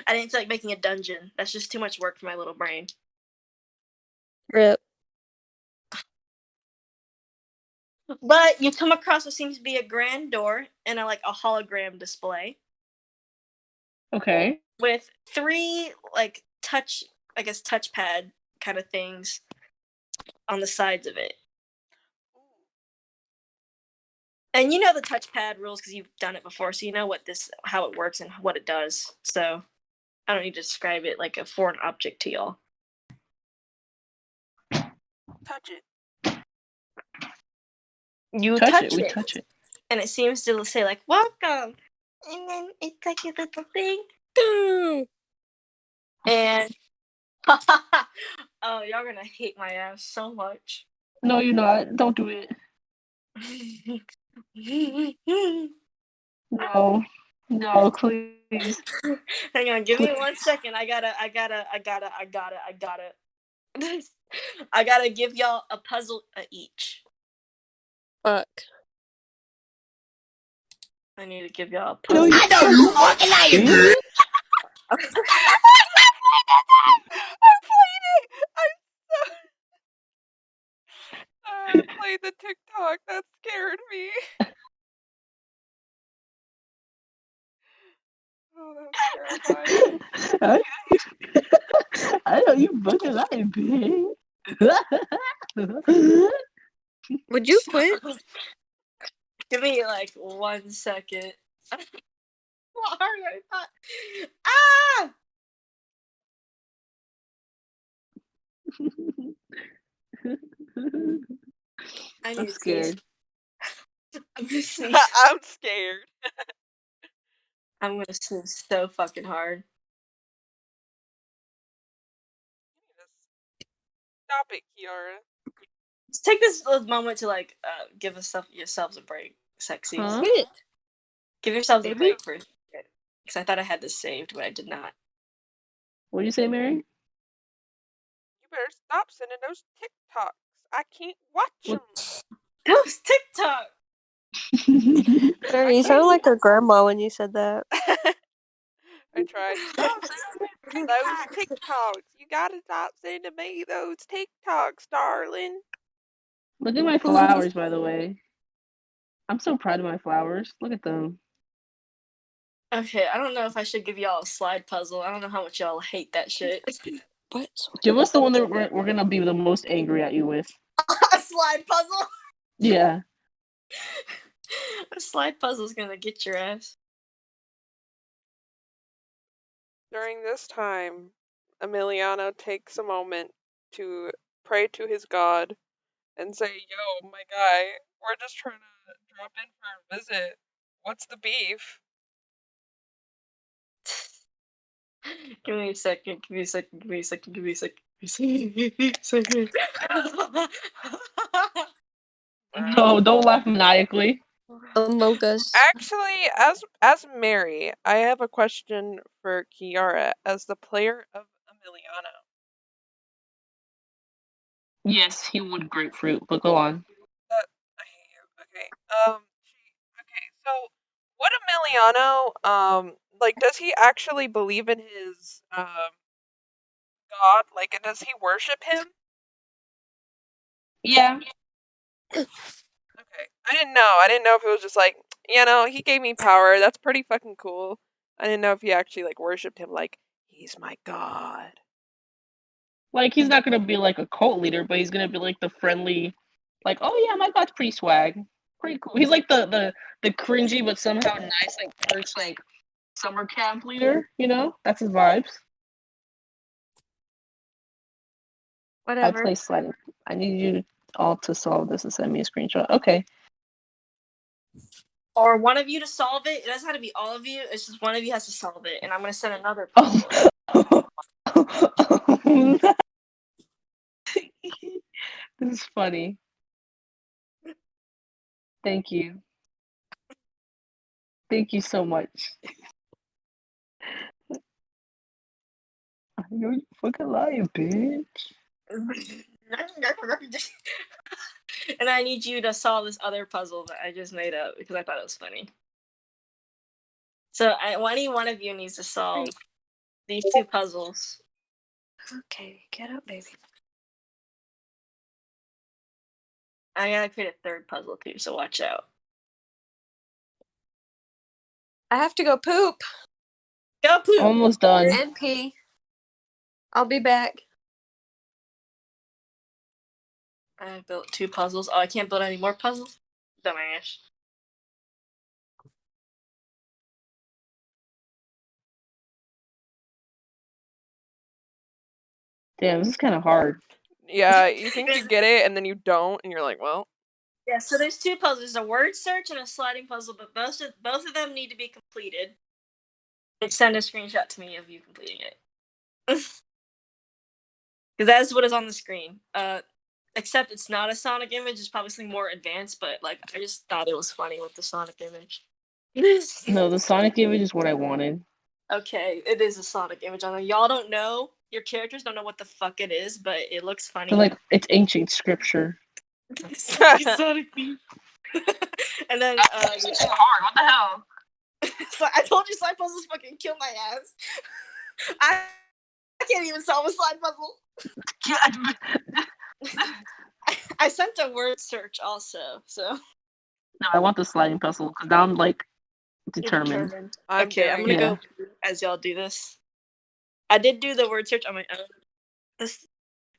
I didn't feel like making a dungeon. That's just too much work for my little brain. Rip. But you come across what seems to be a grand door and a hologram display Okay. with 3 touchpad kind of things on the sides of it. And you know the touchpad rules because you've done it before, so you know how it works and what it does. So I don't need to describe it like a foreign object to y'all. Touch it. You Touch touch it. We touch it. and it seems to say like welcome, and then it's like a little thing, and oh, y'all gonna hate my ass so much. No, you're not. Don't do it. No. No, please. Hang on, give me 1 second. I gotta I gotta give y'all a puzzle each. Fuck. I need to give y'all a puzzle. I know you fucking liar. I played it. I played the TikTok. That scared me. Oh, that was terrifying. I know you fucking lying, bitch. Would you quit? Give me like 1 second. Ah! I need I'm to scared. I'm gonna sneeze. I'm scared. I'm gonna sneeze so fucking hard. Stop it, Kiara. Let's take this moment to give yourselves a break, sexies. Huh? Quit. Give yourselves a Maybe. break for a second. Because I thought I had this saved, but I did not. What do you say, Mary? You better stop sending those TikToks. I can't watch them. Those TikTok! Mary, you sounded like your grandma when you said that. I tried. Stop sending those TikToks. You gotta stop sending me those TikToks, darling. Look at my flowers, by the way. I'm so proud of my flowers. Look at them. Okay, I don't know if I should give y'all a slide puzzle. I don't know how much y'all hate that shit. What? Give us the one that we're gonna be the most angry at you with. A slide puzzle? Yeah. A slide puzzle's gonna get your ass. During this time, Emiliano takes a moment to pray to his god and say, yo, my guy, we're just trying to drop in for a visit. What's the beef? Give me a second, give me a second, give me a second, give me a second. No, don't laugh maniacally. Among Us. Actually, as Mary, I have a question for Kiara as the player of Emiliano. Yes, he would grapefruit, but go on. I hate you. Okay. Okay. So, would Emiliano, like, does he actually believe in his god? Like, does he worship him? Yeah. Okay. I didn't know. I didn't know if it was just like, he gave me power. That's pretty fucking cool. I didn't know if he actually like worshipped him. Like, he's my god. Like, he's not gonna be like a cult leader, but he's gonna be like the friendly, like, oh yeah, my god's pretty swag. Pretty cool. He's like the cringy but somehow nice, like church, like summer camp leader, you know? That's his vibes. Whatever. I play sliding. I need you all to solve this and send me a screenshot. Okay. Or one of you to solve it. It doesn't have to be all of you. It's just one of you has to solve it, and I'm gonna send another puzzle. This is funny. Thank you. Thank you so much. I know you fucking lying, bitch. And I need you to solve this other puzzle that I just made up because I thought it was funny. So any one of you needs to solve these two puzzles. Okay, get up, baby. I gotta create a third puzzle too, so watch out. I have to go poop Go poop! Almost done. and pee. I'll be back. I built two puzzles. Oh, I can't build any more puzzles? Dumbass. Damn, this is kind of hard. Yeah, you think you get it, and then you don't, and you're like, well. Yeah, so there's two puzzles. There's a word search and a sliding puzzle, but both of them need to be completed. And send a screenshot to me of you completing it. Because that's what is on the screen. Except it's not a Sonic image, it's probably something more advanced, but like I just thought it was funny with the Sonic image. No, the Sonic image is what I wanted. Okay, it is a Sonic image on there. Y'all don't know, your characters don't know what the fuck it is, but it looks funny. So, like, it's ancient scripture. Sonic beam. And then It's hard. What the hell? so I told you slide puzzles fucking kill my ass. I can't even solve a slide puzzle. I sent a word search also, so No, I want the sliding puzzle because now I'm like determined. I'm okay, I'm doing gonna it. go as y'all do this. I did do the word search on my own.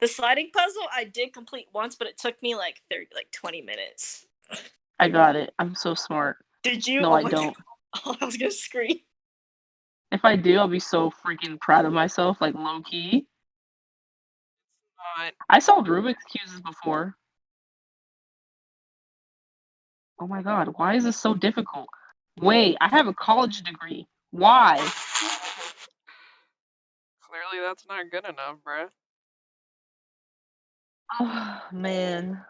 The sliding puzzle I did complete once, but it took me like 20 minutes. I got it. I'm so smart. Did you? No, Oh I my don't. God. I was gonna scream. If I do, I'll be so freaking proud of myself, like low key. not. I solved Rubik's cubes before. Oh my god, why is this so difficult? Wait, I have a college degree. Why? Clearly, that's not good enough, bruh. Oh man.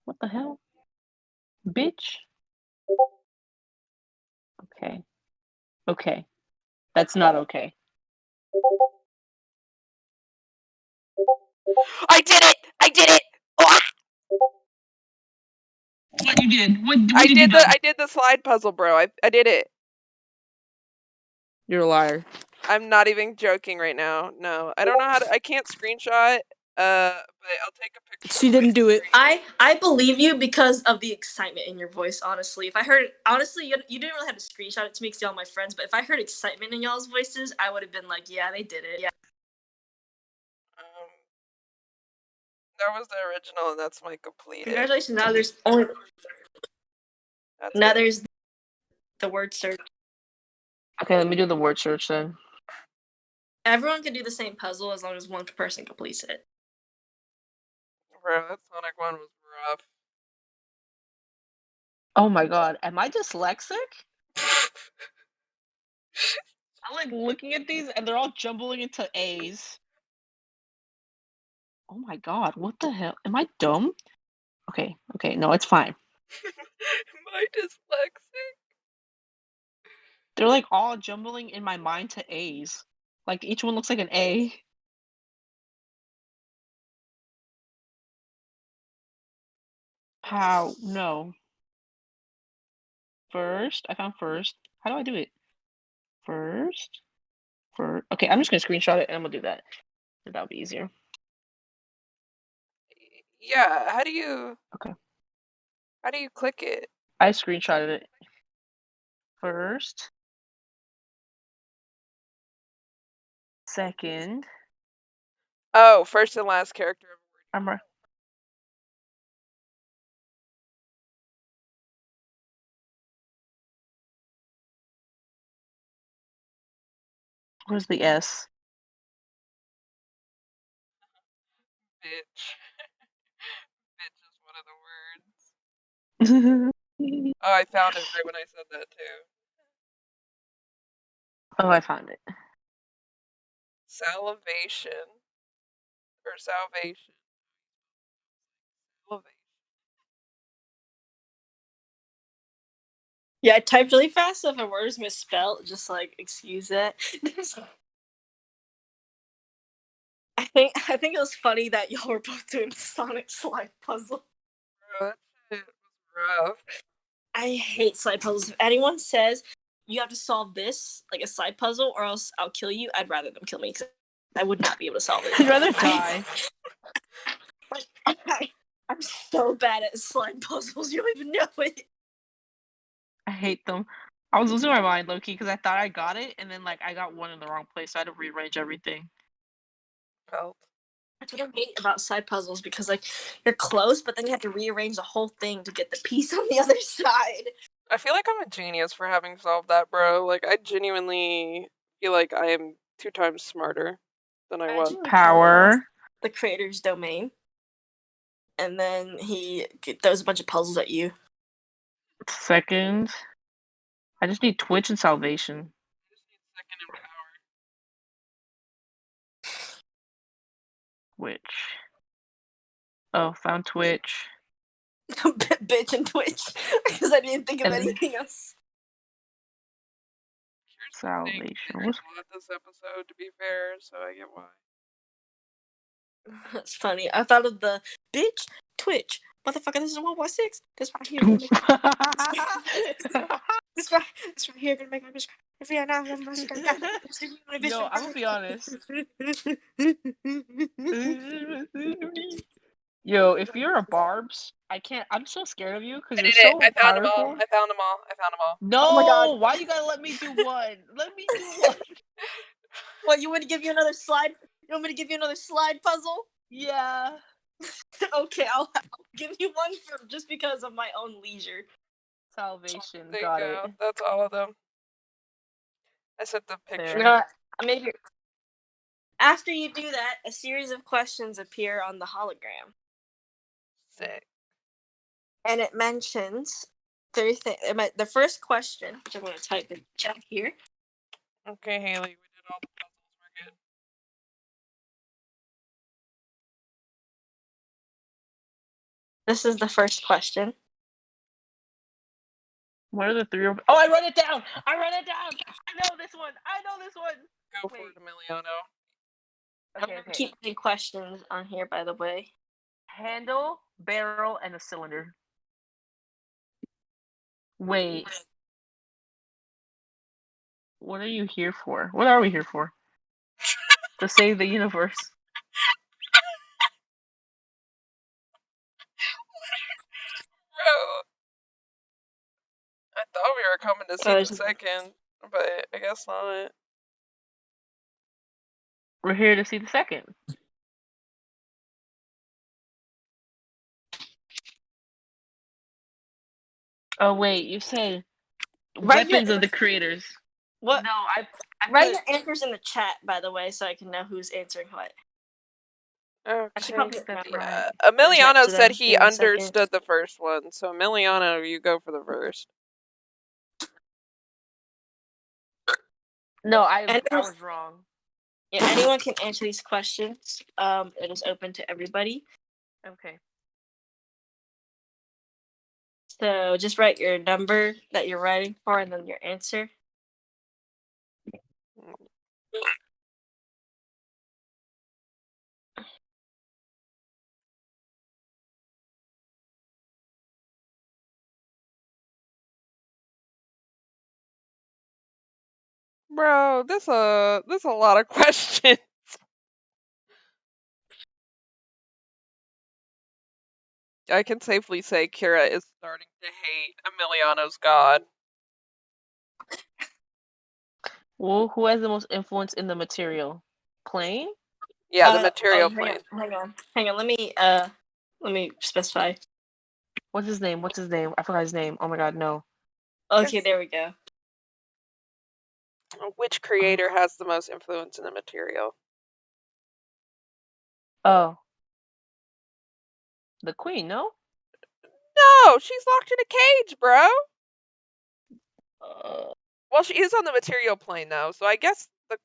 What the hell? Bitch. Okay. Okay. That's not okay. I did it! I did it! Ah! What you did? What I did you do? did the slide puzzle, bro. I did it. You're a liar. I'm not even joking right now. No, I don't know how to. I can't screenshot. But I'll take a picture. She didn't do it. I believe you because of the excitement in your voice, honestly. If I heard honestly, you didn't really have to screenshot it to me because y'all my friends, but if I heard excitement in y'all's voices, I would have been like, yeah, they did it. Yeah. That was the original, and that's my completed. Congratulations, now there's only That's now it. there's the word search. Okay, let me do the word search then. Everyone can do the same puzzle as long as one person completes it. Bro, that Sonic one was rough. Oh my god, am I dyslexic? I'm like looking at these and they're all jumbling into A's. Oh my god, what the hell? Am I dumb? Okay, no, it's fine. My dyslexic. They're like all jumbling in my mind to A's. Like each one looks like an A. How? No. First, I found first. How do I do it? First. Okay, I'm just gonna screenshot it and I'm gonna do that. That'll be easier. Yeah, how do you Okay. How do you click it? I screenshotted it. First. Second. Oh, first and last character of a word. I'm right. Where's the S? Bitch. Bitch is one of the words. Oh, I found it right when I said that too. Oh, I found it. Salivation. Or salvation. Salivation. Yeah, I typed really fast, so if a word is misspelled, just like excuse that. I think it was funny that y'all were both doing the Sonic slide puzzle. Bro, that shit was rough. I hate slide puzzles. If anyone says you have to solve this, like a slide puzzle, or else I'll kill you, I'd rather them kill me because I would not be able to solve it. I'd rather die. I'm so bad at slide puzzles, you don't even know it. I hate them. I was losing my mind, low-key, because I thought I got it, and then like I got one in the wrong place, so I had to rearrange everything. Felt. That's what I hate about side puzzles, because like you're close, but then you have to rearrange the whole thing to get the piece on the other side. I feel like I'm a genius for having solved that, bro. Like, I genuinely feel like I am 2 times smarter than I was. Imagine Power. the creator's domain, and then he throws a bunch of puzzles at you. Second. I just need Twitch and Salvation. I just need second and power. Twitch. Oh, found Twitch. Bitch and Twitch, because I didn't think of And then- anything else. Salvation. There's a lot this episode, to be fair, so I get why. That's funny. I thought of the bitch Twitch. Motherfucker, this is 1.6. This right here. Gonna this right here gonna make my bitch. If you're not gonna Yo, I'm gonna be honest. Yo, if you're a Barbs, I'm so scared of you because I you're did it. so I found them powerful. all. I found them all. No, Oh my God. why you gotta let me do one? Let me do one. What, you want to give you another slide? You want me to give you another slide puzzle? Yeah. Okay, I'll give you one for just because of my own leisure. Salvation. There Got you go. it. That's all of them. I set the picture. There. Maybe after you do that, a series of questions appear on the hologram. Sick. And it mentions 3 things. The first question, which I'm going to type in chat here. Okay, Haley, we did all the puzzles. We're good. This is the first question. What are the 3 of? Oh, I wrote it down. I know this one. Go for Wait. it, Emiliano. Okay. Keep the questions on here, by the way. Handle, barrel, and a cylinder. Wait. What are you here for? What are we here for? To save the universe. Bro. I thought we were coming to see the second, but I guess not. We're here to see the second. Oh wait, you said weapons of the creators. What? No, I Write put- your answers in the chat, by the way, so I can know who's answering what. I should probably Okay. remember. Emiliano to said them. he Give me a second. understood the first one, so Emiliano, you go for the first. No, I Anyone, was wrong. yeah, anyone can answer these questions. It is open to everybody. Okay. So just write your number that you're writing for and then your answer. Bro, this a lot of questions. I can safely say Kira is starting to hate Emiliano's god. Well, who has the most influence in the material plane? Yeah, the material plane. Hang on. Let me specify. What's his name? What's his name? I forgot his name. Oh my god, no. Okay, there we go. Which creator has the most influence in the material? Oh. The queen, no? No, she's locked in a cage, bro. Well, she is on the material plane though, so I guess the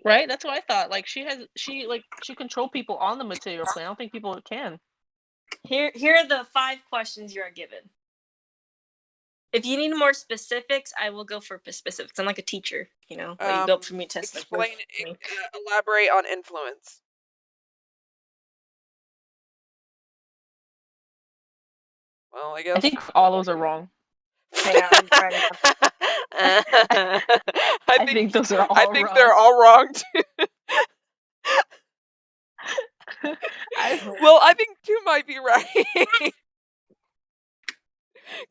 Right? That's what I thought. Like she control people on the material plane. I don't think people can. Here are the 5 questions you are given. If you need more specifics, I will go for specifics. I'm like a teacher, you know. Like you go up for me, test. Explain. Elaborate on influence. Well, I guess. I think all those are wrong. Hang on, I'm writing up. I think those are all I think wrong. they're all wrong too. Well, I think 2 might be right.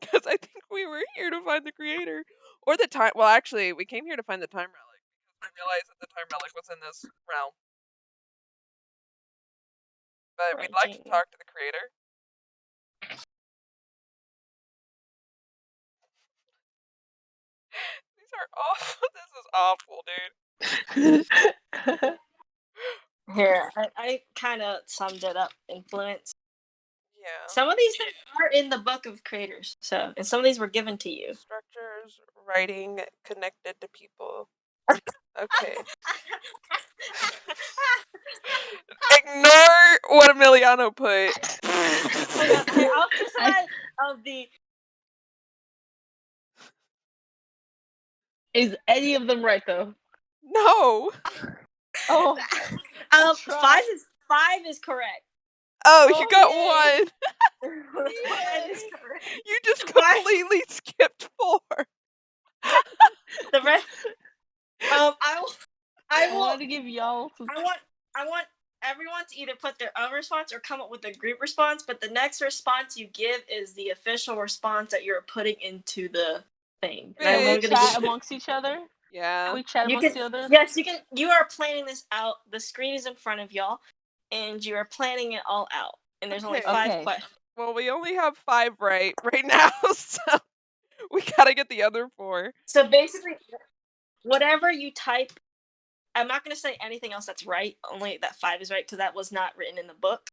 Because I think we were here to find the creator. Or the time. Well, actually, we came here to find the time relic. Because we realized that the time relic was in this realm. But we'd like to talk to the creator. These are awful. This is awful, dude. Here, I kind of summed it up. Influence. Yeah. Some of these things are in the book of creators, so and some of these were given to you. Structures, writing, connected to people. Okay. Ignore what Emiliano put. Okay, I'll decide of the. Is any of them right though? No. Oh. 5 is correct. Oh, you got yay. 1. Five is correct. You just completely skipped 4. The rest. I want to give y'all. I want everyone to either put their own response or come up with a group response. But the next response you give is the official response that you're putting into the thing. Can we chat amongst each other? Yeah. Can we chat amongst each other? Yes, you can. You are planning this out. The screen is in front of y'all, and you are planning it all out. And there's only 5 questions. Well, we only have 5 right now, so we gotta get the other 4. So basically, whatever you type, I'm not going to say anything else that's right. Only that 5 is right because that was not written in the book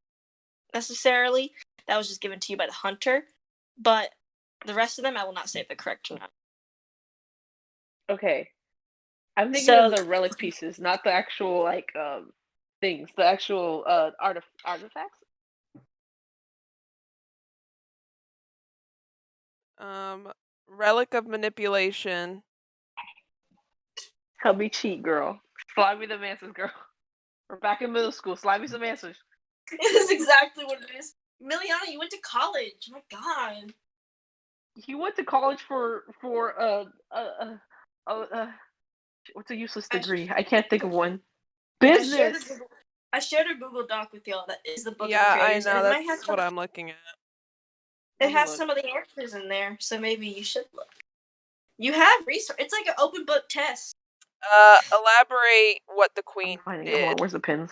necessarily. That was just given to you by the hunter. But the rest of them, I will not say if they're correct or not. Okay. I'm thinking of the relic pieces, not the actual things, the actual artifacts. Relic of manipulation. Help me cheat, girl. Slide me the answers, girl. We're back in middle school. Slide me some answers. This is exactly what it is. Miliana, you went to college. My God. He went to college for what's a useless degree? I can't think of one. Business. I shared a Google Doc with y'all that is the book of creators. Yeah, I know. That's what I'm looking at. It has some of the answers in there, so maybe you should look. You have resource. It's like an open book test. Elaborate what the queen did. Where's the pins?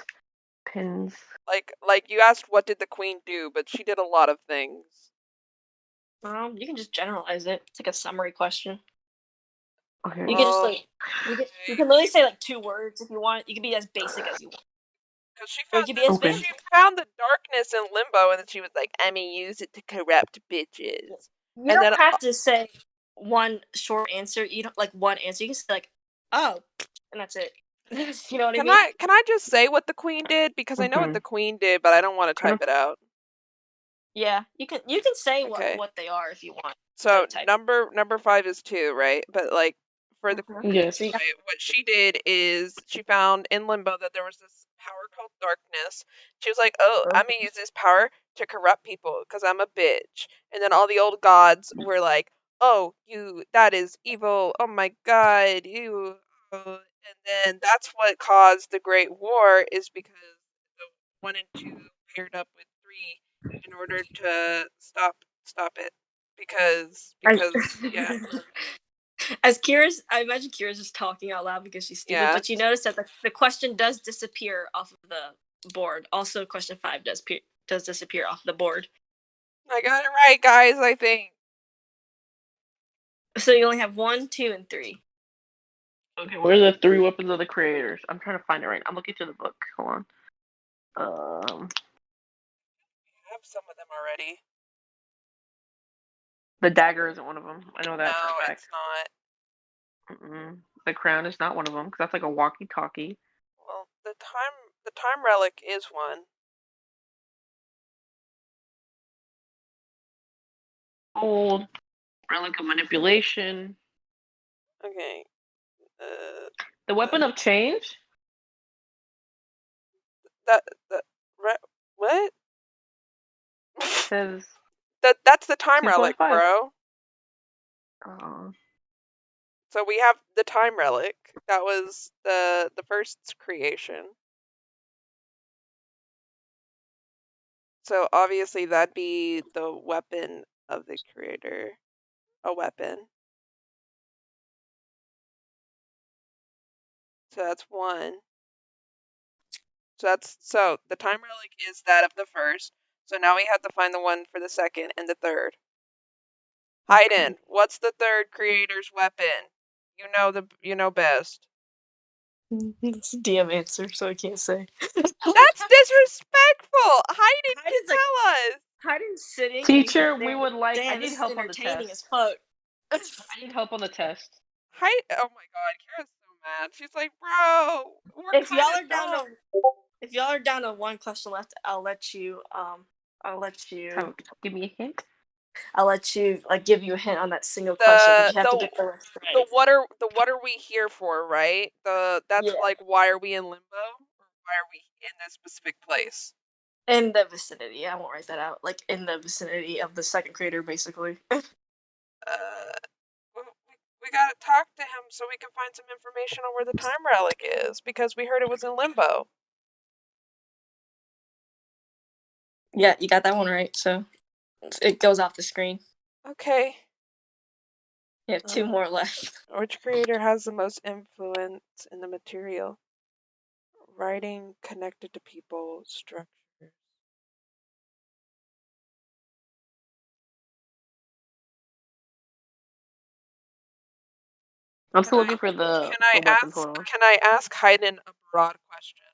Pins. Like you asked what did the queen do, but she did a lot of things. You can just generalize it. It's like a summary question. Okay. You can just you can literally say like 2 words if you want. You can be as basic as you want. Because she found the darkness in limbo, and then she was like, "I'm gonna use it to corrupt bitches." You don't have to say one short answer. You don't like one answer. You can say like Oh, and that's it. You know what I Can mean? I just say what the queen did? Because I know what the queen did, but I don't want to type it out. Yeah, you can say Okay. what they are if you want. So to type. number 5 is 2, right? But like for the Mhm. queen, Yes. So you- right, what she did is she found in limbo that there was this power called darkness. She was like, "Oh, I'm gonna use this power to corrupt people because I'm a bitch." And then all the old gods were like, "Oh, that is evil. Oh my god, you." And then that's what caused the Great War, is because the 1 and 2 paired up with 3 in order to stop it. Because yeah. As I imagine Kira's just talking out loud because she's stupid. Yeah. But you notice that the question does disappear off of the board. Also, question 5 does disappear off the board. I got it right, guys, I think. So you only have 1, 2, and 3. Okay, where are the 3 weapons of the creators? I'm trying to find it right now. I'm looking through the book. Hold on. I have some of them already. The dagger isn't one of them. I know that for a No, fact. it's not. The crown is not one of them because that's like a walkie-talkie. Well, the time relic is one. Gold, relic of manipulation. Okay. The weapon of change. What? Says that's the time 2.5. relic, bro. Oh. So we have the time relic. That was the first creation. So obviously that'd be the weapon of the creator. A weapon. So that's 1. So the time relic is that of the first. So now we have to find the one for the second and the third. Hayden, what's the third creator's weapon? You know best. It's a DM answer, so I can't say. That's disrespectful. Hayden, Hayden's like, tell us. Hayden's sitting. Teacher, and he's we there, would like. I Damn, need this is help on the entertaining test. as fuck. I need help on the test. Oh my god, Kira's so mad. She's like, bro, we're If y'all kind are of down dumb. if y'all are down to one question left, I'll let you Give me a hint. I'll let you give you a hint on that single question. But you have to get the rest right. The what are we here for, right? That's Yeah. like, why are we in limbo? Or why are we in this specific place? In the vicinity. I won't write that out. Like in the vicinity of the second creator, basically. We gotta talk to him so we can find some information on where the time relic is, because we heard it was in limbo. Yeah, you got that one right. So it goes off the screen. Okay. You have 2 more left. Which creator has the most influence in the material? Writing connected to people, structures. I'm still looking for the weapon. Hold on. Can I ask Hayden a broad question?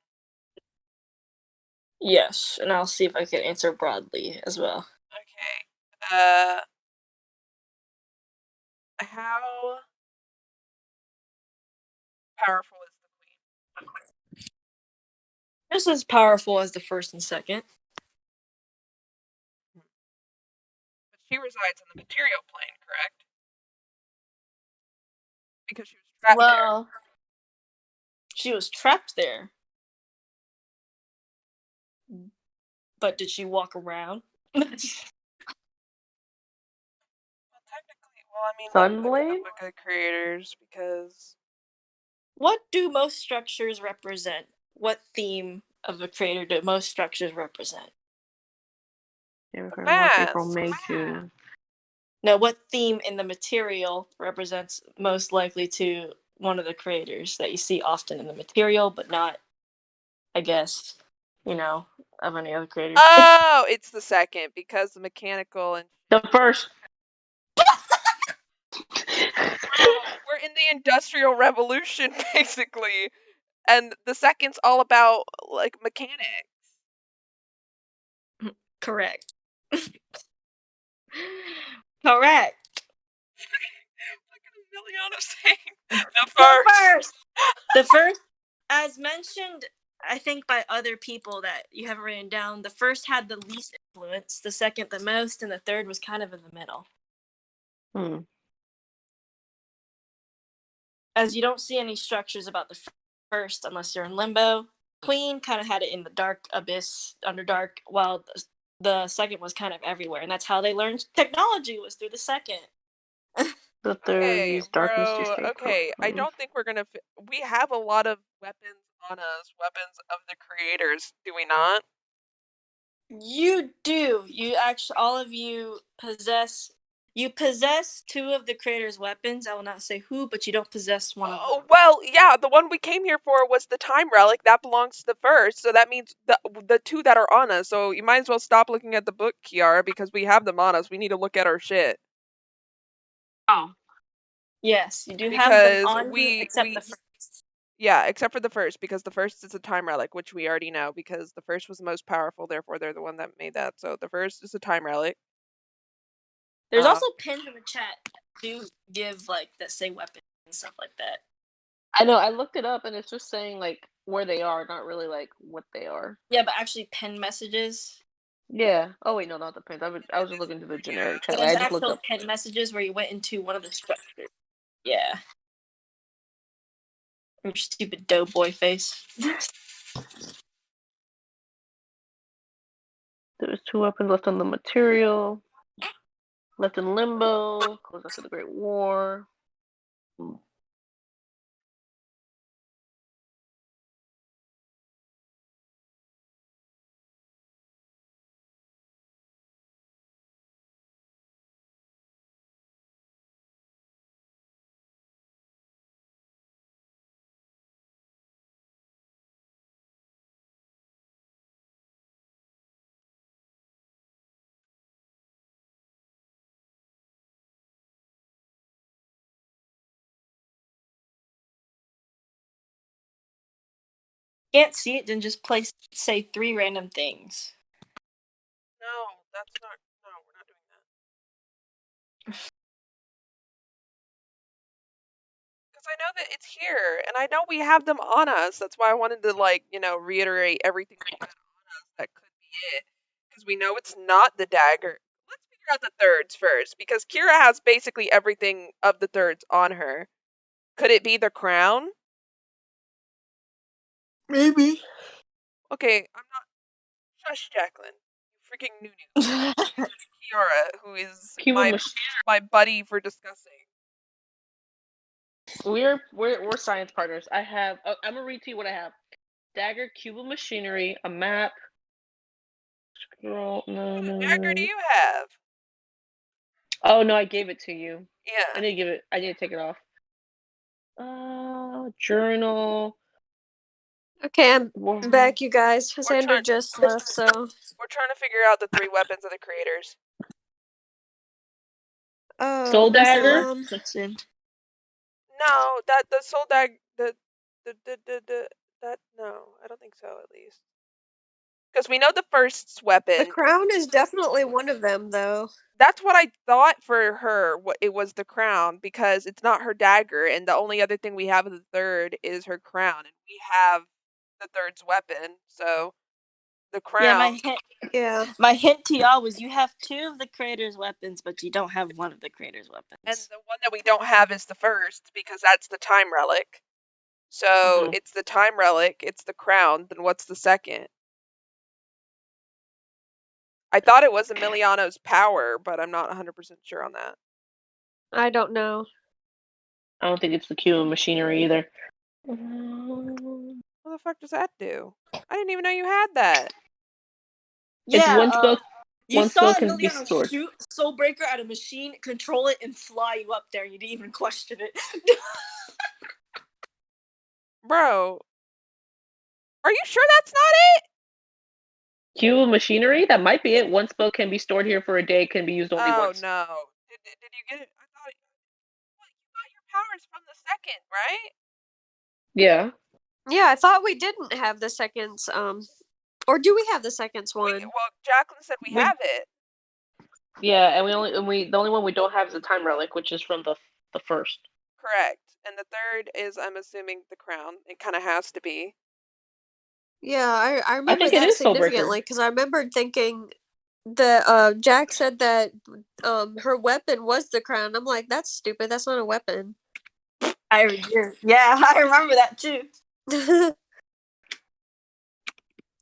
Yes, and I'll see if I can answer broadly as well. Okay. How powerful is the queen? Just as powerful as the first and second. But she resides in the material plane, correct? Because she was trapped there. She was trapped there. But did she walk around? Well, technically, I mean, Sunblade? book of the creators, because What do most structures represent? What theme of a creator do most structures represent? March, April, May, June. No, what theme in the material represents most likely to one of the creators that you see often in the material, but not, I guess, of any other creator? Oh, it's the second, because the mechanical and the first. We're in the Industrial Revolution, basically, and the second's all about like mechanics. Correct. Correct. Look at him Emiliano saying? The first. The first, as mentioned, I think by other people that you haven't written down, the first had the least influence, the second the most, and the third was kind of in the middle. As you don't see any structures about the first unless you're in Limbo. Queen kind of had it in the dark abyss, Underdark, while the second was kind of everywhere, and that's how they learned technology was through the second. The third used darkness to Bro, stay okay, I close. don't think we're gonna. We have a lot of weapons on us, weapons of the creators, do we not? You do. You actually, all of you possess. You possess two of the creator's weapons. I will not say who, but you don't possess one of them. Oh, well, yeah, the one we came here for was the time relic. That belongs to the first, so that means the two that are on us. So you might as well stop looking at the book, Kiara, because we have them on us. We need to look at our shit. Oh. Yes, you do have them Because on you, except the first. Yeah, except for the first, because the first is a time relic, which we already know, because the first was the most powerful, therefore they're the one that made that. So the first is a time relic. There's also pins in the chat to give like that say weapons and stuff like that. I know, I looked it up and it's just saying like where they are, not really like what they are. Yeah, but actually pin messages. Yeah. Oh wait, no, not the pins. I was just looking to the generic chat. There's I just looked actual up pin messages where you went into one of the structures. Yeah. Your stupid doughboy face. there's 2 weapons left on the material. Left in Limbo, close after the Great War. Can't see it, then just say 3 random things. No, that's not. No, we're not doing that. Because I know that it's here, and I know we have them on us. That's why I wanted to, like, reiterate everything we had on us. That could be it. Because we know it's not the dagger. Let's figure out the thirds first, because Kira has basically everything of the thirds on her. Could it be the crown? Maybe. Okay, I'm not. Shush, Jacqueline. You freaking Nunu. Kiara, who is my buddy for discussing. We're science partners. I have. I'm gonna read to you what I have: dagger, cube of machinery, a map. Scroll. No. Dagger do you have? Oh no, I gave it to you. Yeah. I didn't give it. I didn't take it off. Journal. Okay, I'm back, you guys. Sandra just left, so we're trying to figure out the 3 weapons of the creators. Oh, Soul dagger. No, that the soul dagger. That no, I don't think so. At least because we know the first's weapon. The crown is definitely one of them, though. That's what I thought for her. It was the crown because it's not her dagger, and the only other thing we have of the third is her crown, and we have the third's weapon. So the crown. My hint to y'all was you have 2 of the creator's weapons, but you don't have one of the creator's weapons. And the one that we don't have is the first because that's the time relic. So it's the time relic, it's the crown. Then what's the second? I thought it was Emiliano's power, but I'm not 100% sure on that. I don't know. I don't think it's the cube of machinery either. What the fuck does that do? I didn't even know you had that. Yeah, one spell. You saw Emiliano shoot Soulbreaker at a machine, control it, and fly you up there. You didn't even question it. Bro, are you sure that's not it? Cube of machinery? That might be it. 1 spell can be stored here for a day, can be used only once. Oh no. Did you get it? I thought you got your powers from the second, right? Yeah. Yeah, I thought we didn't have the seconds, or do we have the seconds one? Well, Jacqueline said we have it. Yeah, and the only one we don't have is the time relic, which is from the first. correct. And the third is, I'm assuming, the crown. It kind of has to be. Yeah, I remember think it that is Soulbreaker. significantly because I remembered thinking that Jack said that her weapon was the crown. I'm like, that's stupid. That's not a weapon. I do. Yeah, I remember that too.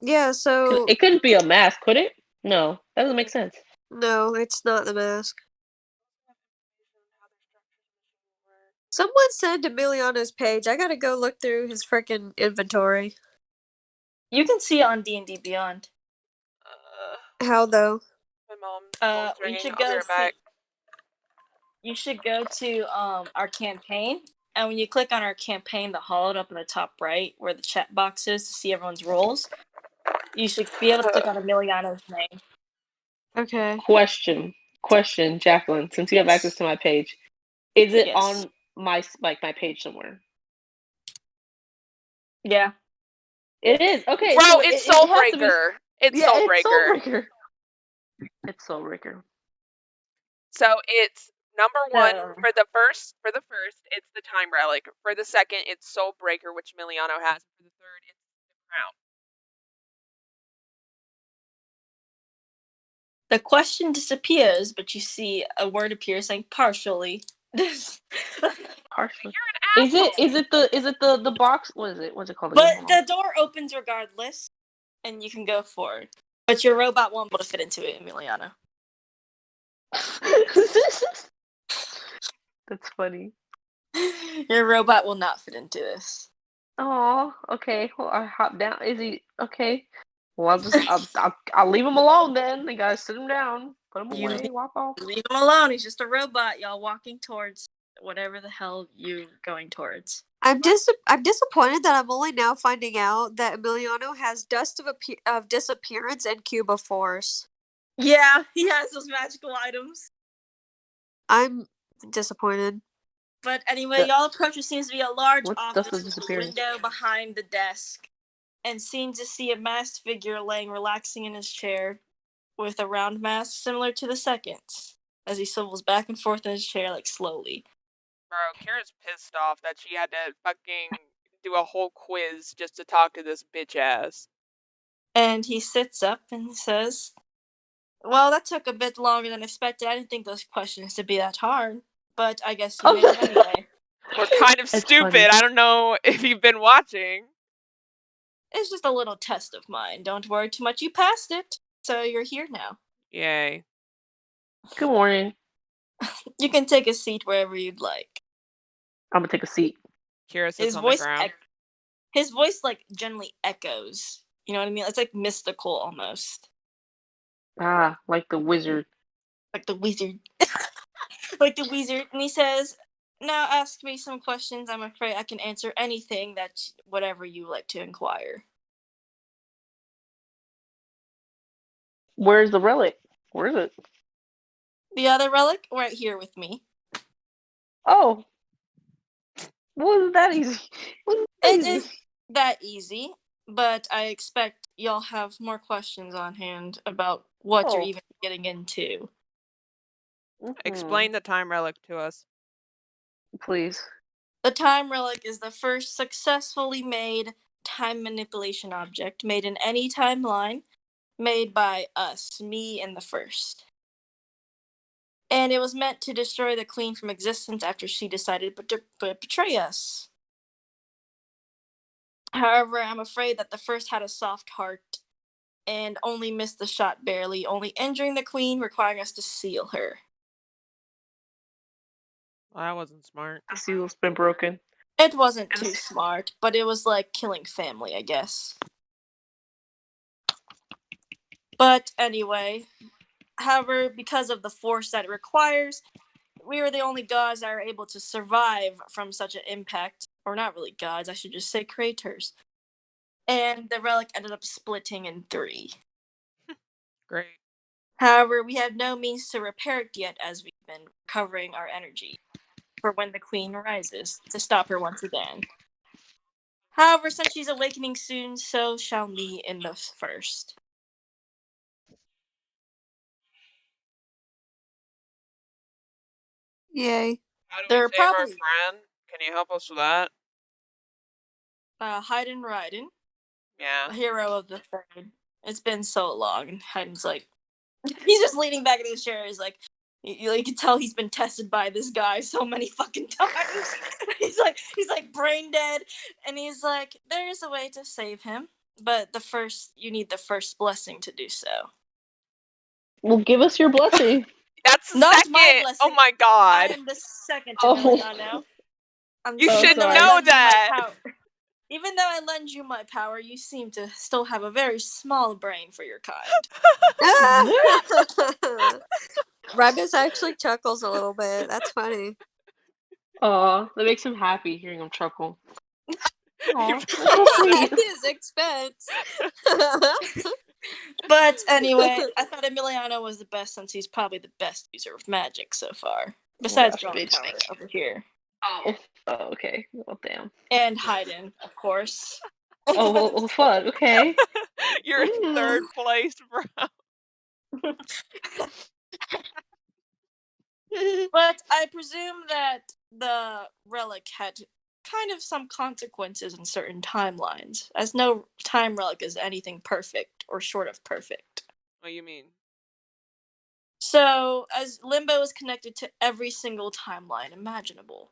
Yeah, so It couldn't be a mask, could it? No, that doesn't make sense. no, it's not the mask. Someone send Emiliano's page. I gotta go look through his freaking inventory. You can see it on D&D Beyond. How though? My mom's You ringing. should I'll go be right back. You should go to our campaign, and when you click on our campaign, the hollowed up in the top right, where the chat box is to see everyone's roles, you should be able to click on Emiliano's name. Okay. Question, Jacqueline. Since you have Yes. access to my page, is it Yes. on my my page somewhere? Yeah. It is. Okay. Bro, so it's it has to be- Soulbreaker. It's Yeah, Soulbreaker. It's Soulbreaker. It's Soulbreaker. So it's number one Uh. for the first. It's the Time Relic. For the second, it's Soulbreaker, which Emiliano has. For the third, it's the Crown. The question disappears, but you see a word appear saying partially. Partially. You're an Is it? asshole. Is it the box? What is it? What's it called? But again? the door opens regardless, and you can go forward. But your robot won't be able to fit into it, Emiliano. That's funny. Your robot will not fit into this. Oh, okay. Well, I hop down. Is he okay? Well, I'll leave him alone then. They gotta sit him down, put him You away, walk off. Leave him alone. He's just a robot. Y'all walking towards whatever the hell you're going towards. I'm disappointed that I'm only now finding out that Emiliano has Dust of Disappearance and Cube of Force. Yeah, he has those magical items. I'm disappointed. But anyway, y'all approach what seems to be a large What's office Dust of with a Disappearance? window behind the desk, and seem to see a masked figure laying relaxing in his chair with a round mask similar to the second's, as he swivels back and forth in his chair, like, slowly. Bro, Kira's pissed off that she had to fucking do a whole quiz just to talk to this bitch ass. And he sits up and says, well, that took a bit longer than expected. I didn't think those questions to be that hard, but I guess you made it anyway. We're kind of That's stupid. funny. I don't know if you've been watching. It's just a little test of mine. Don't worry too much. You passed it, so you're here now. Yay. Good morning. You can take a seat wherever you'd like. I'm gonna take a seat. Kira sits on the ground. His voice, like, gently echoes. You know what I mean? It's, like, mystical almost. Ah, like the wizard. Like the wizard. Like the wizard. And he says, now ask me some questions. I'm afraid I can answer anything whatever you like to inquire. Where's the relic? Where is it? The other relic? Right here with me. Oh. Wasn't that easy? It is that easy, but I expect y'all have more questions on hand about what you're even getting into. Explain the Time Relic to us. Please. The Time Relic is the first successfully made time manipulation object made in any timeline, made by us, me and the first. And it was meant to destroy the Queen from existence after she decided to betray us. However, I'm afraid that the first had a soft heart and only missed the shot barely, only injuring the Queen, requiring us to seal her. Well, that wasn't smart. The seal's been broken. It wasn't too smart, but it was like killing family, I guess. But anyway, however, because of the force that it requires, we were the only gods that were able to survive from such an impact. Or not really gods, I should just say creators. And the relic ended up splitting in 3. Great. However, we have no means to repair it yet, as we've been recovering our energy for when the Queen rises, to stop her once again. However, since she's awakening soon, so shall me in the first. Yay. How do They're we save our probably- friend? Can you help us with that? Hayden Ryden, Yeah. hero of the third. It's been so long, and Hayden's like, he's just leaning back in his chair. He's like, you can tell he's been tested by this guy so many fucking times. he's like brain dead, and he's like, there is a way to save him, but you need the first blessing to do so. Well, give us your blessing. That's the Not second. my Oh blessing. my I god. am the second Oh. Emiliano. You so should sorry. know that. Even though I lend you my power, you seem to still have a very small brain for your kind. Rebus actually chuckles a little bit. That's funny. Aw, that makes him happy hearing him chuckle. Aw, You- so sweet. At his expense. But anyway, I thought Emiliano was the best since he's probably the best user of magic so far. Besides Gosh, drawing bitch. power over here. Oh, okay. Well, damn. And Hayden, of course. Oh, well, fuck. Okay. You're in third place, bro. But I presume that the relic had kind of some consequences in certain timelines, as no time relic is anything perfect or short of perfect. What do you mean? So, as Limbo is connected to every single timeline imaginable,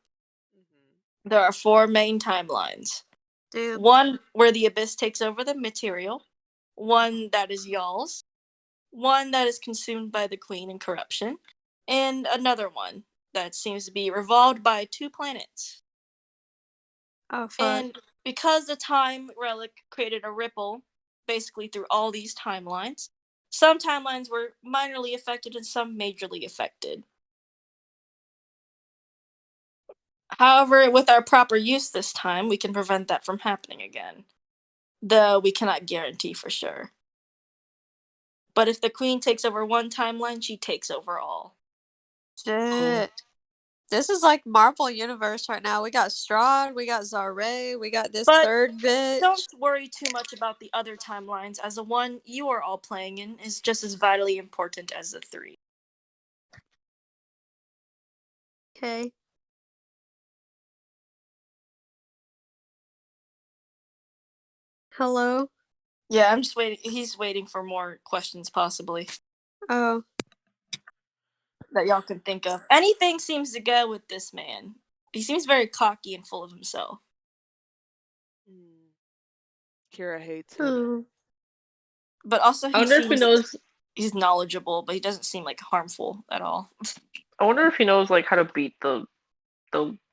there are 4 main timelines. Damn. One where the Abyss takes over the material, one that is y'all's, one that is consumed by the Queen and corruption, and another one that seems to be revolved by 2 planets. Oh fuck. And because the time relic created a ripple basically through all these timelines, some timelines were minorly affected and some majorly affected. However, with our proper use this time, we can prevent that from happening again. Though we cannot guarantee for sure. But if the Queen takes over one timeline, she takes over all. Shit. This is like Marvel Universe right now. We got Strahd, we got Zarre, we got this But third bitch. Don't worry too much about the other timelines, as the one you are all playing in is just as vitally important as the 3. Okay. Hello? Yeah, I'm just waiting. He's waiting for more questions, possibly, Oh. that y'all can think of. Anything seems to go with this man. He seems very cocky and full of himself. Kira hates him. But also, I he wonder if he seems knows. he's knowledgeable, but he doesn't seem like harmful at all. I wonder if he knows like how to beat the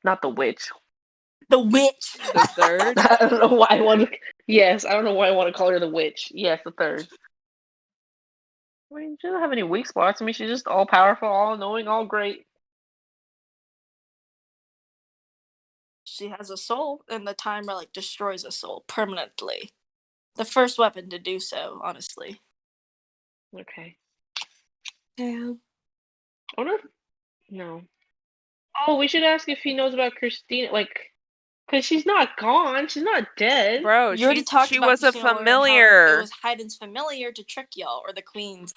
not the witch. The witch. The third? I don't know why I want to. Yes, I don't know why I want to call her the witch. Yes, the third. I mean, she doesn't have any weak spots. I mean, she's just all powerful, all knowing, all great. She has a soul, and the time relic destroys a soul permanently. The first weapon to do so, honestly. Okay. Damn. I wonder if... No. Oh, we should ask if he knows about Christina, like, because she's not gone. She's not dead. Bro, You already talked she about was a Christina Lawyer and how familiar. It was Hayden's familiar to trick y'all, or the Queen's.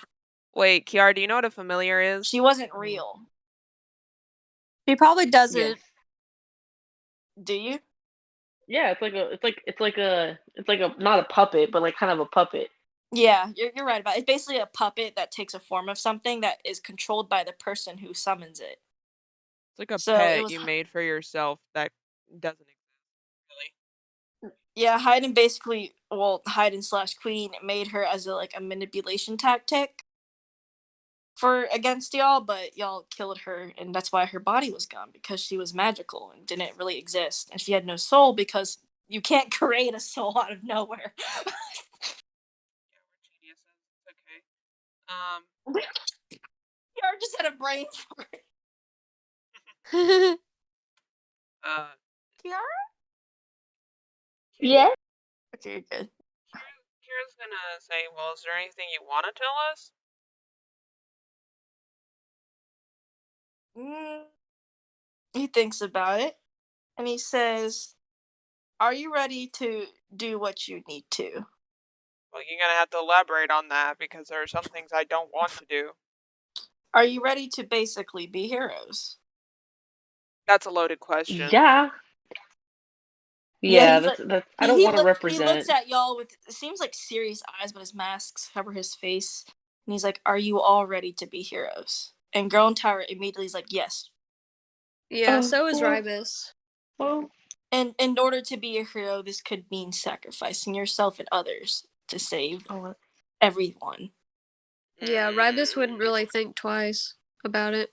Wait, Kiara, do you know what a familiar is? She wasn't real. He probably doesn't. Yes. Do you? Yeah, it's like a not a puppet, but like kind of a puppet. Yeah, you're right about it. It's basically a puppet that takes a form of something that is controlled by the person who summons it. It's like a So it pet was- you made for yourself that doesn't exist, really. Yeah, Hayden basically, Hayden/Queen made her as a manipulation tactic against y'all, but y'all killed her, and that's why her body was gone, because she was magical and didn't really exist, and she had no soul because you can't create a soul out of nowhere. Yeah, we're geniuses. It's okay. Kiara just had a brain fart. Kiara? Yeah. Okay, good. Kira's gonna say, well, is there anything you want to tell us? He thinks about it, and he says, are you ready to do what you need to? Well, you're gonna have to elaborate on that, because there are some things I don't want to do. Are you ready to basically be heroes? That's a loaded question. Yeah. Yeah, Yeah, he's that's like- that's. I don't He want to look- represent. He looks at y'all with it seems like serious eyes, but his masks cover his face, and he's like, "Are you all ready to be heroes?" And Girl and Tower immediately is like, "Yes." Yeah, so is well, Rybus. well, And in order to be a hero, this could mean sacrificing yourself and others to save oh, everyone. Yeah, Rybus wouldn't really think twice about it.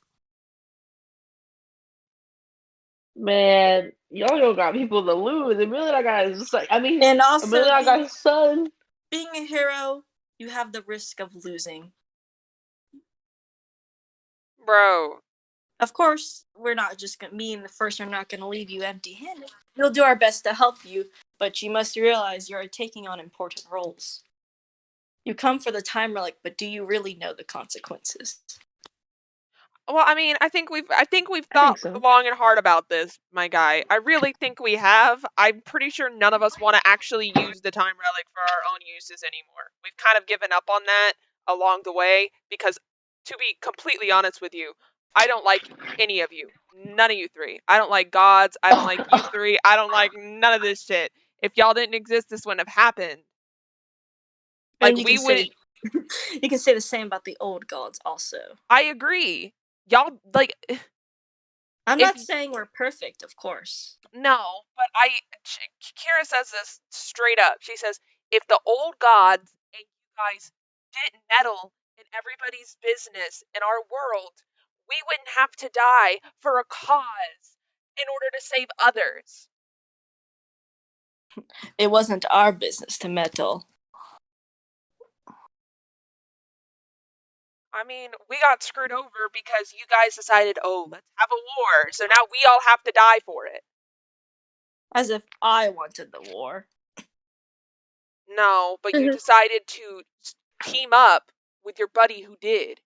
man, Yo-Yo got people to lose. And really, that guy is just like. I mean, And I also, mean, that guy's son. being a hero, you have the risk of losing. Bro, Of course, we're not just gonna. Me and the first are not gonna leave you empty-handed. We'll do our best to help you, but you must realize you are taking on important roles. You come for the time relic, but do you really know the consequences? well, I mean, I think we've I think thought so. long and hard about this, my guy. I really think we have. I'm pretty sure none of us want to actually use the time relic for our own uses anymore. We've kind of given up on that along the way because, to be completely honest with you, I don't like any of you. None of you three. I don't like gods. I don't like you three. I don't like none of this shit. If y'all didn't exist, this wouldn't have happened. Like, And you we can would. say, you can say the same about the old gods also. I agree. Y'all, like. I'm If- not saying we're perfect, of course. No, but Kira says this straight up. She says, if the old gods and you guys didn't meddle in everybody's business in our world, we wouldn't have to die for a cause in order to save others. It wasn't our business to meddle. I mean, we got screwed over because you guys decided, oh, let's have a war, so now we all have to die for it. As if I wanted the war. No, but you decided to team up with your buddy who did.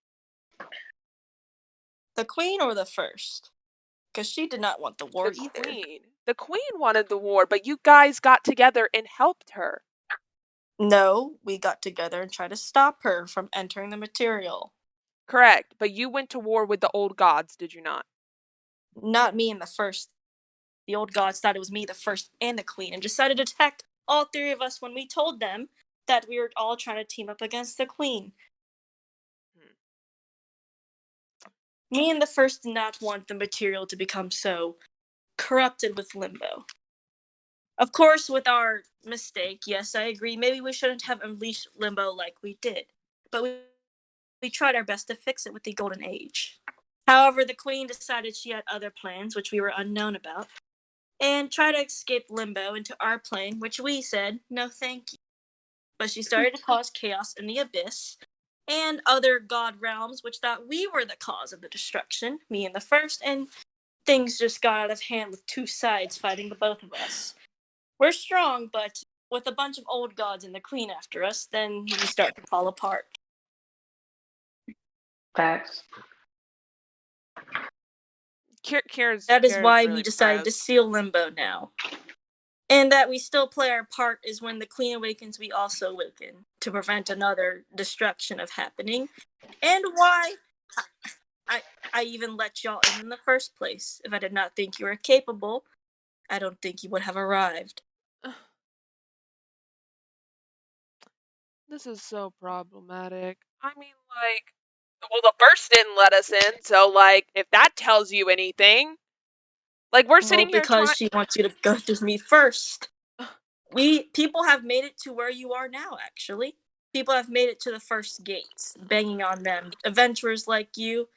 The queen or the first? Because she did not want the war The either. queen. The queen wanted the war, but you guys got together and helped her. No, we got together and tried to stop her from entering the material. Correct, but you went to war with the old gods, did you not? Not me and the first. The old gods thought it was me, the first, and the queen, and decided to attack all three of us when we told them that we were all trying to team up against the queen. Me and the first did not want the material to become so corrupted with Limbo. Of course, with our mistake, yes, I agree, maybe we shouldn't have unleashed Limbo like we did. But we tried our best to fix it with the Golden Age. However, the queen decided she had other plans, which we were unknown about, and tried to escape Limbo into our plane, which we said, no thank you. But she started to cause chaos in the Abyss, and other god realms, which thought we were the cause of the destruction, me and the first, and things just got out of hand with two sides fighting the both of us. We're strong, but with a bunch of old gods and the queen after us, then we start to fall apart. Facts. That is why we decided to seal Limbo now. And that we still play our part is when the Queen awakens, we also awaken to prevent another destruction of happening. And why I even let y'all in the first place. If I did not think you were capable, I don't think you would have arrived. This is so problematic. I mean, like, well, the first didn't let us in, so, like, if that tells you anything, like, we're sitting here because she wants you to go through me first. People have made it to where you are now, actually. People have made it to the first gates, banging on them. Adventurers like you,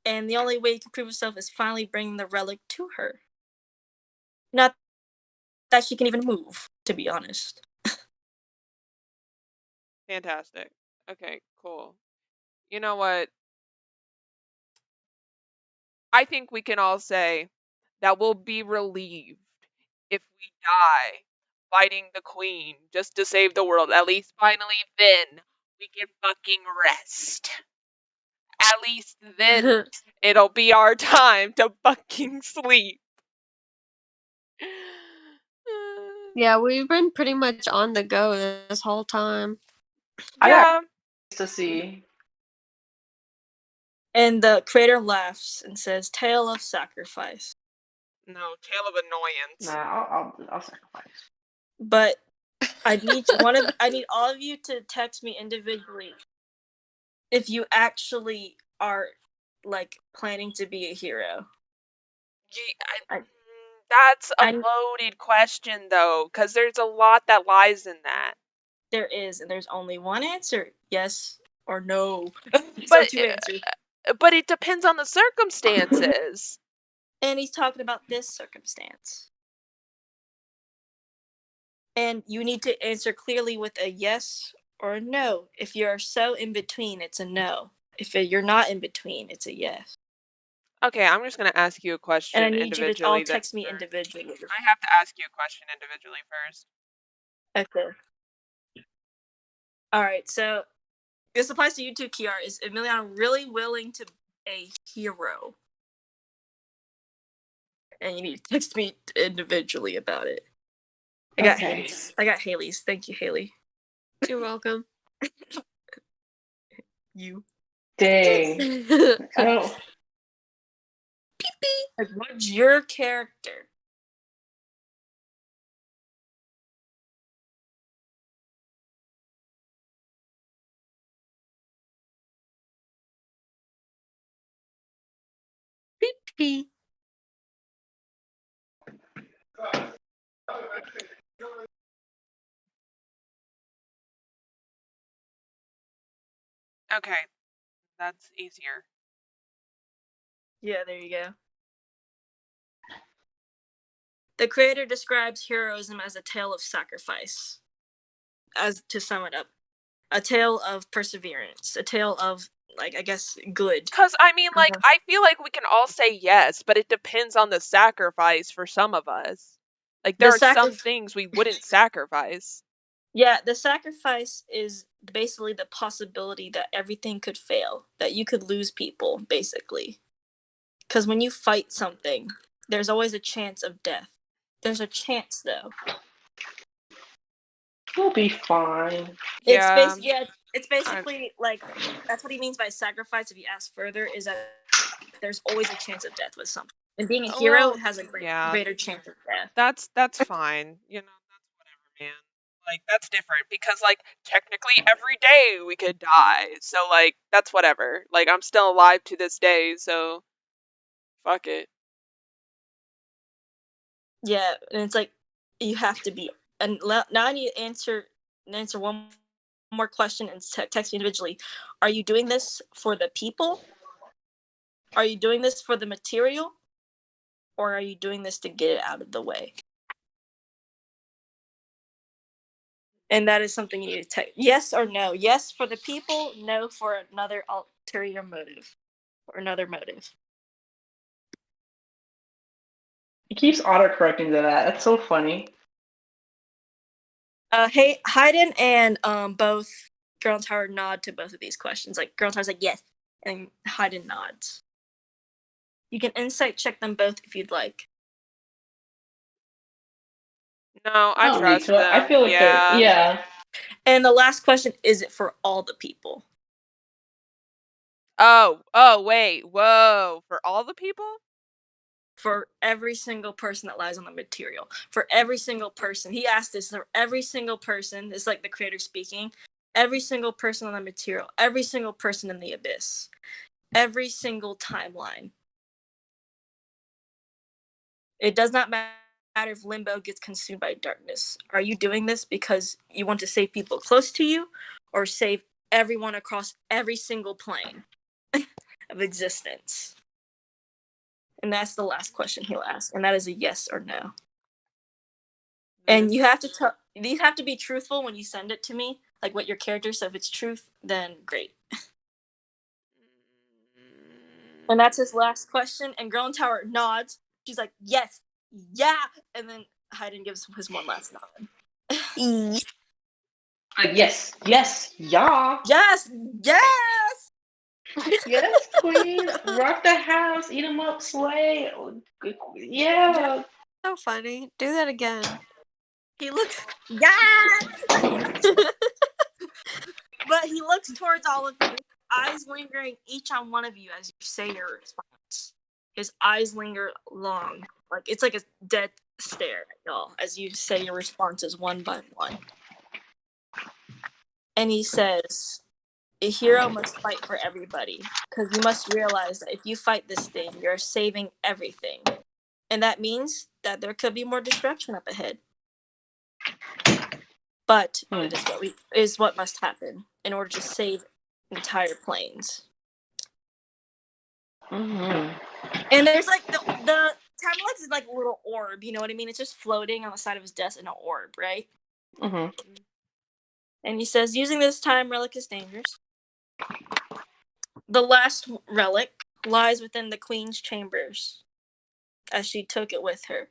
and the only way you can prove yourself is finally bringing the relic to her. Not that she can even move, to be honest. Fantastic. Okay, cool. You know what? I think we can all say that we'll be relieved if we die fighting the queen just to save the world. At least finally then we can fucking rest. At least then it'll be our time to fucking sleep. Yeah, we've been pretty much on the go this whole time. I Yeah. got to see. And the creator laughs and says, "Tale of sacrifice." No, tale of annoyance. Nah, I'll sacrifice. But I need all of you to text me individually if you actually are like planning to be a hero. That's a I- loaded question though, because there's a lot that lies in that. There is, and there's only one answer: yes or no. But two answers. But it depends on the circumstances. And he's talking about this circumstance. And you need to answer clearly with a yes or a no. If you're so in between, it's a no. If you're not in between, it's a yes. Okay, I'm just gonna ask you a question And I need you to all individually. text me individually. I have to ask you a question individually first. Okay. All right. So this applies to you too, Kiara. Is Emiliano really willing to be a hero? And you need to text me individually about it. I got Okay. Haley's. I got Haley's. Thank you, Haley. You're welcome. You. Dang. I don't. Like, what's your character? Pee. Okay, that's easier. Yeah, there you go. The creator describes heroism as a tale of sacrifice. As to sum it up, a tale of perseverance, a tale of, like, I guess, good. Because, I mean, like, I feel like we can all say yes, but it depends on the sacrifice for some of us. Like, there are some things we wouldn't sacrifice. Yeah, the sacrifice is basically the possibility that everything could fail, that you could lose people, basically. Because when you fight something, there's always a chance of death. There's a chance, though. We'll be fine. Yeah. It's basically like, that's what he means by sacrifice. If you ask further, is that there's always a chance of death with something. And being a hero has a greater chance of death. That's fine. You know, that's whatever, man. Like, that's different because, like, technically every day we could die. So, like, that's whatever. Like, I'm still alive to this day, so fuck it. Yeah, and it's like, you have to be. And now I need to answer one more question and text you individually. Are you doing this for the people? Are you doing this for the material? Or are you doing this to get it out of the way? And that is something you need to text. Yes or no. Yes for the people, no for another ulterior motive. Or another motive. He keeps autocorrecting to that. That's so funny. Hey, Hayden and both Girl and Tower nod to both of these questions. Like, Girl and Tower's like, yes, and Hayden nods. You can insight check them both if you'd like. No, I trust them. I feel like they're, yeah. And the last question, is it for all the people? Oh, wait, whoa, for all the people? For every single person that lies on the material. For every single person. He asked this for every single person. It's like the creator speaking. Every single person on the material. Every single person in the abyss. Every single timeline. It does not matter if Limbo gets consumed by darkness. Are you doing this because you want to save people close to you, or save everyone across every single plane of existence? And that's the last question he'll ask, and that is a yes or no. And you have to these have to be truthful when you send it to me, like what your character. So if it's truth, then great. And that's his last question. And Girl and Tower nods. She's like, yes, yeah. And then Hayden gives his one last nod. Like, yes, yeah. Yes. Yes, queen. Rock the house, eat 'em up, slay. Yeah. So funny. Do that again. He looks, yes! But he looks towards all of you, eyes lingering each on one of you as you say your response. His eyes linger long, Like it's like a dead stare at y'all as you say your responses one by one. And he says, "A hero must fight for everybody, because you must realize that if you fight this thing, you're saving everything. And that means that there could be more destruction up ahead. But it is what must happen in order to save entire planes." Mm-hmm. And there's like the Tamalex is like a little orb, you know what I mean? It's just floating on the side of his desk in an orb, right? Mm-hmm. And he says, "Using this time relic is dangerous. The last relic lies within the Queen's chambers, as she took it with her.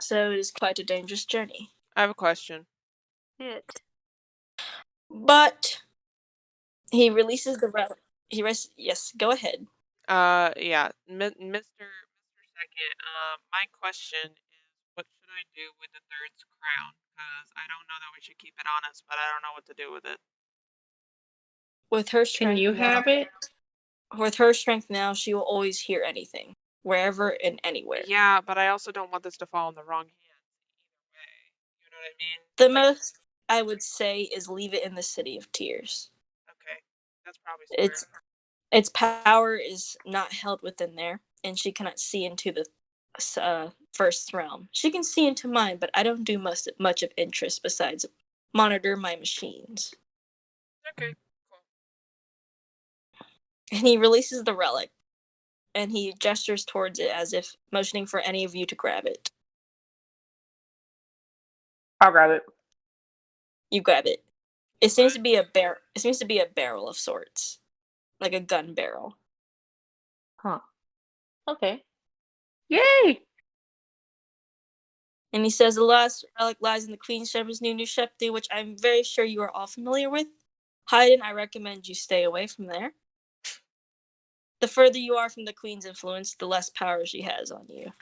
So it is quite a dangerous journey. I have a question. But he releases the relic. Yes, go ahead. Yeah, Mr. Second. My question is, what should I do with the third's crown? Because I don't know that we should keep it on us, but I don't know what to do with it. With her strength, Can you have it? With her strength now, she will always hear anything, wherever and anywhere. Yeah, but I also don't want this to fall in the wrong hands either way. You know what I mean? The most I would say is leave it in the City of Tears. Okay, that's probably smart. Its power is not held within there, and she cannot see into the first realm. She can see into mine, but I don't do much of interest besides monitor my machines. Okay, cool. And he releases the relic, and he gestures towards it as if motioning for any of you to grab it. I'll grab it. You grab it. It seems to be a barrel of sorts, like a gun barrel. Huh. Okay. Yay! And he says the last relic lies in the Queen's Chambers near New Sheptu, which I'm very sure you are all familiar with. Haydn, I recommend you stay away from there. The further you are from the Queen's influence, the less power she has on you.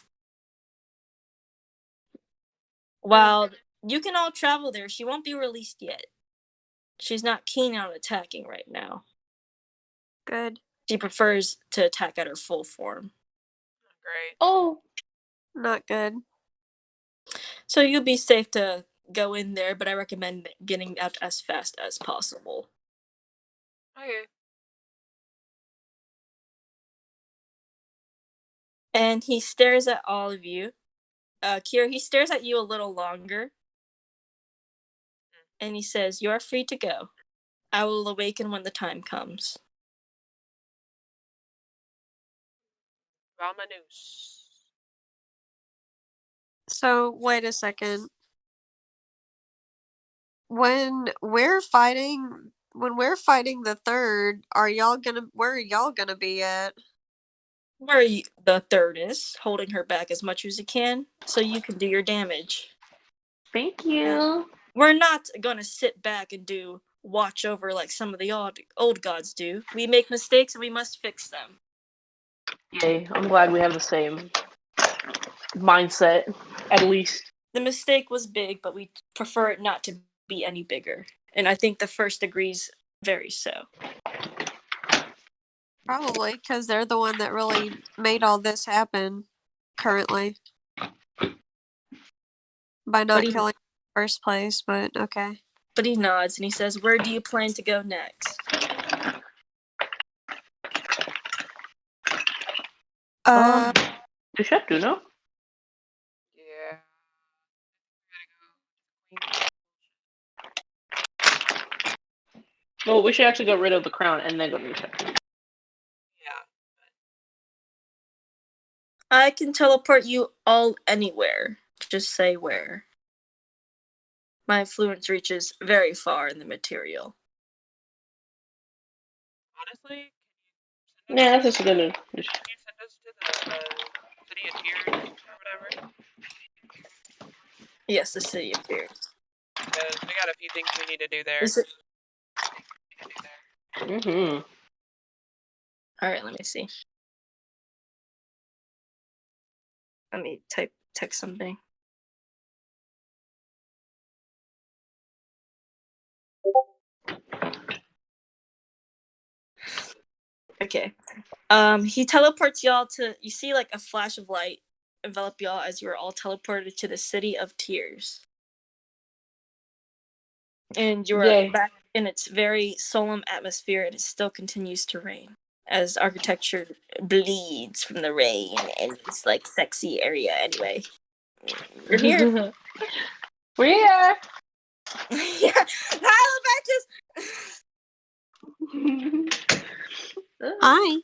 While you can all travel there, she won't be released yet. She's not keen on attacking right now. Good. She prefers to attack at her full form. Great. Oh, not good. So you'll be safe to go in there, but I recommend getting out as fast as possible. Okay. And he stares at all of you. Kira, he stares at you a little longer. And he says, "You are free to go. I will awaken when the time comes." Vamonos. So wait a second. When we're fighting the third, where are y'all gonna be at? Where the third is, holding her back as much as you can, so you can do your damage. Thank you. We're not gonna sit back and do watch over like some of the old gods do. We make mistakes and we must fix them. Yay. I'm glad we have the same mindset, at least. The mistake was big, but we prefer it not to be any bigger. And I think the first agrees very so. Probably because they're the one that really made all this happen currently. By not killing in the first place, but okay. But he nods and he says, "Where do you plan to go next?" You should do, no? Yeah. Well, we should actually get rid of the crown and then go to the ship. Yeah. I can teleport you all anywhere. Just say where. My influence reaches very far in the material. Honestly, Yeah, that's just gonna. can you send us to the City of Tears or whatever? Yes, the City of Tears. Because we got a few things we need to do there. Is it? Mm-hmm. Alright, let me see. Let me text something. Okay. He teleports y'all to. You see, like a flash of light envelop y'all as you are all teleported to the City of Tears, and you are Yay. back in its very solemn atmosphere, and it still continues to rain as architecture bleeds from the rain and it's like sexy area. Anyway, you're here. We're here. Yeah, Tyler Batches. Hi.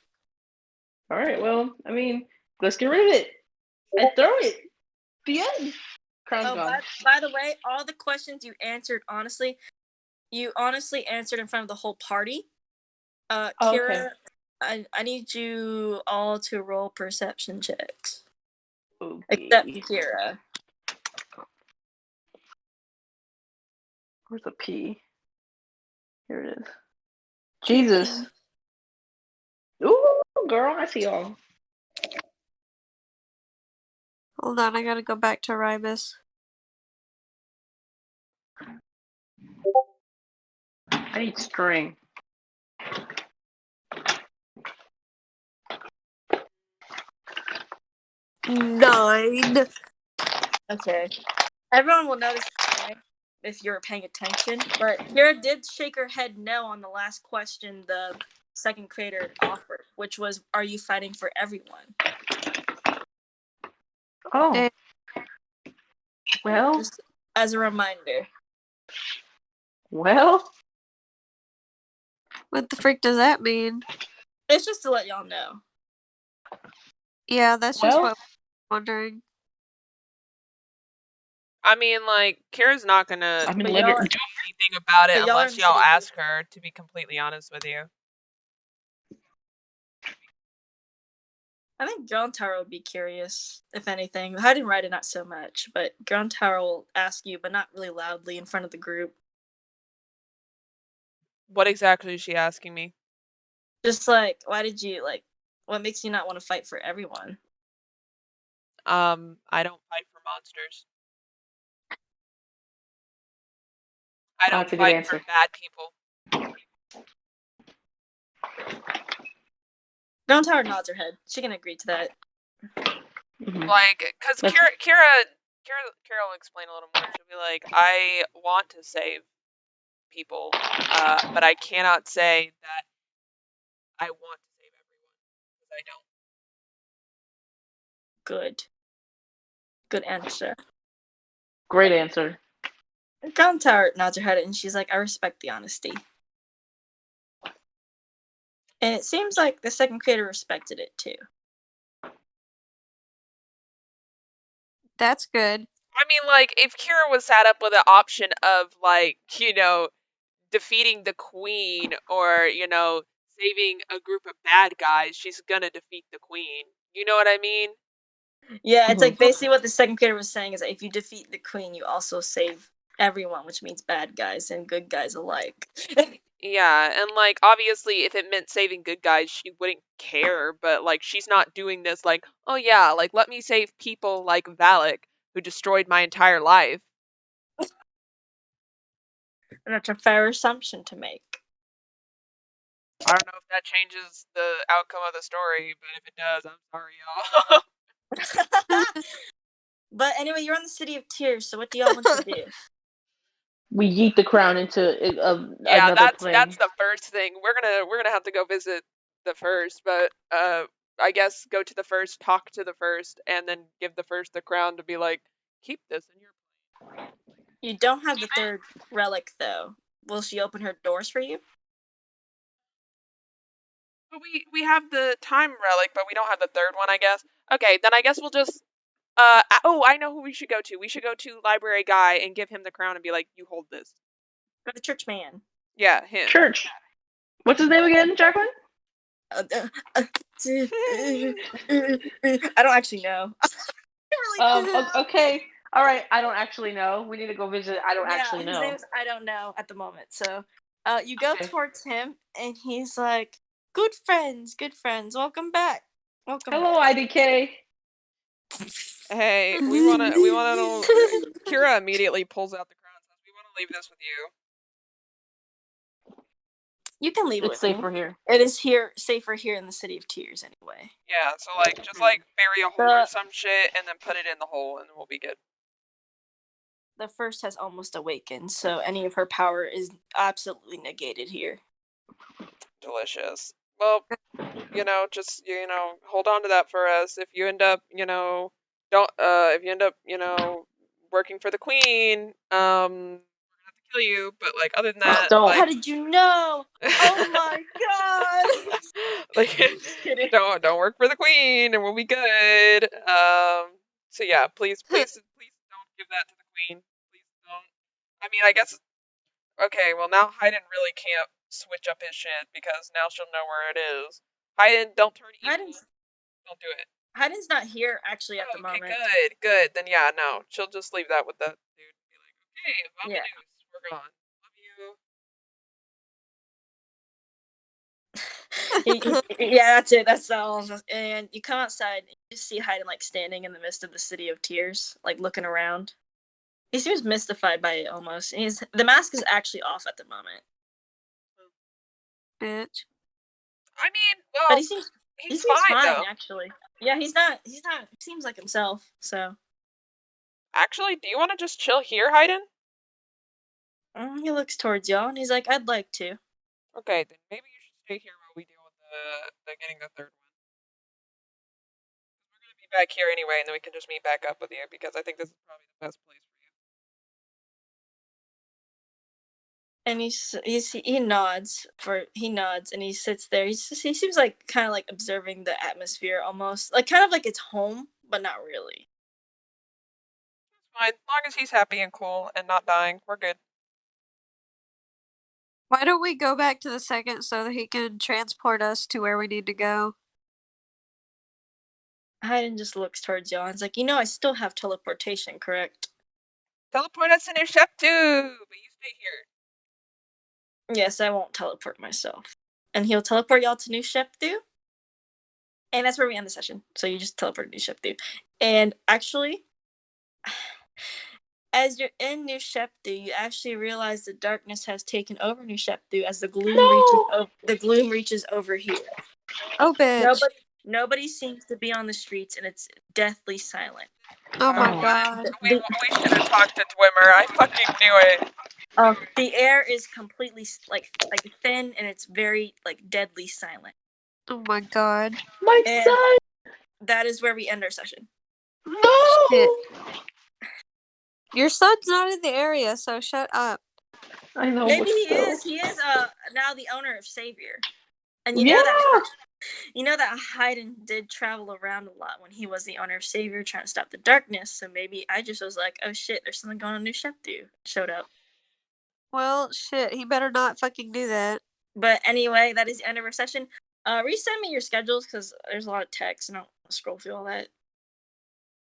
All right. Well, I mean, let's get rid of it and throw it. The end. Crown's Oh, gone. by the way, all the questions you answered honestly, you honestly answered in front of the whole party. Oh, Kira, okay. I need you all to roll perception checks. Okay. Except Kira. Where's the P? Here it is. Jesus. Ooh, girl, I see y'all. Hold on, I gotta go back to Ribus. I need string. Nine. Okay. Everyone will notice if you're paying attention, but Kira did shake her head no on the last question the second creator offered, which was, are you fighting for everyone? Oh. Eh. Well. Just as a reminder. Well. What the freak does that mean? It's just to let y'all know. Yeah, that's just Well. what I'm wondering. I mean, like, Kira's not gonna I mean, But literally. do anything about it but y'all are in unless the y'all city. ask her, to be completely honest with you. I think Ground Tower would be curious, if anything. Hide and Rider, not so much, but Ground Tower will ask you, but not really loudly in front of the group. What exactly is she asking me? Just like, why did you, like, what makes you not want to fight for everyone? I don't fight for monsters. I don't That's a good fight answer. for bad people. Ground Tower nods her head. She can agree to that. Mm-hmm. Like, because That's- Kira will explain a little more. She'll be like, I want to save people, but I cannot say that I want to save everyone, because I don't. Good. Good answer. Great answer. Ground Tower nods her head and she's like, I respect the honesty. And it seems like the second creator respected it too. That's good. I mean, like, if Kira was sat up with an option of, like, defeating the queen or, saving a group of bad guys, she's gonna defeat the queen. You know what I mean? Yeah, it's Mhm. like basically what the second creator was saying is that if you defeat the queen, you also save everyone, which means bad guys and good guys alike. Yeah, and, like, obviously, if it meant saving good guys, she wouldn't care, but, like, she's not doing this, like, oh yeah, like, let me save people like Valak, who destroyed my entire life. And that's a fair assumption to make. I don't know if that changes the outcome of the story, but if it does, I'm sorry, y'all. But anyway, you're on the City of Tears, so what do y'all want to do? We yeet the crown into Yeah, another plane. that's the first thing. We're gonna have to go visit the first, but I guess go to the first, talk to the first, and then give the first the crown to be like, keep this in your plane. You don't have the third relic, though. Will she open her doors for you? But we have the time relic, but we don't have the third one, I guess. Okay, then I guess we'll just I know who we should go to. We should go to Library Guy and give him the crown and be like, you hold this. Or the church man? Yeah, him. Church. What's his name again, Jacqueline? I don't actually know. Okay. All right. I don't actually know. We need to go visit. I don't actually His know. name's I don't know at the moment. So, you go Okay. towards him, and he's like, good friends, welcome back. Welcome Hello, back." IDK. Hey, we wanna know. Kira immediately pulls out the crown and says, we wanna leave this with you. You can leave it It's with me. safer here. It is safer here in the City of Tears anyway. Yeah, so like just like bury a hole or some shit and then put it in the hole and we'll be good. The first has almost awakened, so any of her power is absolutely negated here. Delicious. Well, just hold on to that for us. If you end up, if you end up, working for the queen, we're gonna have to kill you. But like other than that, Don't. How did you know? Oh my god! like, Just kidding. don't work for the queen, and we'll be good. So yeah, please don't give that to the queen. Please don't. I mean, I guess. Okay, well now Hayden really can't switch up his shit because now she'll know where it is. Hayden, don't turn evil. Don't do it. Hayden's not here actually at the Okay, moment. good. Then yeah, no, she'll just leave that with that dude. Be like, okay, Yeah. we're gone. Love you. Yeah, that's it. That's all. And you come outside, and you just see Hayden like standing in the midst of the City of Tears, like looking around. He seems mystified by it almost. The mask is actually off at the moment. Bitch. I mean, well, But he seems fine though. actually. Yeah, he's not he seems like himself, so Actually, do you want to just chill here, Hayden? he looks towards y'all and he's like, I'd like to. Okay, then maybe you should stay here while we deal with the getting the third one. We're gonna be back here anyway, and then we can just meet back up with you because I think this is probably the best place for you. And he nods and he sits there. He seems like kind of like observing the atmosphere almost, like kind of like it's home, but not really. It's fine, as long as he's happy and cool and not dying, we're good. Why don't we go back to the second so that he can transport us to where we need to go? Hayden just looks towards y'all and is like, I still have teleportation, correct? Teleport us in your ship too, but you stay here. Yes, I won't teleport myself. And he'll teleport y'all to New Shepthu. And that's where we end the session. So you just teleport to New Shepthu. And actually, as you're in New Shepthu, you actually realize the darkness has taken over New Shepthu as the gloom reaches over here. Oh, bitch. Nobody seems to be on the streets, and it's deathly silent. Oh my god. We should have talked to Twimmer. I fucking knew it. The air is completely like thin, and it's very like deadly silent. Oh my god. My And son! that is where we end our session. No! Shit. Your son's not in the area, so shut up. I know. Maybe but he still. is. He is now the owner of Savior. And Yeah! you know that Hayden did travel around a lot when he was the owner of Savior trying to stop the darkness, so maybe I just was like, oh shit, there's something going on in New Shepthu. Showed up. Well, shit, he better not fucking do that. But anyway, that is the end of our session. Resend me your schedules because there's a lot of text and I don't want to scroll through all that.